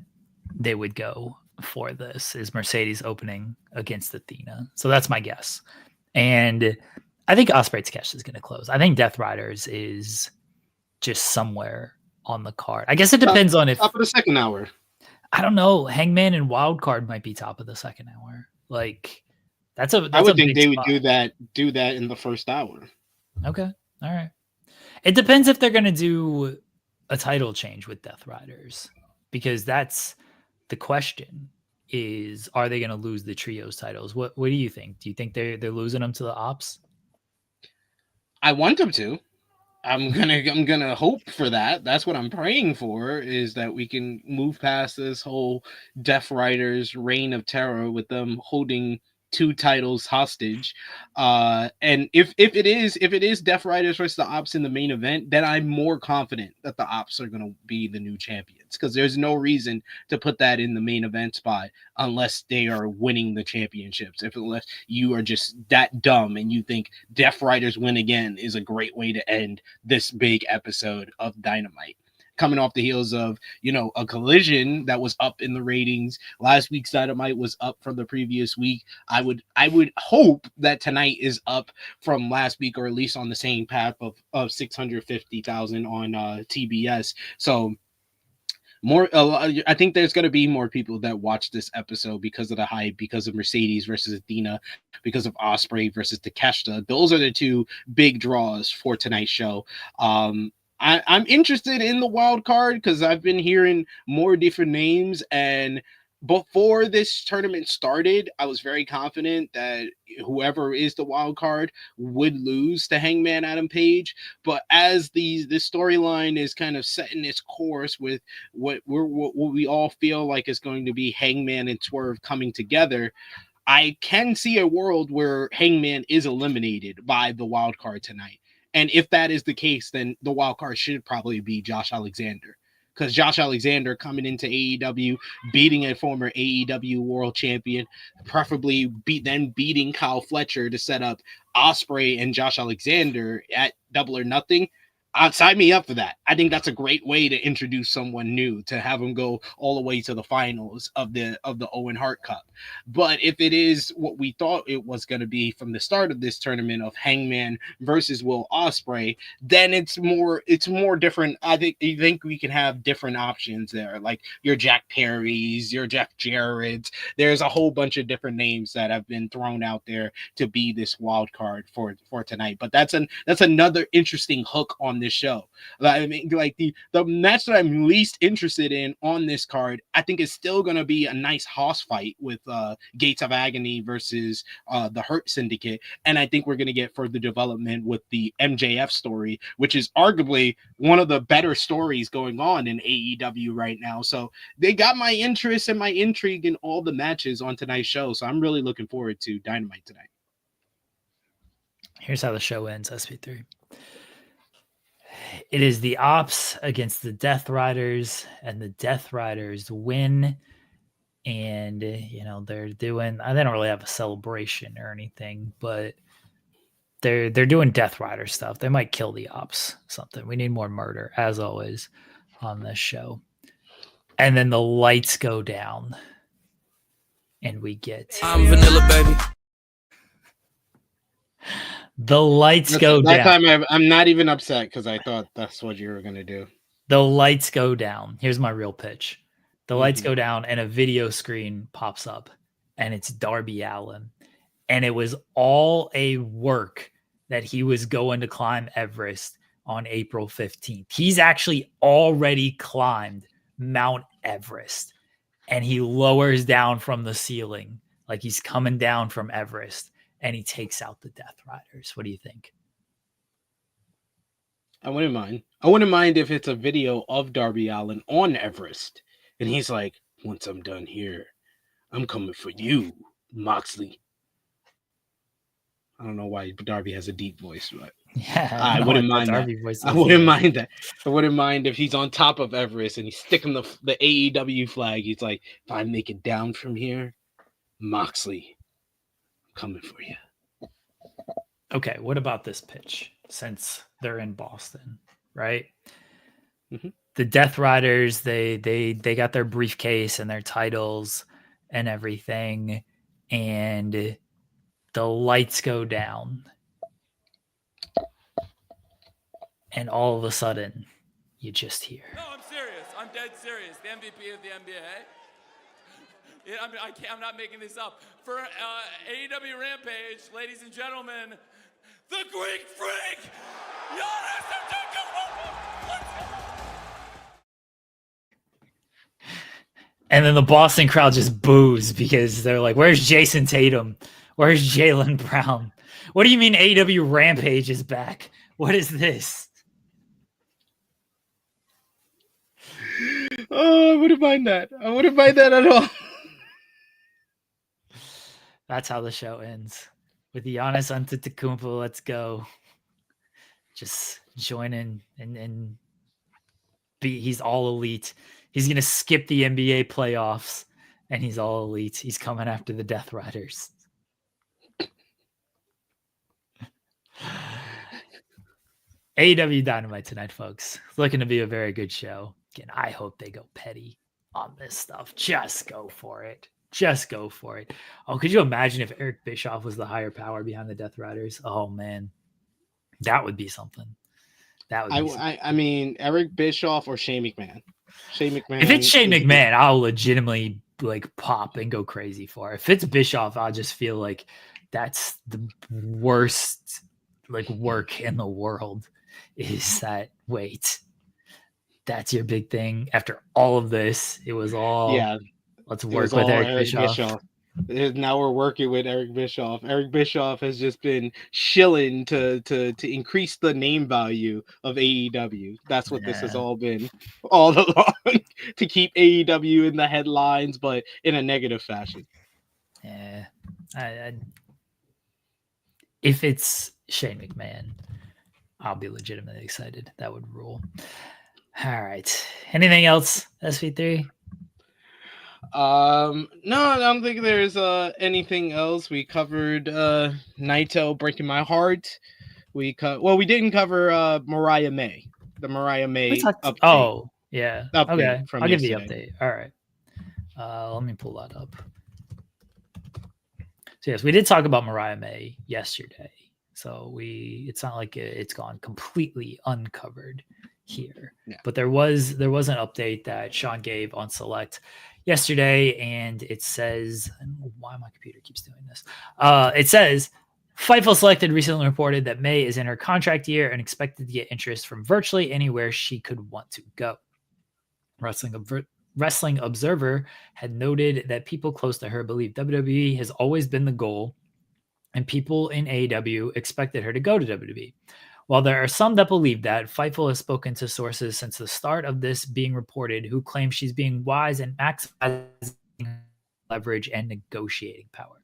they would go for this, is Mercedes opening against Athena. So that's my guess. And I think Ospreay Takeshi is going to close. I think Death Riders is just somewhere on the card. I guess it depends on if top of the second hour. I don't know. Hangman and Wildcard might be top of the second hour. Like that's a I would think they spot. would do that in the first hour. Okay. All right. It depends if they're going to do a title change with Death Riders, because that's the question, is are they going to lose the trios titles? What do you think? Do you think they're losing them to the Ops? I want them to. I'm gonna hope for that. That's what I'm praying for, is that we can move past this whole Death Riders reign of terror with them holding 2 titles hostage. And if it is Death Riders versus the Ops in the main event, then I'm more confident that the Ops are gonna be the new champions, because there's no reason to put that in the main event spot unless they are winning the championships. Unless you are just that dumb and you think Death Riders win again is a great way to end this big episode of Dynamite, coming off the heels of, a Collision that was up in the ratings. Last week's Dynamite was up from the previous week. I would hope that tonight is up from last week, or at least on the same path of 650,000 on TBS. So I think there's going to be more people that watch this episode because of the hype, because of Mercedes versus Athena, because of Ospreay versus Takeshita. Those are the 2 big draws for tonight's show. I'm interested in the wild card, because I've been hearing more different names, and before this tournament started, I was very confident that whoever is the wild card would lose to Hangman Adam Page. But as this storyline is kind of setting its course with what we all feel like is going to be Hangman and Swerve coming together, I can see a world where Hangman is eliminated by the wild card tonight. And if that is the case, then the wild card should probably be Josh Alexander, because Josh Alexander coming into AEW, beating a former AEW world champion, preferably beating Kyle Fletcher to set up Ospreay and Josh Alexander at Double or Nothing. Sign me up for that. I think that's a great way to introduce someone new, to have them go all the way to the finals of the Owen Hart Cup. But if it is what we thought it was going to be from the start of this tournament, of Hangman versus Will Ospreay, then it's more different. I think we can have different options there, like your Jack Perry's, your Jeff Jarrett's. There's a whole bunch of different names that have been thrown out there to be this wild card for tonight. But that's another interesting hook on this show. I mean, like the match that I'm least interested in on this card, I think is still going to be a nice hoss fight with Gates of Agony versus the Hurt Syndicate. And I think we're going to get further development with the MJF story, which is arguably one of the better stories going on in AEW right now. So they got my interest and my intrigue in all the matches on tonight's show. So I'm really looking forward to Dynamite tonight. Here's how the show ends, SP3. It is the Ops against the Death Riders, and the Death Riders win. And, they're doing, they don't really have a celebration or anything, but they're doing Death Rider stuff. They might kill the Ops, something. We need more murder, as always. on this show. And then the lights go down. And we get I'm vanilla, baby. the lights go That down. time I'm not even upset because I thought that's what you were gonna do. The lights go down. Here's my real pitch. The lights Mhm. go down and a video screen pops up and it's Darby Allin. And it was all a work that he was going to climb Everest on April 15th. He's actually already climbed Mount Everest and he lowers down from the ceiling like he's coming down from Everest and he takes out the Death Riders. What do you think? I wouldn't mind. I wouldn't mind if it's a video of Darby Allin on Everest, and he's like, "Once I'm done here, I'm coming for you, Moxley." I don't know why Darby has a deep voice, but Yeah, I wouldn't mind that. Darby voice I is wouldn't good. mind that. I wouldn't mind if he's on top of Everest and he's sticking the AEW flag. He's like, "If I make it down from here, Moxley, I'm coming for you." Okay, what about this pitch? Since they're in Boston, right? Mhm. The Death Riders, they got their briefcase and their titles and everything, and the lights go down, and all of a sudden, you just hear. No, I'm serious. I'm dead serious. The MVP of the NBA. I'm not making this up. For AEW Rampage, ladies and gentlemen, the Greek Freak, Giannis Antetokounmpo. Let's go. And then the Boston crowd just boos because they're like, where's Jason Tatum? Where's Jaylen Brown? What do you mean AEW Rampage is back? What is this? Oh, I wouldn't mind that. I wouldn't mind that at all. That's how the show ends. With Giannis Antetokounmpo, let's go. Just join in and be. He's all elite. He's gonna skip the NBA playoffs, and he's all elite. He's coming after the Death Riders. AEW Dynamite tonight, folks. It's looking to be a very good show. Again, I hope they go petty on this stuff. Just go for it. Just go for it. Oh, could you imagine if Eric Bischoff was the higher power behind the Death Riders? Oh man, that would be something. That would be something. I mean, Eric Bischoff or Shane McMahon. Shane McMahon. If it's Shane is- McMahon, I'll legitimately like pop and go crazy for it. If it's Bischoff, I'll just feel like that's the worst like work in the world. Is that wait? That's your big thing. After all of this, it was all Let's it work was with all Eric Bischoff. Now we're working with Eric Bischoff. Eric Bischoff has just been shilling to increase the name value of AEW. That's what this has Yeah. all been all along, to keep AEW in the headlines, but in a negative fashion. Yeah, if it's Shane McMahon, I'll be legitimately excited. That would rule. All right. Anything else, SV3? No, I don't think there's anything else. We covered Naito breaking my heart. We didn't cover Mariah May. The Mariah May update. Oh, yeah. Update Okay. from I'll give the yesterday. update. All right. Let me pull that up. So yes, we did talk about Mariah May yesterday. So it's not like it's gone completely uncovered here. Yeah. But there was an update that Sean gave on Select yesterday, and it says, I don't know why my computer keeps doing this. It says Fightful Select had recently reported that May is in her contract year and expected to get interest from virtually anywhere she could want to go. Wrestling Observer had noted that people close to her believe WWE has always been the goal, and people in AEW expected her to go to WWE. While there are some that believe that, Fightful has spoken to sources since the start of this being reported who claim she's being wise and maximizing leverage and negotiating power.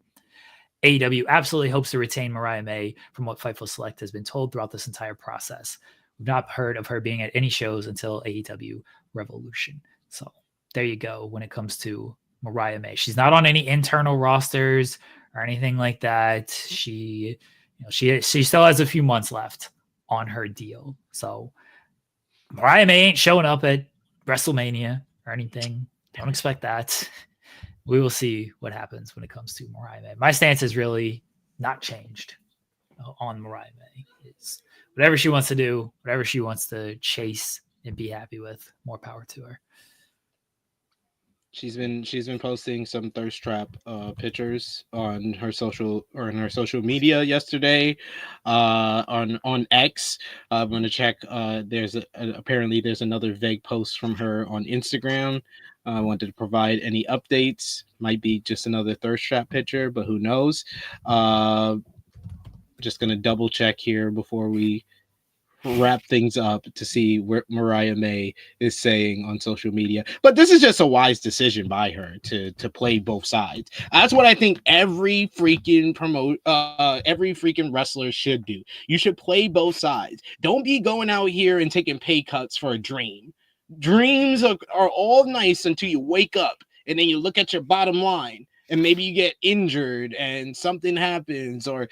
AEW absolutely hopes to retain Mariah May, from what Fightful Select has been told throughout this entire process. We've not heard of her being at any shows until AEW Revolution. So there you go when it comes to Mariah May. She's not on any internal rosters or anything like that. She still has a few months left on her deal. So Mariah May ain't showing up at WrestleMania or anything. Don't expect that. We will see what happens when it comes to Mariah May. My stance is really not changed on Mariah May. It's whatever she wants to do, whatever she wants to chase and be happy with. More power to her. She's been posting some thirst trap pictures on her social media yesterday, on X. I'm gonna check. Apparently there's another vague post from her on Instagram. I wanted to provide any updates. Might be just another thirst trap picture, but who knows? Just gonna double check here before we wrap things up to see what Mariah May is saying on social media. But this is just a wise decision by her to play both sides. That's what I think every freaking wrestler should do. You should play both sides. Don't be going out here and taking pay cuts for a dream. Dreams are all nice until you wake up and then you look at your bottom line. And maybe you get injured and something happens, or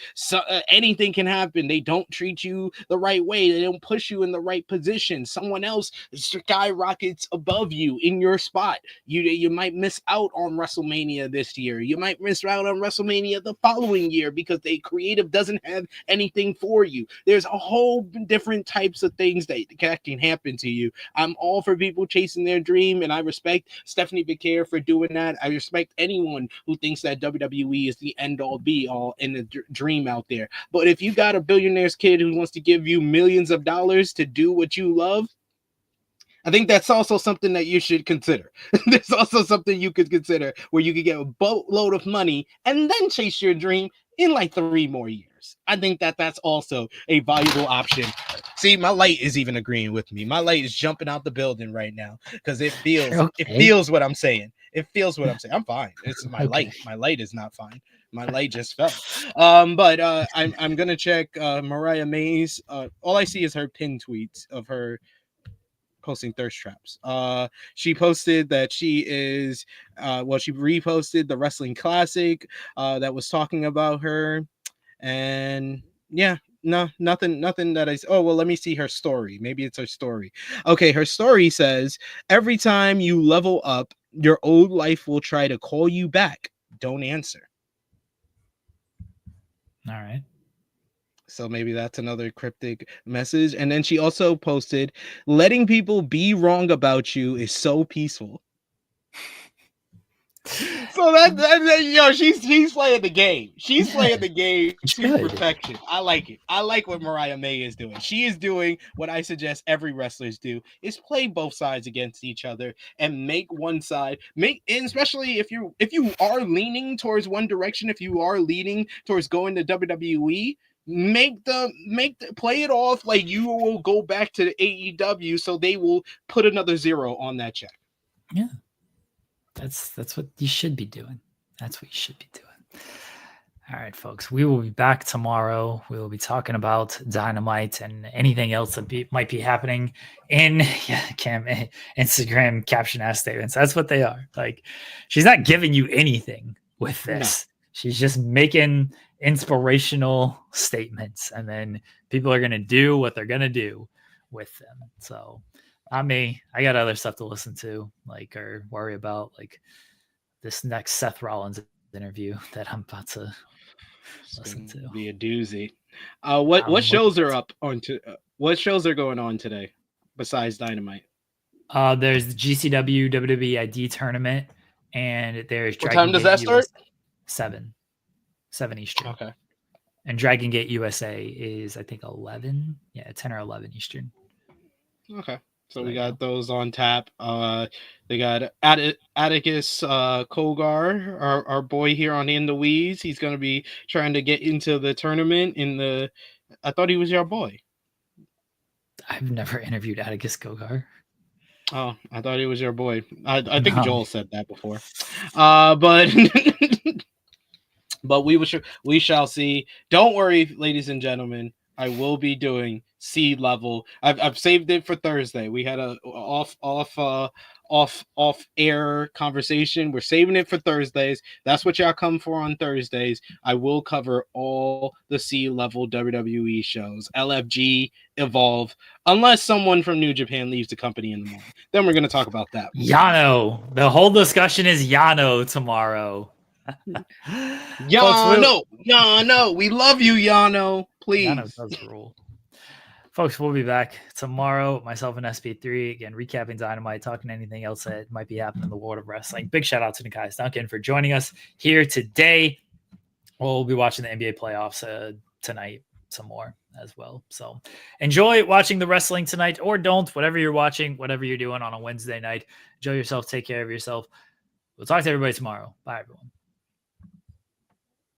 anything can happen. They don't treat you the right way. They don't push you in the right position. Someone else skyrockets above you in your spot. You might miss out on WrestleMania this year. You might miss out on WrestleMania the following year because the creative doesn't have anything for you. There's a whole different types of things that can happen to you. I'm all for people chasing their dream, and I respect Stephanie Becerra for doing that. I respect anyone who thinks that WWE is the end all be all in the dream out there. But if you got a billionaire's kid who wants to give you millions of dollars to do what you love, I think that's also something that you should consider. There's also something you could consider where you could get a boatload of money and then chase your dream in like 3 more years. I think that that's also a valuable option. See, my light is even agreeing with me. My light is jumping out the building right now because it feels what I'm saying. It feels what I'm saying. I'm fine. It's my light. My light is not fine. My light just fell. But I'm gonna check Mariah May's. All I see is her pinned tweets of her posting thirst traps. She posted that she is she reposted the Wrestling Classic that was talking about her, and yeah. No, nothing that let me see her story. Maybe it's her story. Okay, her story says, every time you level up, your old life will try to call you back. Don't answer. All right. So maybe that's another cryptic message. And then she also posted, letting people be wrong about you is so peaceful. So that she's playing the game. She's playing the game to perfection. I like it. I like what Mariah May is doing. She is doing what I suggest every wrestlers do: is play both sides against each other and make one side and especially if you are leaning towards one direction, if you are leaning towards going to WWE, play it off like you will go back to the AEW, so they will put another 0 on that check. Yeah. That's what you should be doing. That's what you should be doing. All right, folks. We will be back tomorrow. We will be talking about Dynamite and anything else that might be happening in Instagram caption ass statements. That's what they are. Like, she's not giving you anything with this. No. She's just making inspirational statements, and then people are going to do what they're going to do with them. So not me. I got other stuff to listen to, or worry about, like this next Seth Rollins interview that I'm about to listen to. Be a doozy. What shows are up on what shows are going on today besides Dynamite? There's the GCW WWE ID tournament, and there's what time does that start? 7 Eastern. Okay. And Dragon Gate USA is, I think, 11. Yeah, 10 or 11 Eastern. Okay. So we got those on tap. They got Atticus Kogar, our boy here on In the Weeds. He's going to be trying to get into the tournament I thought he was your boy. I've never interviewed Atticus Kogar. Oh, I thought he was your boy. I think Joel said that before. But but we shall see. Don't worry, ladies and gentlemen. I will be doing C level. I've saved it for Thursday. We had a off air conversation. We're saving it for Thursdays. That's what y'all come for on Thursdays. I will cover all the C level WWE shows, LFG, Evolve, unless someone from New Japan leaves the company in the morning. Then we're going to talk about that. Yano. The whole discussion is Yano tomorrow. Yano, we love you, Yano. Please. Yano does rule. Folks, we'll be back tomorrow. Myself and SP3, again, recapping Dynamite, talking anything else that might be happening in the world of wrestling. Big shout out to Nekias Duncan for joining us here today. We'll be watching the NBA playoffs tonight some more as well. So enjoy watching the wrestling tonight, or don't, whatever you're watching, whatever you're doing on a Wednesday night. Enjoy yourself. Take care of yourself. We'll talk to everybody tomorrow. Bye, everyone.